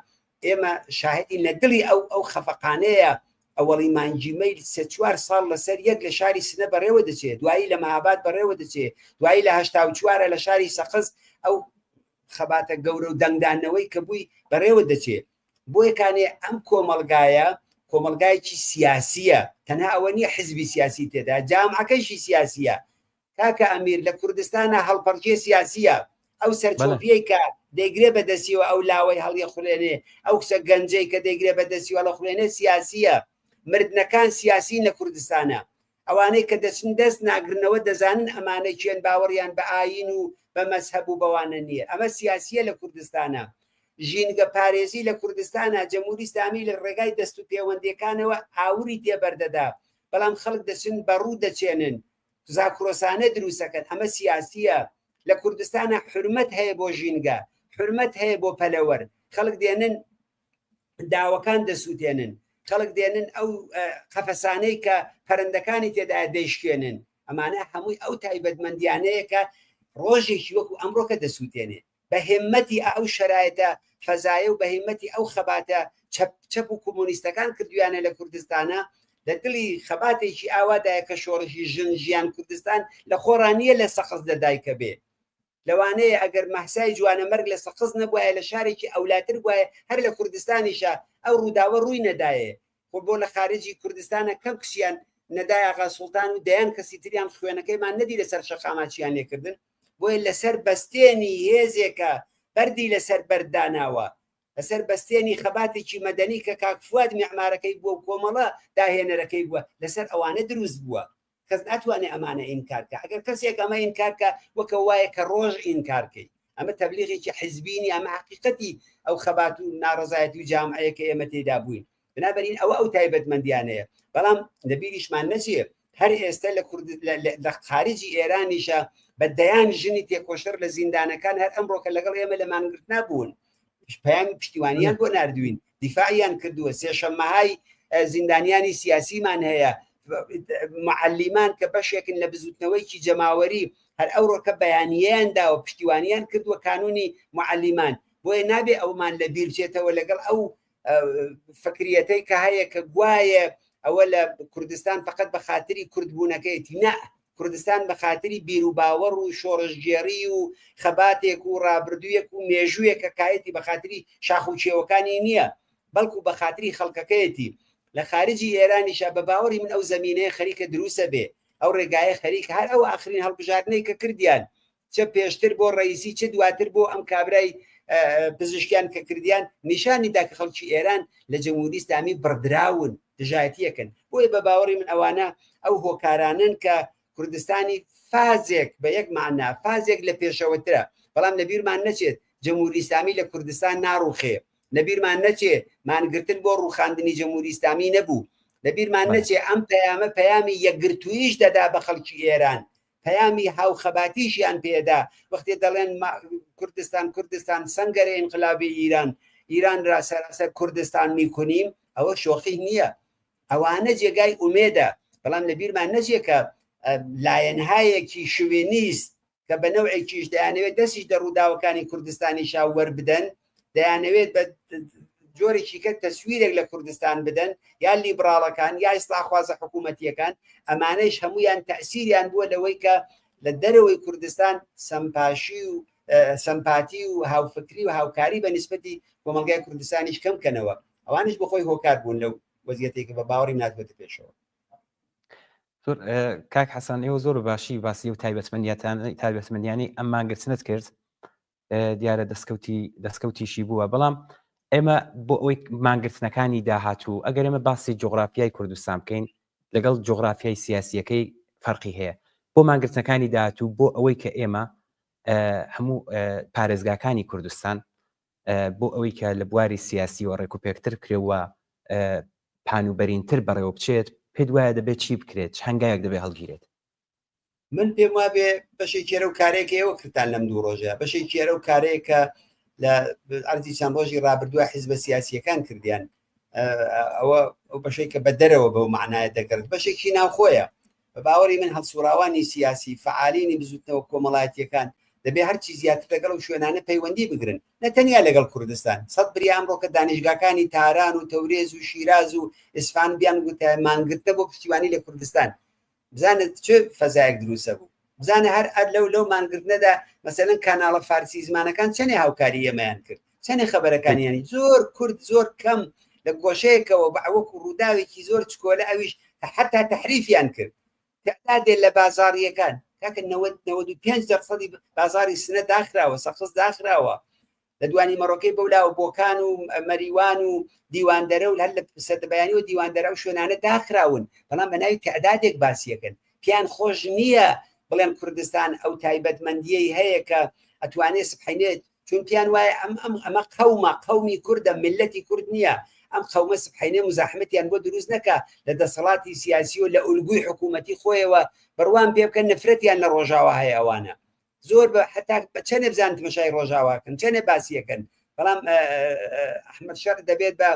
ئێمە شاهدین لە دڵی ئەو خەفەقانەیە ئەوەڵی مانجیمەی 3-4 ساڵ لەسەر یەک لە شاری سنە بەڕێوە دەچێت، دوایی لە مەهاباد بەڕێوە دەچێت، دوایی لە 84 لە شاری سەقز ئەو خەباتە گەورە و دەنگدانەوەی کە بووی بەڕێوە دەچێت. بۆیەکانێ ئەم کۆمەلگایە کۆمەلگایکی سیاسیە، تەنها ئەوە نییە حزبی سیاسی تێدا، جامعەکەیشی سیاسیە. کاکە ئەمیر لە کوردستانە هەڵپەرجێ سیاسیە، ئەو سەرچۆپیەی کە دەیگرێ بەدەستیەوە ئەو لاوەی هەڵی خوێنێ، ئەو کسە گەنجەی کە دەیگرێ بەدەستیوە لە خوێنێ سیاسیە. مردنەکان سیاسی لە کوردستانە، ئەوانەی کە دەچن دەست ناگرنەوە دەزانن ئەمانەی چێن باوەڕیان بە ئاین و بە مەزهەب و بەوانە نییە. ئەمە سیاسیە لە کوردستانە. ژینگە پارێزی لە کوردستانە جەمهوری ئیسلامی لە ڕێگای دەست و پەیوەندیەکانەوە ئاوری تێبەردەدا، بەڵام خەڵک دەچن بەڕوو دەچێنن، زاکرۆسانە دروستەکەن. ئەمە سیاسیە. لە کوردستانە حرمەت هەیە بۆ ژینگە، حرمەت هەیە بۆ پەلەوەر. خەڵک دێنن داوەکان دەسووتێنن، خەڵک دێنن ئەو قەفەسانەی کە پەرندەکانی تێدا دەیشکێنن. ئەمانە هەمووی ئەو تایبەتمەندیانەیە کە ڕۆژێکی وەکو ئەمڕۆکە دەسووتێنێ. بە هێمەتی ئەو شەرایەتە فەزایە و بە هێمەتی ئەو خەباتە چەپ و کۆمۆنیستەکان کردویانە لە کوردستانە لە دڵی خەباتێکی ئاوادایە کە شۆڕشی ژیان کوردستان لە خۆڕانیە لە سەقز دەدایکە بێ. لەوانەیە ئەگەر مەحسای جوانە مەرگ لە سەقز نەبووە لە شارێکی ئەولاتر بووە هەر لە کوردستانیشە ئەو ڕووداوە ڕووی نەدایە. خۆ بۆ لە خارجی کوردستانە کەم کشیان نەدای ئاغا سوڵتان و دەیان کەسی تریان خوێنەکەیمان نەدی لەسەر شەقاماچیان لێکردن، بۆیە لەسەر بەستێنی هێزێکە بەردی لەسەر بەرداناوە، لەسەر بەستێنی خەباتێکی مەدەنی کە کاکفواد میعمارەکەی بووە و کۆمەڵە داهێنەرەکەی بووە لەسەر ئەوانە دروست بووە. کەس ناتوانێت ئەمانە ئینکارکە. ئەگەر کەسێک ئەمە ئینکارکە وەکە وایە کە ڕۆژ ئینکارکەی. ئەمە تەبلیغێکی حیزبینی، ئەمە حقیقەتی ئەو خەبات و ناڕەزایەتی و جامعەیە کە ئێمە تێدا بووین. بنابەرین ئەو تایبەتمەندیانەیە. بەڵام لەبیریشمان نەچێ هەر ئێستا لە خارجی ئێرانیشە بەدەیان ژنی تێکۆشەر لە زیندانەکان هەر ئەمڕۆکە لەگەڵ ئێمە لە مانگرت نابوون، پەیامی پشتیوانیان بۆ ناردوین، دیفاعیان کردووە. سێشەممەهای زیندانیانی سیاسیمان هەیە، معەلیمان کە بەشێکن لە بزوتنەوەیکی جەماوەری هەر ئەوڕۆکە بەیانیەیاندا و پشتیوانیان کردووە کانونی معەلیمان. بۆیە نابێ ئەومان لە بیر بچێتەوە لەگەڵ ئەو فکریەتەی کە هەیە کە گوایە ئەوە لە کوردستان فقط بە خاتری کوردبوونەکەیەتی. نا، کوردستان بە خاتری بیر و باوەڕ و شۆڕژگێڕی و خەباتێک و ڕابردوویەک و مێژوویەکە کایەتی بە خاتری شاخ و چێوەکانی نییە، بەڵکو بە خاتری خەڵکەکەیەتی. لە خارجی ئێرانیشە بە باوەڕی من ئەو زەمینەیە خەریکە دروستە بێ، ئەو ڕێگایە خەریک هەر ئەو ئاخرین هەڵبژاردنەی کە کردیان، چه پێشتر بۆ ڕئیسی چه دواتر بۆ ئەم کابرای پزیشکیان کە کردیان، نیشانیدا کە خەڵکی ئێران لە جەمهوری ئیسلامی بڕدراون، دژایەتیەکەن. بۆیە بە باوەڕی من ئەوانە ئەو هۆکارانن کە کوردستانی فازێک بە یەک معنا فازێک لە پێشەوەترە. بەڵام لەبیرمان نەچێت جەمهوری ئیسلامی لە کوردستان ناڕوخێ، لەبیرمان نەچێت مانگرتن بۆ ڕووخاندنی جەمهوری ئیسلامی نەبوو. لەبیرمان نەچێ ئەم پەیامە پەیامی یەکگرتوویش دەدا بە خەڵکی ئێران پەیامی هاوخەباتیشیان پێدا وەختێ دەڵێن کوردستان سەنگەرە ئینقلابی ئیران را سەراسەر کوردستان میکنیم ئەوە شۆخی نییە ئەوانە جێگای ئومێدە بەڵام لەبیرمان نەچێ کە لایەنهایەکی شوێنیست کە بە نەوعێکیش دەیانەوێت دەستی دەڕووداوەکانی کوردستانی شاو وەربدەن دەیانەوێت بە جۆرێکی کە تەسویرێک لە کوردستان بدەن یا لیبراڵەکان یا ئیسلاحوازە حکوومەتیەکان ئەمانەش هەمویان تەسیریان بووە لەوەی کە لە دەرەوەی کوردستان سەمپاتی و هاوفکری و هاوکاری بە نسبەتی کۆمەلگای کوردستانیش کەم کەنەوە ئەوانش بخۆی هۆکار بوون لەو وەزیەتێکە بە باوەڕی ناتوێتە پێشەوە کاک حەسەن ئێوە زۆر باشی باسی و تایبەتمەندیانی ئەم مانگرتنت کرد دیارە دەستکەوتیشی بووە بەڵام ئێمە بۆ ئەوەی مانگرتنەکانی داهاتوو ئەگەر ئێمە باسی جغرافیای کوردستان بکەین لەگەڵ جغرافیای سیاسیەکەی فەرقی هەیە بۆ مانگرتنەکانی داهاتوو بۆ ئەوەی کە ئێمە هەموو پارێزگاکانی کوردستان بۆ ئەوەی کە لە بواری سیاسی و ڕێکوپێکتر کرێوە پانوبەرینتر بەڕێوە بچێت پێت وایە دەبێت چی بکرێت هەنگایەک دەبێت هەڵگیرێت من پێم وابێ بەشی کێرە و کارێکە ئێوە کردان لەم دوو ڕۆژە بەشی کێرە و کارەیەکە لە ئەرزی چەند ڕۆژی ڕابردووە حیزبە سیاسیەکان کردیان ئەوە بەشەی کە بە دەرەوە بەو معنایە دەکرد بەشێکی ناوخۆیە بە باوەڕی من هەڵسوراوانی سیاسی فعالینی بزوتنەوە کۆمەڵایەتیەکان دەبێ هەرچی زیاتر لەگەڵ و شوێنانە پەیوەندی بگرن نەتەنیا لەگەڵ کوردستان سەد بری ئەمڕۆکە دانیشگاکانی تاران و تەورێز و شیراز و ئیسفان بیان گوتە مانگرتە بۆ پشتیوانی لە کوردستان بزانت چه فەزایەک دروستە بوو بزانە هەر لەو مانگرتنەدا مەسەلەن کاناڵە فارسی زمانەکان چەندێ هاوکاری ئێمەیان کرد چەندێ خەبەرەکانیانی زۆر کورد زۆر کەم لە گۆشەیەکەوە بەوەکو ڕووداوێکی زۆر چکۆلە ئەویش حتا تحریفیان کرد تعدادێ لە بازاڕیەکان کاکە 95% بازاری سنە داخراوە سەقز داخراوە لە دوانی مەڕۆکەی بەولاوە بۆکان و مەریوان و دیواندەرە و هەر لە سەدەبیانی و دیواندەرە و شوێنانە داخراون بەڵام بە ناوی تعدادێک باسیەکەن پیان خۆش نییە بڵێن کوردستان ئەو تایبەتمەندیەی هەیە کە ئەتوانێت سبحینێت چون پیان وایە ئەمە قەومی کوردە ملەتی کورد نییە ئەم قەومە سبحینێ مزاحمەتیان بۆ دروست نەکە لە دەسەڵاتی سیاسی و لە ئولگوی حکوومەتی خۆیەوە بڕوان پێ بکەن نفرەتیان لە ڕۆژاوا هەیە ئەوانە زۆر بە حتا بە چەندێ بزان تمەشای ڕۆژاواکەن چەندێ باسیەکەن بەڵام ئەحمەد شەر دەبێت بە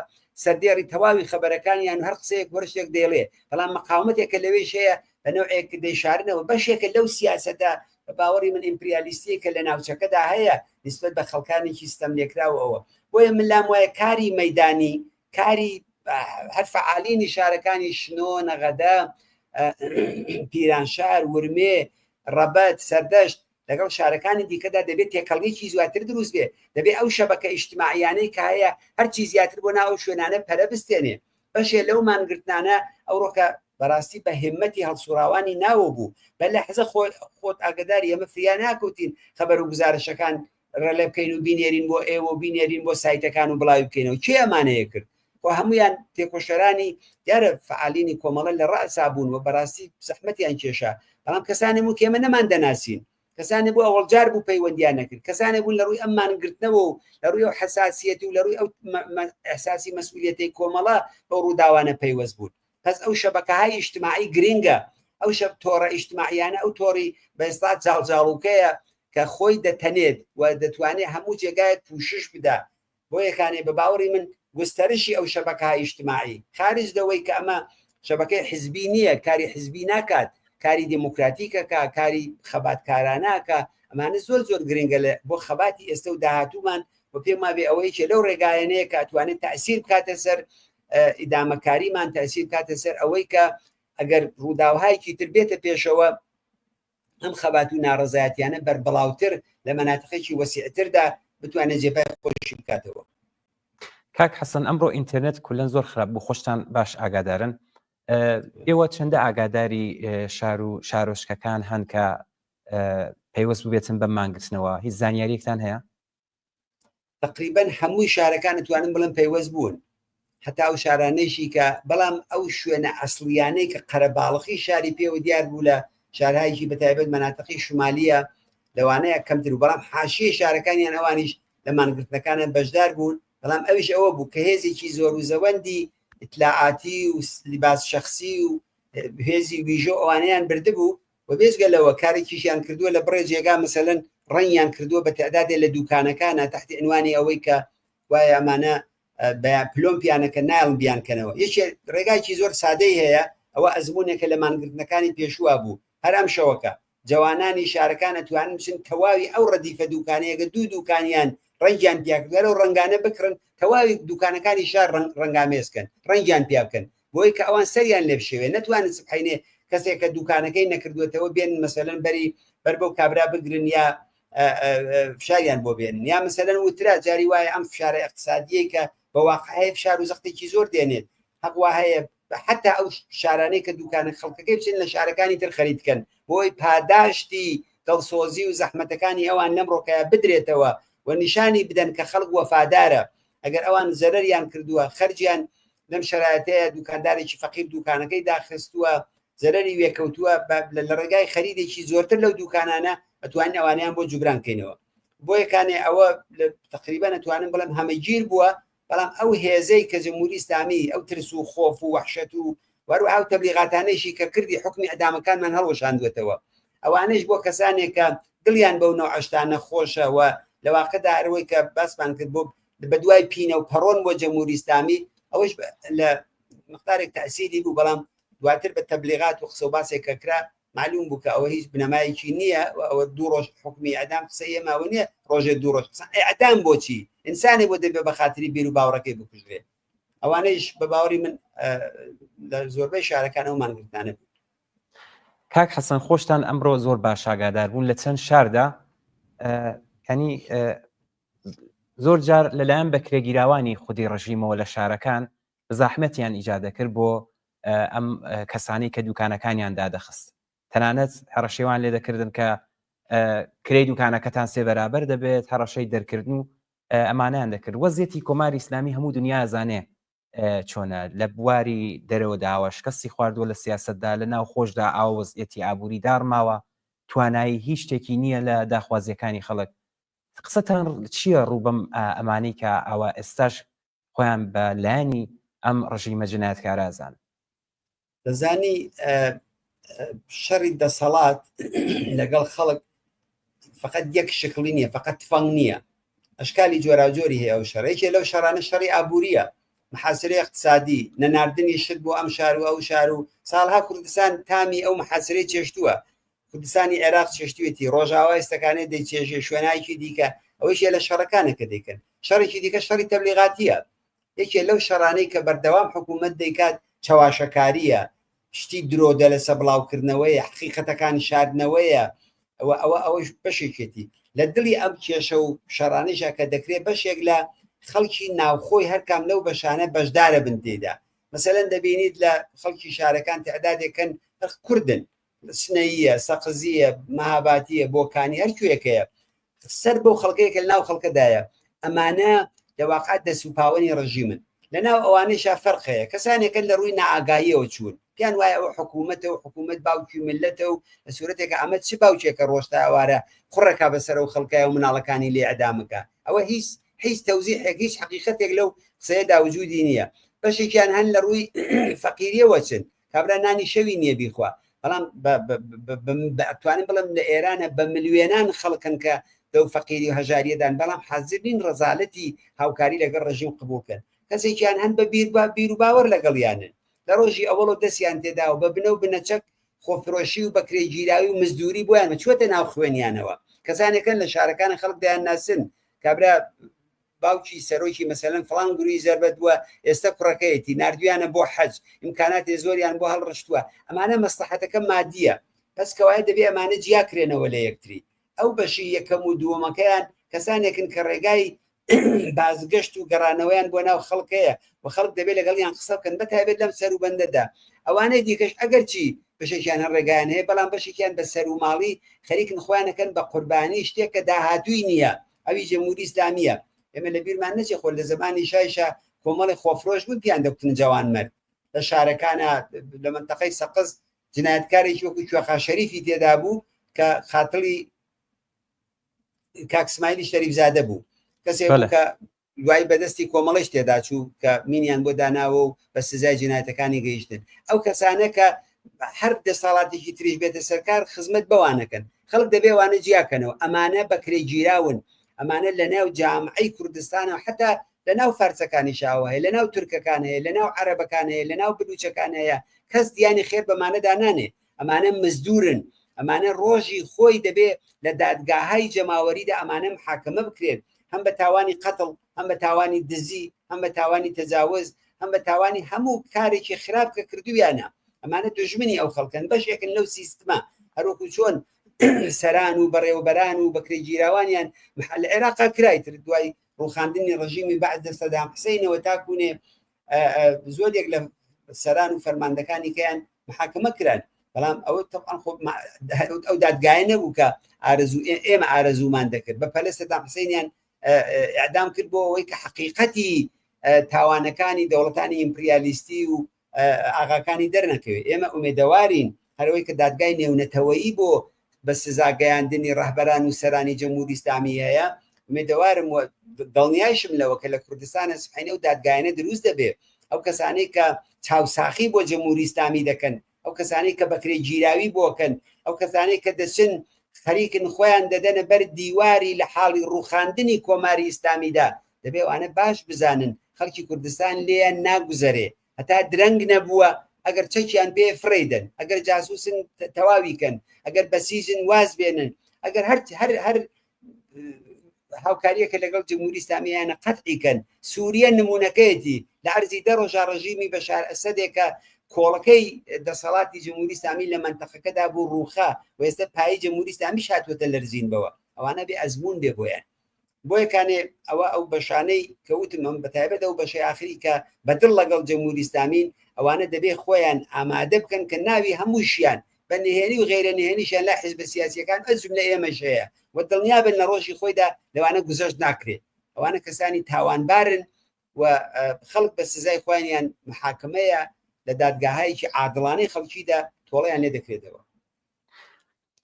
سەردێڕی تەواوی خەبەرەکانیان هەر قسەیەک وەرشێک دێڵێ بەڵام مەقاومەتێکە لەوێش هەیە بە نەوعێک دەیشارنەوە بەشێکە لەو سیاسەتە بە باوەڕی من ئیمپریالیستیەکە لە ناوچەکەدا هەیە نسبەت بە خەڵکانێکی ستەم لێکراوە ئەوە بۆیە من لام وایە کاری مەیدانی کاری هەر فعالینی شارەکانی شنۆ نەغەدە پیرانشار ورمێ ڕەبەت سەردەشت لەگەڵ شارەکانی دیکەدا دەبێت تێکەڵگەیەکی زیاتر دروست بێ دەبێت ئەو شەبەکە ئیجتیماعیانەی کە هەیە هەرچی زیاتر بۆ ناو شوێنانە پەرە بستێنێ بەشێ لەو مانگرتنانە ئەوڕۆکە بەڕاستی بە هێمەتی هەڵسوراوانی ناوە بوو بە لە حەزە خۆت ئاگداری ئەمە فریا ناکەوتین خەبەر و گزارشەکان ڕێلێ بکەین و بینێرین بۆ ئێوە و بینێرین بۆ سایتەکان و بڵاوی بکەینەوە کێ ئەمانەیە کرد و هەمویان تێکۆشەرانی دیارە فعالینی کۆمەڵە لە ڕائسا بوون و بەڕاستی زەحمەتیان کێشا بەڵام کەسانی و کێمە نەمان دەناسین کەسانی بۆ ئەوڵجار بوو پەیوەندیان نەکرد کەسانی بوون لە ڕووی ئەم مانگرتنەوە و لە ڕووی ئەو حساسیەتی و لە ڕووی ئەو ئەحساسی مەسئولیەتەی کۆمەڵە بە ڕووداوانە پەیوەست بوون پس ئەو شەبەکەهای ئیجتیماعی گرینگە ئەو شەب تۆڕە ئیجتیماعیانە ئەو تۆڕی بە ئێستا جاڵجاڵوکەیە کە خۆی دەتەنێت و دەتوانێت هەموو جێگایەک پوشش بدا بۆ یەکانێ بە باوەڕی من گوستەرشی ئەو شەبەکەهای ئیجتیماعی خارج دەوەی کە ئەمە شەبەکەی حیزبی نییە کاری حیزبی ناکات کاری دموکراتیکەکە کاری خەباتکارانەکە ئەمانە زۆر زۆر گرنگە لە بۆ خەباتی ئێستا و داهاتوومان بۆ پێم وابێ ئەوەی کە لەو ڕێگایەنەیە کە ئەتوانێت تەئسیر بکاتە سەر ئیدامەکاریمان تەئسیر بکاتە سەر ئەوەی کە ئەگەر ڕووداوهایکی تر بێتە پێشەوە ئەم خەبات و ناڕەزایەتیانە بەربڵاوتر لە مەناتقێکی وەسیعتردا بتوانێت جێبای خۆشی بکاتەوە. کاک حەسەن ئەمڕۆ ئینترنێت کولەن زۆر خراپ بوو خۆشتان باش ئاگادارن ئێوە چەندە ئاگاداری شار و شارۆچکەکان هەن کە پەیوەست ببێتن بە مانگرتنەوە هیچ زانیاریەکتان هەیە؟ تقریبەن هەمووی شارەکان توانن بڵێن پەیوەست بوون حتا ئەو شارانەیشی کە بەڵام ئەو شوێنە ئەسڵیانەی کە قەرەباڵغی شاری پێوە دیار بوو لە شارهایکی بەتایبەت مەناتقی شمالیە لەوانەیە کەمتر و بەڵام حاشیە شارەکانیان ئەوانیش لە مانگرتنەکانە بەشدار بوون بەڵام ئەویش ئەوە بوو کە هێزێکی زۆر و زەوەندی ئیتلاعاتی و لیباس شخصی و هێزی ویژۆ ئەوانەیان بردبوو و بێزگە لەوە کارێکیشیان کردووە لە بڕێ جێگا مەسەلەن ڕەنیان کردووە بە تەعدادێ لە دوکانەکانە تحت عنوانی ئەوەی کە وایە ئەمانە پلۆم پیانەکە ناڵ بیانکەنەوە. یەکێ ڕێگایکی زۆر سادەی هەیە، ئەوە ئەزمونێکە لە مانگرتنەکانی پێشووا بوو. هەر ئەم شەوەکە جوانانی شارەکان ئەتوانن بچن تەواوی ئەو ڕەدیفە دوکانەیەگە دوو دوکانیان ڕەنگیان پیاکردەوە و ڕەنگانە بکڕن تەواوی دوکانەکانی شار ڕەنگامێزکەن ڕەنگیان پیا بکەن بۆی کە ئەوان سەریان لێ بشێوێ نەتوانن سبحینێ کەسێک کە دوکانەکەی نەکردوێتەوە بێن مەسەلەن بەر بەو کابرا بگرن یا فشاریان بۆ بێنن یا مەسەلەن وترا جاری وایە ئەم فشارە اقتصادیە کە بە واقعەیە فشار و زەختێکی زۆر دێنێت حەقوا هەیە حتا ئەو شارانەی کە دوکانە خەڵکەکەی بچین لە شارەکانی تر خەریدکەن بۆی پاداشتی دڵسۆزی و زەحمەتەکانی ئەوان نەمڕۆکەیە بدرێتەوە و نیشانی بدەن کە خەڵک وەفادارە. ئەگەر ئەوان زەرەریان کردووە خەرجیان لەم شرایەتەیە دوکاندارێکی فەقیر دوکانەکەی داخستووە زەرەری وێکەوتووە لە ڕێگای خەریدێکی زۆرتر لەو دوکانانە ئەتوانین ئەوانیان بۆ جوبران بکەینەوە. بۆ یەکانێ ئەوە تقریبا ئەتوانن بڵێم هەمەگیر بووە، بەڵام ئەو هێزەی کە جمهوری ئیسلامی ئەو ترس و خۆف و وەحشەت و وەروەها تەبلیغاتانەیشی کە کردی حکمی ئەدامەکانمان هەڵوەشاندوێتەوە ئەوانەش بۆ کەسانێک کە دڵیان بەو نەو عەشتانە خۆشەوە لە واقعدا هەروەی کە باسمان کرد بۆ بە دوای پینە و پەڕۆن بۆ جمهوری ئیسلامی ئەوەش لە مقدارێک تەئسیری بوو، بەڵام دواتر بە تەبلیغات و قسە و باسێک کە کرا معلوم بوو کە ئەوە هیچ بنەمایەکی نییە و ئەوە دوو ڕۆژ حکمی ئەدام قسەیە ماوە نییە ڕۆژێ دوو ڕۆژ ئەدام بۆچی ئینسانی بۆ دەبێ بە خاتری بیر و باوەڕەکەی بکوژرێت. ئەوانەیش بە باوەڕی من لە زۆربەی شارەکان ئەو مانگرتانە بوو. کاک حەسەن خۆشتان ئەمڕۆ زۆر باش ئاگادار بوون لە چەند شاردا کەنی زۆر جار لەلایەن بەکرێگیراوانی خودی ڕژیمەوە لە شارەکان زاحمەتیان ئیجاد دەکرد بۆ ئەم کەسانی کە دوکانەکانیان دادەخست. تەنانەت هەڕەشەیوان لێ دەکردن کە کرێی دوکانەکەتان سێ بەرابەر دەبێت، هەڕەشەی دەرکردن و ئەمانیان دەکرد. وەزیەتی کۆماری ئیسلامی هەموو دنیا زانێ چۆنە لە بواری دەرەوە داوەش کەسی خواردووە لە سیاسەتدا لە ناو خۆشدا ئاوەزئەتی ئابووری دارماوە توانایی هیچ شتێکی نییە لە داخوازیەکانی خەڵک. قسەتان چییە ڕوو بەم ئەمانی کە ئەوە ئێستاش خۆیان بە لایەنی ئەم ڕژیمە جنایەتکارە ئازان؟ دەزانی شەڕی دەسەڵات لەگەڵ خەڵک فقط یەک شکلی نییە، فقط تفەنگ نییە، ئەشکالی جۆراوجۆری هەیە. ئەو شەڕێکی لەو شەڕانە شەڕی ئابووریە، محاسرەی اقتصادی، نەناردنی شت بۆ ئەم شار و ئەو شار و ساڵها کوردستان تامی ئەو محاسرەی چێشتووە. کوردستانی عێراق چێشتوێتی، ڕۆژاوا ئێستەکانێ دەیچێژێ، شوێنایکی دیکە ئەوەیشە لە شەڕەکانە کە دەیکەن. شەڕێکی دیکە شەڕی تەبلیغاتیە، یەکێ لەو شەڕانەی کە بەردەوام حکوومەت دەیکات چاواشەکاریە، شتی درۆدە لەسە بڵاوکردنەوەیە، حقیقەتەکانی شاردنەوەیە. ئەوەش بەشێکێتی لە دڵی ئەم کێشە و شەڕانەیشە کە دەکرێت بەشێک لە خەڵکی ناوخۆی هەرکام لەو بەشانە بەشدارە بن تێدا. مەسەلەن دەبینیت لە خەڵکی شارەکان تعدادێکن کوردن، سنەیە، سەقزیە، مەهاباتیە، بۆکانی هەرکوێکەیە سەر بەو خەڵکەیەکە لە ناو خەڵکەدایە. ئەمانە لە واقعەت دەسوپاوەنی ڕژیمن. لە ناو ئەوانەیشا فەرقەیە، کەسانێکن لە ڕووی نائاگاییەوە چوون، پیان وایە ئەوە حکوومەتە و حکوومەت باوکی ملەتە و لە سوورەتێکە ئەمە چ باوکێکە ڕۆژتا ئەوارە قوڕەکە بەسەر و خەڵکای و مناڵەکانی لێ ئەدامەکە. ئەوە هیچ تەوزیحێک هیچ حقیقەتێک لەو قسەیەدا وجودی نییە. بەشێکیان هەن لە ڕووی فەقیریەوە چن، کابرا نانی شەوی نییە بیخوا، بەڵام ئەتوانین بڵم لە ئێرانە بە ملیێنان خەڵکن کە دەو فەقیری و هەژاریەدان، بەڵام حەزرین ڕەزالەتی هاوکاری لەگەڵ ڕژیم قبولکەن. کەسێکیان هەن بە بیر و باوەڕ لەگەڵیانن، لە ڕۆژی ئەوڵ و دەستیان تێدا و بە بنە و بنەچەک خۆفرۆشی و بەکرێگیراوی و مزدوری بۆیان چوەتە ناو خوێنیانەوە. کەسانێکن لە شارەکان خەڵک دەیان ناسن، کابرا باوکی سەرۆکی مەسەلەن فڵان گروی زەربەت بووە، ئێستا کوڕەکەیەتی نردویانە بۆ حەج، ئیمکاناتی زۆریان بۆ هەڵڕشتووە. ئەمانە مەسلحەتەکە مادیە، بەس کەوایە دەبێ ئەمانە جیاکرێنەوە لە یەکتری. ئەو بەشی یەکەم و دووەمەکەیان کەسانێکن کە ڕێگای بازگەشت و گەڕانەوەیان بۆ ناو خەڵکەیە و خەڵک دەبێت لەگەڵیان قسە بکەن، بەتایبێت لەم سەر و بەندەدا. ئەوانەی دیکەش ئەگەر چی بەشێکیان هەر ڕێگایان هەیە، بەڵام بەشێکیان بە سەر و ماڵی خەریکن خۆیانەکەن بە قوربانی شتێک کە داهاتووی نییە. ئەوی جمهوری ئیسلامیە. ئێمە لە بیرمان نەچێ خۆ لە زمانی شایشە کۆمەڵی خۆفرۆش بوو پیان دەکوتن جوان مرد لە شارەکانە. لە منتەقەی سەقز جنایەتکارێکی وەکو کوێخا شەریفی تێدا بوو کە خاتڵی کاک اسماعیلی شەریفزادە بوو، کەسێک کە دوای بەدەستی کۆمەڵش تێدا چوو کە مینیان بۆ داناوە و بە سزای جینایەتەکانی گەیشتن ئەو کەسانە کە هەر دەساڵاتێکی تریش بێتە سەرکار خزمەت بەوانەکەن خەڵک دەبێوانە جیاکەنەوە ئەمانە بەکرێ گیراون ئەمانە لە ناو جامعەی کوردستانە حتا لە ناو فارسەکانی شاوە هەیە لە ناو تورکەکان هەیە لە ناو عەرەبەکان هەیە لە ناو بلوچەکان هەیە کەس دیانی خێر بەمانەدا نانێ ئەمانە مزدورن ئەمانە ڕۆژی خۆی دەبێ لە دادگاهای جەماوەریدا ئەمانە محاکەمە بکرێن هەم بە تاوانی قەتڵ هەم بە تاوانی دزی هەم بە تاوانی تەجاوز هەم بە تاوانی هەموو کارێکی خراپ کە کردویانە ئەمانە دژمنی ئەو خەڵکن بەشێکن لەو سیستمە هەروەکو چۆن سەران و بەڕێوەبەران و بەکرێگیراوانیان لە عێراقا کرایتر دوای ڕوخاندنی ڕژیمی بەعد سەدام حوسێنەوە تاکوونێ زۆرێک لە سەران و فەرماندەکانی کەیان محاکەمە کران بەڵام ئەوە ئەو دادگایە نەبوو کە ئێمە ئارەزوومان دەکرد بە پەلە سەدام حوسێنیان ئەعدام کرد بۆ ئەوەی کە حەقیقەتی تاوانەکانی دەوڵەتانی ئیمپریالیستی و ئاغاکانی دەرنەکەوێت ئێمە ئومێدەوارین هەرەوەی کە دادگای نێونەتەوەیی بۆ بە سزاگەیاندنی ڕەهبەران و سەرانی جەمهوری ئیسلامی هەیە ئومێدەوارم دڵنیایشم لەوە کە لە کوردستانە سبحینە و دادگایانە دروست دەبێت ئەو کەسانەی کە چاوساخی بۆ جەمهوری ئیسلامی دەکەن ئەو کەسانەی کە بەکرێ گیراوی بۆکەن ئەو کەسانەی کە دەچن خەریکن خۆیان دەدەنە بەر دیواری لە حاڵی ڕوخاندنی کۆماری ئیسلامیدا دەبێ ئەوانە باش بزانن خەڵکی کوردستان لێیان ناگوزەرێ هەتا درەنگ نەبووە ئەگەر چەکیان بێ فرەیدن ئەگەر جاسوسن تەواویکەن ئەگەر بەسیژن واز بێنن ئەگەر هەر هاوکاریەکە لەگەڵ جمهوری ئیسلامیانە قەتعیکەن سووریە نمونونەکەیەتی لە عەرزی دە ڕۆژە ڕژیمی بەشار ئەسەدێکە کۆڵەکەی دەسەڵاتی جمهوری ئیسلامی لە منتەقەکەدا بوو ڕووخا و ئێستا پایی جمهوری ئیسلامی هاتووەتە لەرزین بەوە ئەوانە بێ ئەزمون بێ بۆیان بۆیەکانێ ئەوە ئەو بەشانەی کەوتم ئەم بەتایبەت ئەو بەشەی ئاخری کە بەدڵ لەگەڵ جمهوری ئیسلامین ئەوانە دەبێ خۆیان ئامادە بکەن کە ناوی هەمووشیان بە نهێنی و غیرە نهێنیشیان لا حیزب سیاسیەکان ئەزم لە ئێمەش هەیە و دڵنیا بن لە ڕۆژی خۆیدا لەوانە گوزەشت ناکرێت ئەوانە کەسانی تاوانبارن و خەڵک بە سزای خۆیانیان محاکمەیە لە دادگاهایکی عادڵانەی خەڵکیدا تۆڵەیان لێ دەکرێتەوە.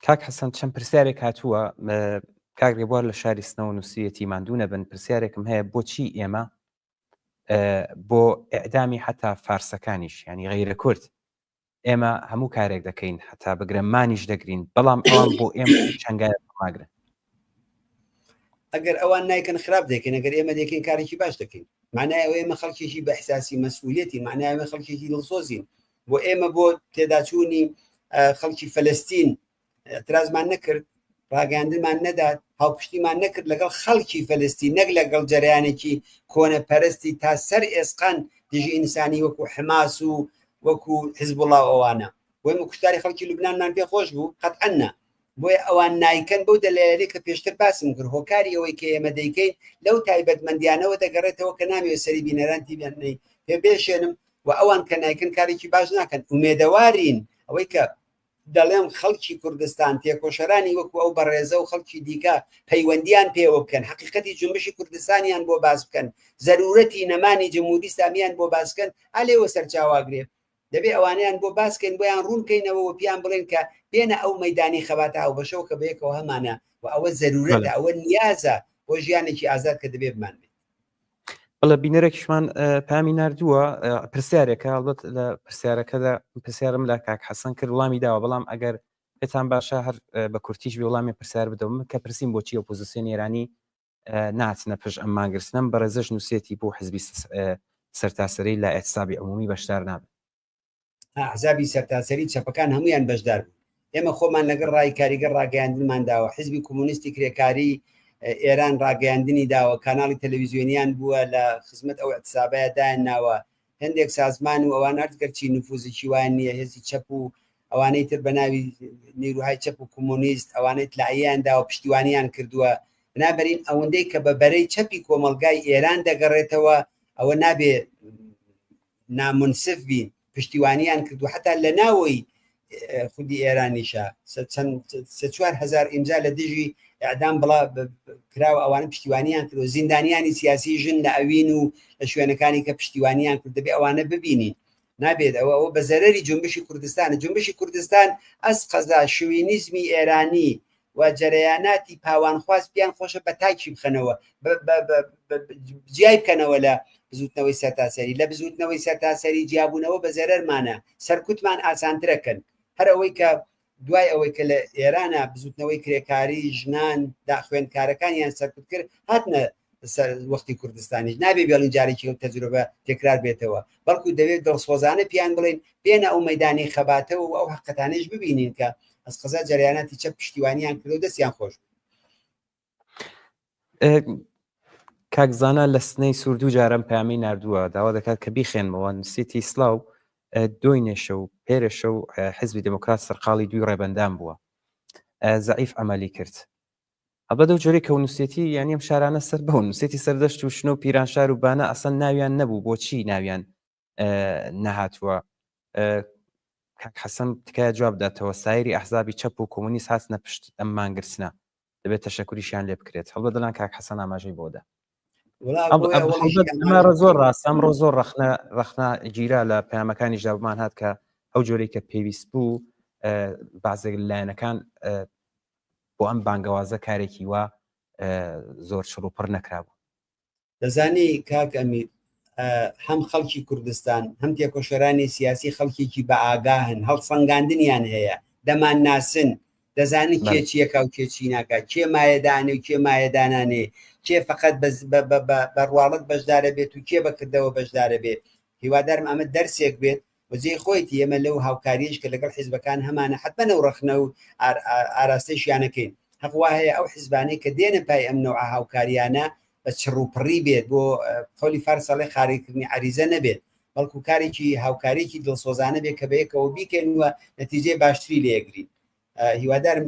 کاک حەسەن چەند پرسیارێک هاتووە کاک ڕێبوار لە شاری سنەوە نووسیەتی ماندوو نەبن پرسیارێکم هەیە بۆچی ئێمە بۆ ئێعدامی حتا فارسەکانیش ینی غەیرە کورد ئێمە هەموو کارێک دەکەین حتا بگرەمانیش دەگرین بەڵام ئەوان بۆ ئێمە چەنگایە ماگرن ئەگەر ئەوان نایکەن خراپ دەکەن ئەگەر ئێمە دەکەین کارێکی باش دەکەین معنای ئەوە ئێمە خەڵکێکی بە احساسی مەسئولیەتی معنای ئێمە خەڵکێکی دڵسۆزین بۆ ئێمە بۆ تێداچوونی خەڵکی فەلەستین اعترازمان نەکرد ڕاگەاندنمان نەدات هاوپشتیمان نەکرد لەگەڵ خەڵکی فەلەستین نەک لەگەڵ جەریانێکی کۆنەپەرستی تا سەر ئێسقان دژی ئینسانی وەکو حماس و وەکو حیزبوڵڵا ئەوانە وەمە کوشتاری خەڵکی لوبنانمان پێ خۆش بوو قەتعەنە بۆیە ئەوان نایکەن بەو دەلایلی کە پێشتر باسم کرد هۆکاری ئەوەی کە ئێمە دەیکەین لەو تایبەتمەندیانەوە دەگەڕێتەوە کە نامەوێت سەری بینەرانتی بێنەی پێ بێشێنم و ئەوان کە نایکەن کارێکی باش ناکەن ئومێدەوارین ئەوەی کە دەڵێم خەڵکی کوردستان تێکۆشەرانی وەکو ئەو بەڕێزە و خەڵکی دیکە پەیوەندیان پێوە بکەن حقیقەتی جنبشی کوردستانیان بۆ باس بکەن زەرورەتی نەمانی جمهوری ئیسلامیان بۆ باسکەن ئالێوە سەرچاواگرێ دەبێ ئەوانیان بۆ باسکەین بۆیان ڕوونکەینەوە و پیان بڵێن کە بێنە ئەو مەدانی خەباتە ئەو بەشەو کە بەیەکەوە هەمانە و ئەوە زەرورەتە ئەوە نیازە بۆ ژیانێکی ئازاد کە دەبێ بمان بێت بەڵە بینەرێکیشمان پامی نردووە پرسیارێکە هەڵبەت لە پرسیارەکەدا پرسیارم لە کاک حەسەن کرد وڵامی داوە بەڵام ئەگەر پێتان باشە هەر بە کورتیش بێ وڵامی پرسیار بدەم کە پرسییم بۆچی ئۆپۆزیسیۆن ئێرانی ناچنە پێش ئەم ماگرستنم بە ڕێزەش نووسێتی بۆ حزبی سەرتاسەری لە ئێتسابی عمومی بەشدار نابن حزابی سەرتاسەری چەپەکان هەمویان بەشدار بوون ئێمە خۆمان لەگەڵ ڕای کاریگەر ڕاگەیاندنمان داوە حزبی کۆمونیستی کرێکاری ئێران ڕاگەیاندنی داوە کاناڵی تەلەڤیزیۆنیان بووە لە خزمەت ئەو ئەتسابەیە دایان ناوە هەندێک سازمان و ئەوان هەرگەرچی نفوزێکی وان نییە هێزی چەپ و ئەوانەی تر بەناوی نیروهای چەپ و کۆمۆنیست ئەوانەی لایەندا و پشتیوانیان کردووە بنابەرین ئەوەندەی کە بە بەرەی چەپی کۆمەلگای ئێران دەگەڕێتەوە ئەوە نابێ نامنسف بین پشتیوانیان کردو حتا لە ناوەی خودی ئێرانیشە 4,000 ئیمزا لە دژی ئەعدام بڵا کراوە ئەوانە پشتیوانیان کرد و زیندانیانی سیاسی ژن لە ئەوین و لە شوێنەکانی کە پشتیوانیان کرد دەبێ ئەوانە ببینین نابێت ئەوە بە زەرەری جنبشی کوردستانە جنبشی کوردستان ئەس قەزا شوینیزمی ئێرانی و جەرەیاناتی پاوانخواست پیان خۆشە بە تاکی بخەنەوە جیای بکەنەوە لە بزوتنەوەی سەرتاسەری لە بزوتنەوەی سەرتاسەری جیابوونەوە بە زەرەرمانە سەرکوتمان ئاسانترەکەن هەر ئەوەی کە دوای ئەوەی کە لە ئێرانە بزوتنەوەی کرێکاری ژنان خوێندکارەکانیان سەرکوت کرد هاتنە وەختی کوردستانیش نابێ بێڵین جارێکی ئەو تەجروبە تێکرار بێتەوە بەڵکو دەوێت دڵسۆزانە پیان بڵێن بێنە ئەو مەدانی خەباتەوە و ئەو حقەتانەش ببینین کە ئەسقەزا جەریاناتی چەپ پشتیوانیان کردو دەستیان خۆش کاکزانە لە سنەی سوردوو جارم پامی نردووە داوا دەکات کە بیخێنمەوە نووسێتی سلااو دوی نێشە و پێرەشە و حزبی دموکرات سەرقاڵی دوی ڕێبەندان بووە زەعیف ئەمەلی کرد ئەبە دەو جۆرێک کە نووسێتی یانیم شارانە سەر بە نووسێتی سەردەشت و شنە و پیرانشار و بانە ئەسەن ناویان نەبوو بۆچی ناویان نەهاتووە کاک حەسەن تکایە جواب داتەوە سایری ئەحزابی چەپ و کۆمونیست هاتنە پشت ئەم مانگرسنە دەبێت تەشەکوریشیان لێ بکرێت هەڵبە دەڵان کاک حەسەن ئاماژەی بۆدا ئەمە زۆر ڕاست ئەمڕۆ زۆر ڕەخنا گیرا لە پەیامەکانی ژاومان هات کە ئەو جۆرەی کە پێویست بوو بازێک لایەنەکان بۆ ئەم بانگەوازە کارێکی وا زۆر شڕوپڕ نەکرابوو دەزانی کاک ئەمیر هەم خەڵکی کوردستان هەم تێکۆشەرانی سیاسی خەڵکێکی بە ئاگاهن هەڵسەنگاندنیان هەیە دەمان ناسن دەزانین کێ چیەکە و کێچی ناکە کێ مایەدانێ و کێ مایەدانانێ کێ فقط بەڕواڵەت بەشدارە بێت و کێ بەکردەوە بەشدارە بێت هیوادارم ئەمە دەرسێک بێت وجێ خۆیتی ئێمە لەو هاوکاریش کە لەگەڵ حیزبەکان هەمانە حتممە نەو ڕەخنە و ئاراستەیشیانەکەین هەقوا هەیە ئەو حیزبانەی کە دێنە پای ئەم نەوع هاوکاریانە بە چڕوپڕی بێت بۆ قەولی فارسەڵی خاریکردنی عریزە نەبێت بەڵکو کارێکی هاوکارێکی دڵسۆزانە بێت کە بەیەکەوە بیکەن وە نەتیجەی باشتری لێگرین هیوادارم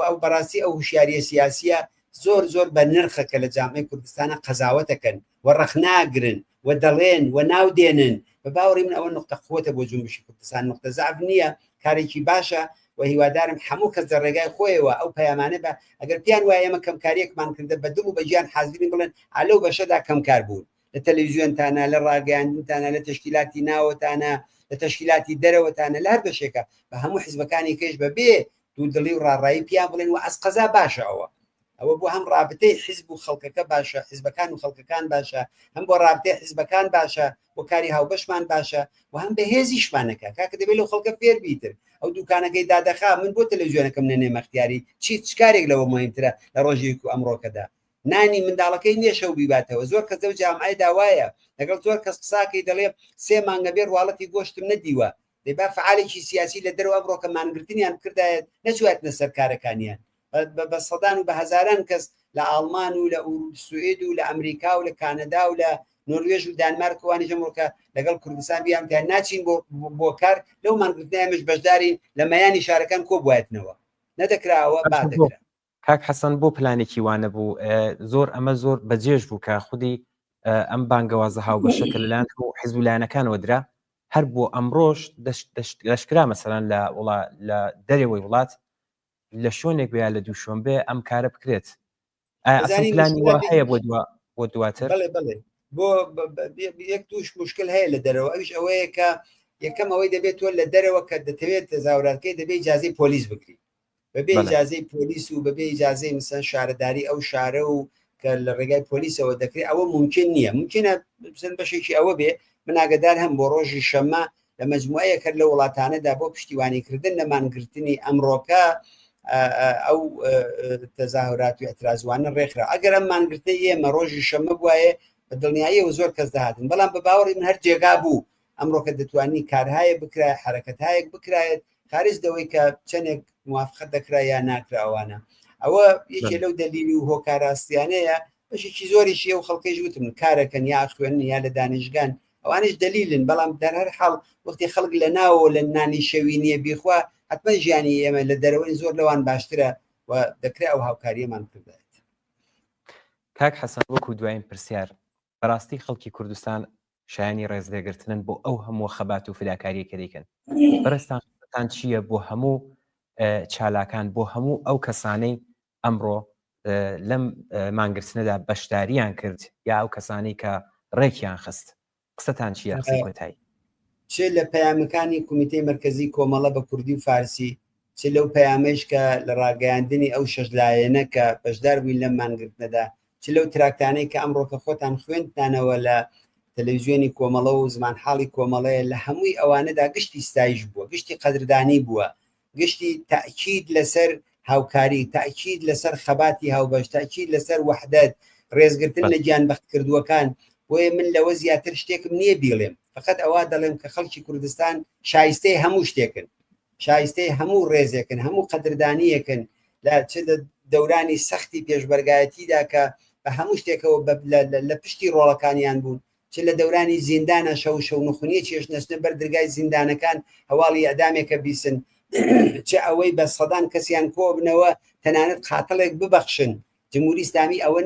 ئەو بەڕاستی ئەو هوشیاریە سیاسیە زۆر بە نرخەکە لە جامعەی کوردستانە قەزاوەتەکەن و ڕەخناگرن و دەڵێن و ناو دێنن بە باوەڕی من ئەوە نقطە قووەتە بۆ جنبشی کوردستان نقطە زەعف نییە کارێکی باشە و هیوادارم هەموو کەس لە ڕێگای خۆیەوە ئەو پەیامانە بە ئەگەر پیان وایە ئێمە کەمکاریەکمان کردە بە دڵ و بەجیان حازرین بڵێن ئالەو بەشەدا کەمکار بوون لە تەلەڤیزیۆنتانە لە ڕاگەیاندنتانە لە تەشکیلاتی ناوەتانە لە تەشکیلاتی دەرەوەتانە لە هەر بەشێکە بە هەموو حیزبەکانی کەش بەبێ دوودڵی و ڕاڕایی پیان بڵێن و ئەسقەزا باشە ئەوە بۆ هەم ڕابطەی حیزب و خەڵکەکە باشە حیزبەکان و خەڵکەکان باشە هەم بۆ ڕابطەی حیزبەکان باشە بۆ کاری هاوبەشمان باشە و هەم بەهێزیشمانەکە کاکە دەبێت لەو خەڵکە فێر بیتر ئەو دوکانەکەی دادەخا من بۆ تەلەڤیزیۆنەکەم نەنێ مەختیاری چیکارێک لەوە مهمترە لە ڕۆژێک و ئەمڕۆکەدا نانی منداڵەکەی نێشە و بیباتەوە زۆر کەس ئەو جامعای داوایە لەگەڵ زۆر کەس قساکەی دەڵێ 3 مانگە بێ ڕواڵەتی گۆشتم نەدیوە دەبا فعالێکی سیاسی لە دەرەوە ئەمڕۆکە مانگرتنیان کردایەت نەچواتنە سەر کارەکانیان بە سەدان و بە هەزاران کەس لە ئاڵمان و لە سوئید و لە ئەمریکا و لە کانەدا و لە نۆروێژ و دانمارکەوانی ژەمڕۆکە لەگەڵ کوردستان بیان کە ناچین بۆ کار لەو مانگرتنیامش بەشدارین لە مەیانی شارەکان کۆ بوایەتنەوە نەدەکراوە بادەکرا کاک حەسەن بۆ پلانێکی وانە بوو زۆر ئەمە زۆر بەجێژ بوو کە خودی ئەم بانگەوازە هاوبەشەکە لەلایەن و حیزب و لایەنەکانەوە درا هەر بۆ ئەمڕۆژ دەشکرا مەسەڵەن لە دەرەوەی وڵات لە شوێنێک بیا لە دووشەمبێ ئەم کارە بکرێت پلانی وا هەیە بۆ دواتر بۆ یەک توش مشکل هەیە لە دەرەوە ئەوش ئەوەیە کە یەکەم ئەوەی دەبێت تۆ لە دەرەوە کە دەتەوێت تەزاوراتکەی دەبێت ئیجازەی پۆلیس بکری بەبێ ئیجازەی پۆلیس و بەبێ ئیجازەی مثلا شارەداری ئەو شارە و کە لە ڕێگای پۆلیسەوە دەکرێت ئەوە ممکن نییە ممکنە بەشێکی ئەوە بێ من ئاگدار هەم بۆ ڕۆژی شەمە لە مەجموعەیە کرد لە وڵاتانەدا بۆ پشتیوانیکردن لە مانگرتنی ئەمڕۆکە ئەو تەزاهورات و ئەترازوانە ڕێکخرا ئەگەر ئەم مانگرتنی ئێمە ڕۆژی شەمە بواە بە دڵنیاییەوە زۆر کەس داهاتن بەڵام بە باوەڕی من هەر جێگا بوو ئەمڕۆکە دەتوانی کارهایە بکرای حرەکەتهایەک بکرایێت خارج دەوەی کە چەندێک موافقەت دەکرا یا ناکراوانە ئەوە یەکێ لەو دەلیلی و هۆکاراستیانەیە بەشێکی زۆریشی ئەو خەڵکەی وتم کارەکەن یا خوێن یا لە دانیشگان ئەوانش دلیلن بەڵام دەر هەر حاڵ وەختی خەڵک لە ناوە لە نانی شەوینیە بیخوا حتمما ژیانی ئێمە لە دەرەوەی زۆر لەوان باشترە و دەکرێت ئەو هاوکاریەمان کردێت کاک حەسەن وەکو دوایین پرسیار بەڕاستی خەڵکی کوردستان شایانی ڕێزلێگرتنن بۆ ئەو هەموو خەبات و فداکاریە کە دەیکەن بەڕێستان چییە بۆ هەموو چالاکان بۆ هەموو ئەو کەسانەی ئەمڕۆ لەم مانگرتنەدا بەشداریان کرد یا ئەو کەسانەی کە ڕێکیان خست قسەتان چییە قسەی کۆتایی چێ لە پەیامەکانی کۆمیتەی مرکزی کۆمەڵە بە کوردی و فارسی چ لەو پەیامەش کە لە ڕاگەیاندنی ئەو شەش لایەنە کە بەشدار بووین لەم مانگرتنەدا، چ لەو تراکتانەی کە ئەمڕۆکە خۆتان خوێندتانەوە لە تەلەڤیزیۆنی کۆمەڵە و زمان حاڵی کۆمەڵەیە، لە هەمووی ئەوانەدا گشتی ستایش بووە، گشتی قەدردانی بووە، گشتی تاکید لەسەر هاوکاری، تاکید لەسەر خەباتی هاوبەش، تاکید لەسەر وەحدەت، ڕێزگرتن لە گیانبەخت کردووەکان. بۆیە من لەوە زیاتر شتێکم نییە بیڵێم، فقط ئەوە دەڵێم کە خەڵکی کوردستان شایستەی هەموو شتێکن، شایستەی هەموو ڕێزێکن، هەموو قەدردانیەکن لە چ دەورانی سەختی پێشبەرگایەتیدا کە بە هەموو شتێکەوە لە پشتی ڕۆڵەکانیان بوون، چ لە دەورانی زیندانە شەو نخونیە چێش نەچنە بەر دەرگای زیندانەکان هەواڵی ئەدامێکە بیسن، چ ئەوەی بە سەدان کەسیان کۆ بنەوە تەنانەت قاتڵێک ببەخشن. جمهوری ئیسلامی ئەوە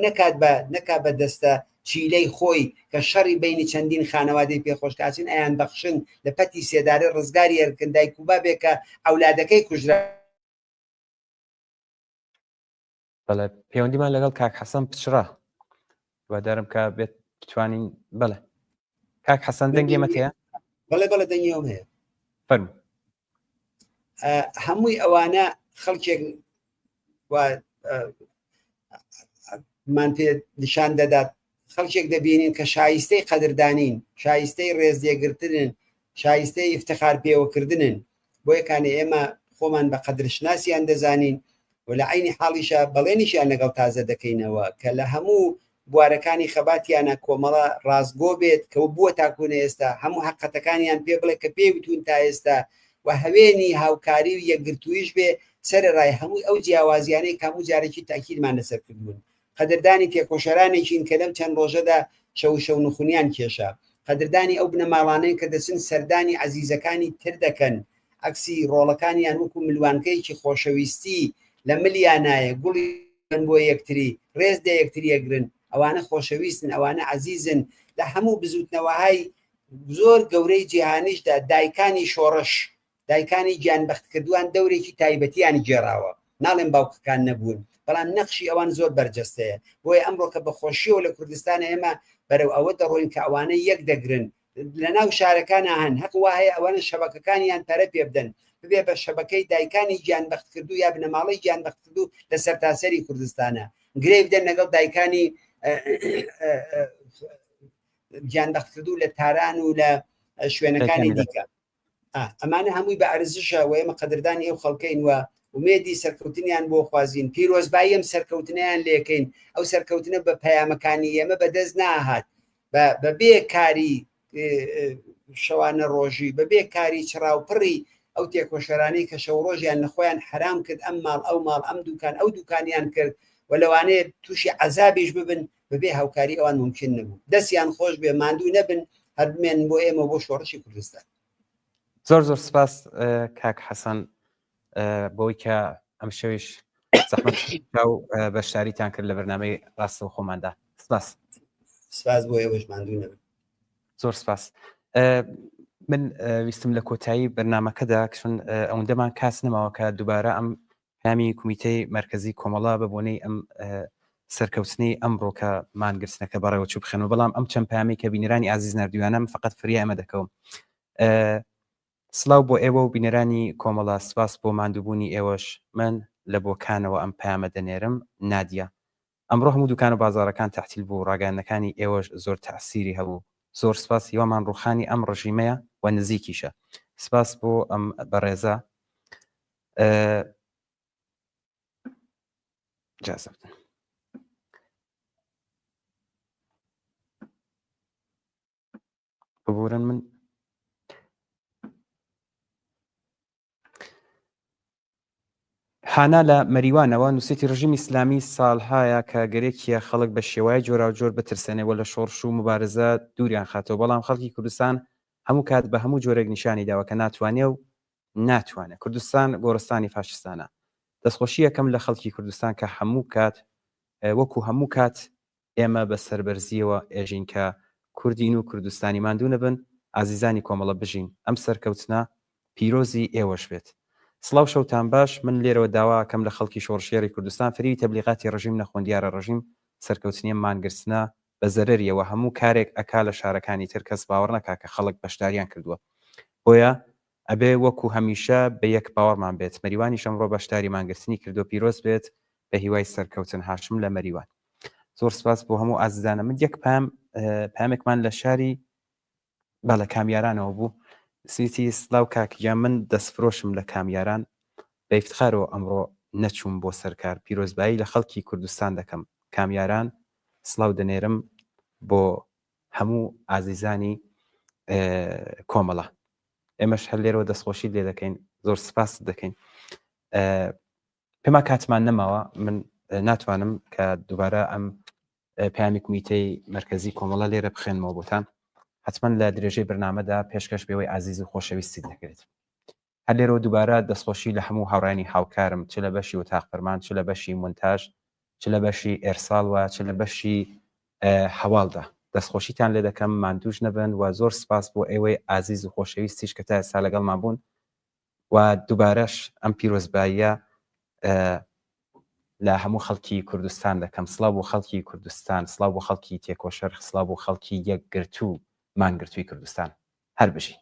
نەکات بە دەستە چیلەی خۆی کە شەڕی بینی چەندین خانەوادەی پێخۆشکاچن ئەیان بەخشن لە پەتی سێداری ڕزگاری هەرکن دایک و بابێکە ئەولادەکەی کوژرا. بەڵێ پەیوەندیمان لەگەڵ کاک حەسەن پچڕا وادارم کە بێت بتوانین. بەڵێ کاک حەسەن دەنگێمە هەیە؟ بەڵێ دەنگێم هەیە. فەرموو. هەمووی ئەوانە خەڵکێک مان پێ نیشان دەدات، خەڵکێک دەبینین کە شایستەی قەدردانین، شایستەی ڕێزلێگرتنن، شایستەی افتخار پێوەکردنن. بۆ یەکانێ ئێمە خۆمان بە قەدرشناسیان دەزانین و لە عینی حاڵیشە بەڵێنیشیان لەگەڵ تازە دەکەینەوە کە لە هەموو بوارەکانی خەباتیانە کۆمەڵە ڕازگۆ بێت کە بووە تاکوونە ئێستا، هەموو حەقەتەکانیان پێ بڵێ کە پێوتون تا ئێستا و هەوێنی هاوکاری و یەکگرتوویش بێ سەرڕای هەمووی ئەو جیاوازیانەی کاموو جارێکی تاکیدمان لەسەر کردبوون. قەدردانی تێکۆشەرانێکین کە لەم چەند ڕۆژەدا شەو نخونیان کێشە، قەدردانی ئەو بنەماڵانەی کە دەچن سەردانی عەزیزەکانی تر دەکەن، عەکسی ڕۆڵەکانیان وەکو ملوانکەیەکی خۆشەویستی لە ملیانایە گوڵی بۆ یەکتری ڕێز دە یەکتری ئەگرن. ئەوانە خۆشەویستن، ئەوانە عەزیزن. لە هەموو بزوتنەوەهای زۆر گەورەی جیهانیشدا دایکانی شۆڕش، دایکانی گیانبەخت کردووان دەورێکی تایبەتیانی جێراوە، ناڵێن باوکەکان نەبوون، بەڵام نەخشی ئەوان زۆر بەرجەستەیە. بۆیە ئەمڕۆ کە بەخۆشیەوە لە کوردستانە ئێمە بەرەو ئەوە دەڕۆین کە ئەوانە یەک دەگرن لە ناو شارەکانە هەن، هەق وایە ئەوانە شەبەکەکانیان پەرە پێ بدەن ببێ بە شەبەکەی دایکانی گیانبەخت کردو یا بنەماڵی گیانبەخت کردو لە سەرتاسەری کوردستانە گرێ بدەن لەگەڵ دایکانی گیانبەخت کردو لە تاران و لە شوێنەکانی دیکە. ئەمانە هەمووی بە ئەرزشە و ئێمە قەدردانی ئەو خەڵکەین و ومێدی سەرکەوتنیان بۆ خوازین، پیرۆزبایی ئەم سەرکەوتنیان لێکەین. ئەو سەرکەوتنە بە پەیامەکانی ئێمە بەدەست ناهات بە بێکاری شەوانە ڕۆژی، بە بێکاری چراوپڕی ئەو تێکۆشەرانەی کە شەو ڕۆژیان نەخۆیان حرام کرد، ئەم ماڵ ئەو ماڵ ئەم دوکان ئەو دوکانیان کرد و لەوانەیە تووشی عەزابیش ببن بەبێ هاوکاری ئەوان ممکن نەبوو. دەستیان خۆش بێ ماندوو نەبن هەرمێن بۆ ئێمە بۆ شۆڕشی کوردستان. زۆر سپاس کاک حەسەن بۆی کە ئەم شەویش زەحمەت و بەشداریتان کرد لە بەرنامەی ڕاستە و خۆماندا. سپاس بۆ ئێوەش ماندوو نەبن. زۆر سپاس. من ویستم لە کۆتایی بەرنامەکەدا چون ئەوەندەمان کاس نەماوە کە دووبارە ئەم هامی کومیتەی مرکزی کۆمەڵا بە بۆنەی ئەم سەرکەوتنی ئەمڕۆ کە مانگرتنەکە بەڕێوەچوو بخێنەوە. بەڵام ئەم چەند پامی کە بینەرانی ئازیز نردویانە فقط فریای ئەمە دەکەوم. سڵاو بۆ ئێوە و بینەرانی کۆمەڵا، سپاس بۆ ماندووبوونی ئێوەش. من لە بۆکانەوە ئەم پامە دەنێرم. نادیە، ئەمڕۆ هەموو دوکان و بازارەکان تەحتیل بوو، ڕاگەیاندنەکانی ئێوەش زۆر تەئسیری هەبوو. زۆر سپاس، هیوامان ڕوخانی ئەم ڕژیمەیە و نزیکیشە. سپاس بۆ ئەم بەڕێزە. جازە بدەن. ببورن من حانا لە مەریوانەوە نووسێتی ڕژیمی ئیسلامی ساڵهایە کە گەرێکیە خەڵک بە شێوای جۆرا و جۆر بترسێنەوە لە شۆڕش و مبارزە دووریان خاتەوە، بەڵام خەڵکی کوردستان هەموو کات بە هەموو جۆرێک نیشانی داوە کە ناتوانێ و ناتوانێت. کوردستان گۆڕستانی فاشستانە. دەستخۆشی یەکەم لە خەڵکی کوردستان کە هەموو کات وەکو هەموو کات ئێمە بە سەربەرزیەوە ئێژین کە کوردین و کوردستانی ماندوو نەبن، ئازیزانی کۆمەڵە بژین. ئەم سەرکەوتنە پیرۆزی ئێوەش بێت. سڵاو شەوتان باش. من لێرەوە داواکەم لە خەڵکی شۆڕشێری کوردستان فری تەبلیغاتی ڕژیم نەخۆن دیارە ڕژیم سەرکەوتنی مانگرتنە بە زەرەریەوە هەموو کارێک ئەکا لە شارەکانی تر کەس باوەڕ نەکا کە خەڵک بەشداریان کردووە. بۆیە ئەبێ وەکو هەمیشە بە یەک باوەڕمان بێت مەریوانی شەمڕۆ بەشداری مانگرتنی کردو پیرۆز بێت بە هیوای سەرکەوتن هاشم لە مەریوان زۆر سپاس بۆ هەموو ئازیزانە من یەک پامێکمان لە شاری لە کامیارانەوە بوو سویتی سلااو کاکیجا من دەستفرۆشم لە کامیاران بە ئیفتخارەوە ئەمڕۆ نەچووم بۆ سەرکار پیرۆزبایی لە خەڵکی کوردستان دەکەم کامیاران سلااو دەنێرم بۆ هەموو ئازیزانی کۆمەڵە ئێمەش هەر لێرەوە دەستخۆشی لێ دەکەین زۆر سپاس دەکەین پێما کاتمان نەماوە من ناتوانم کە دووبارە ئەم پامی کومیتەی مرکزی کۆمەڵە لێرە بخێنمەوە بۆتان حتمما لە درێژەی بەرنامەدا پێشکەش بێەوەی عزیز و خۆشەویستی دەکرێت هەر لێرەوە دووبارە دەستخۆشی لە هەموو هاوڕانی هاوکارم چ لە بەشی وتاق فەرمان چ لە بەشی مونتاژ چ لە بەشی ئێرساڵ وە چ لە بەشی هەواڵدا دەستخۆشیتان لێ دەکەم ماندووش نەبن و زۆر سپاس بۆ ئێوەی عزیز و خۆشەویستیش کە تا ئێستا لەگەڵمان بوون و دووبارەش ئەم پیرۆزباییە لە هەموو خەڵکی کوردستان دەکەم سڵاو بۆ خەڵکی کوردستان سڵاو بۆ خەڵکی تێکۆشەر سڵاو بۆ خەڵکی یەکگرت و مانگرتووی کوردستان هەر بژی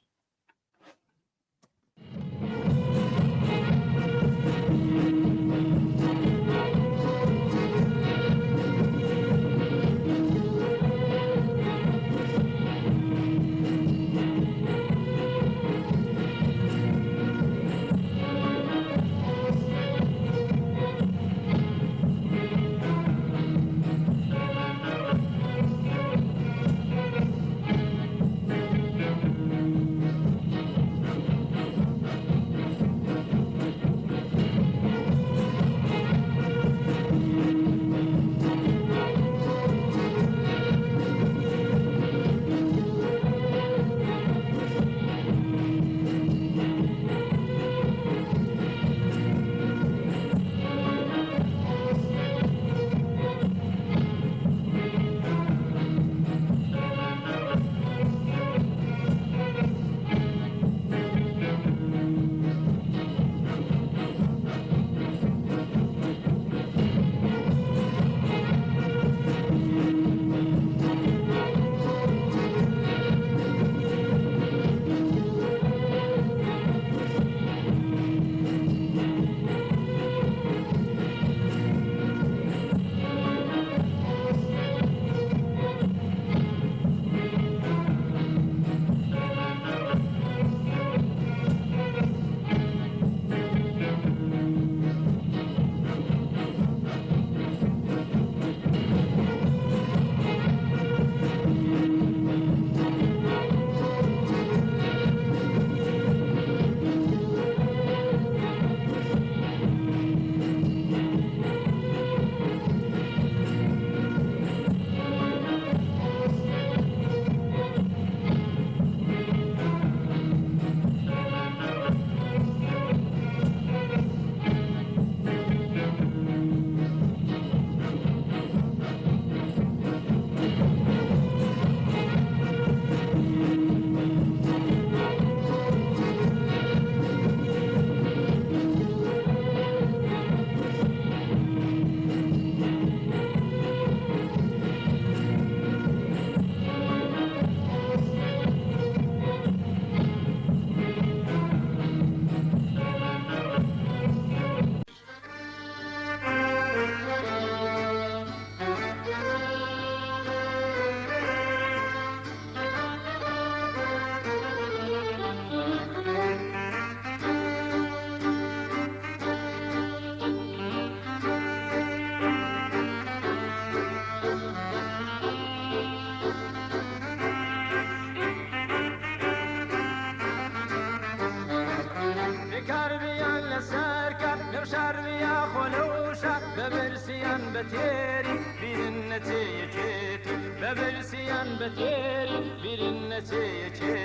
بتيري بالنتيجة ببرسيان بتيري بالنتيجة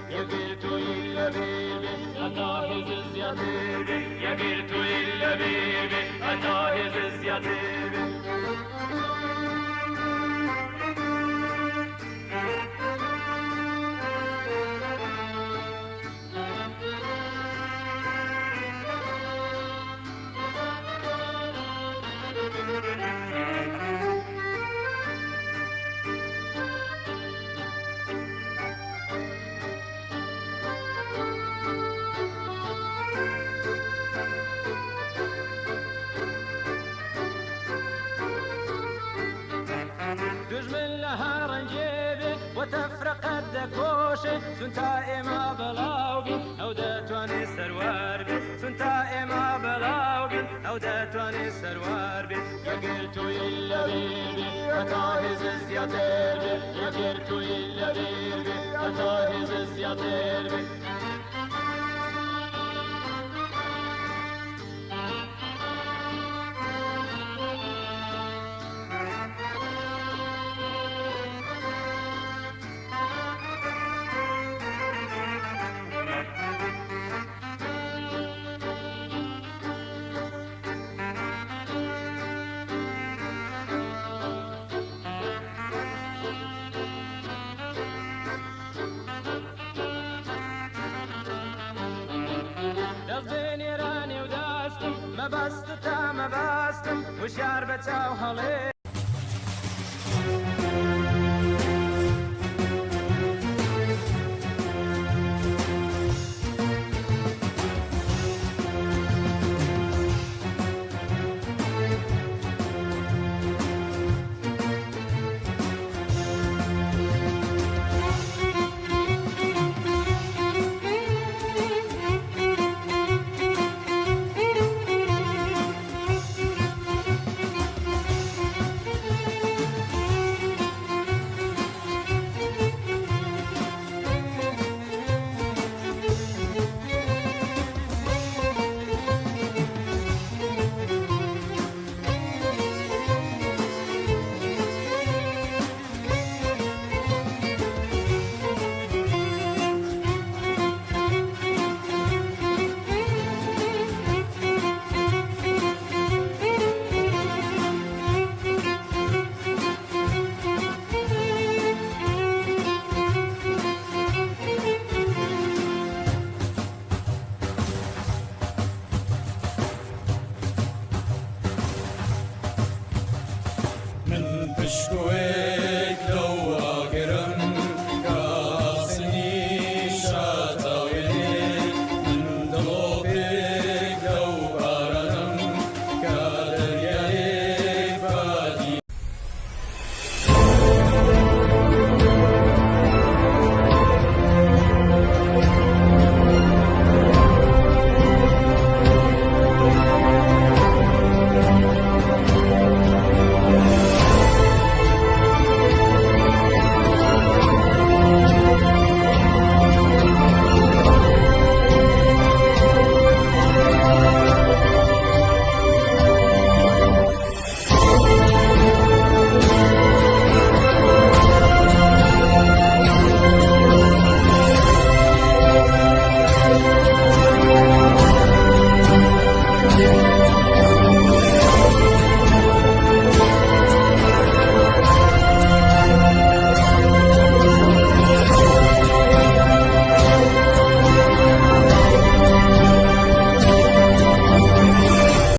يا قلتو إلا بيبي أتاهز الزيادة يا قلتو إلا بيبي أتاهز الزيادة وتفرقت دەکۆشێ چونتا ئێمە بەڵاو بین ئەو دەتوانێ سەروار بێت چونتا ئێمە بەڵاو بین ئەو دەتوانێ سەروار بێت یەگەر توی لەبیر بێت هەتا هێز زیاتر بێت یەگەر توی لەبیر بێت هەتا هێز زیاتر بێت مەبەستە تا مەبەستم وشار بە چاو هەڵێ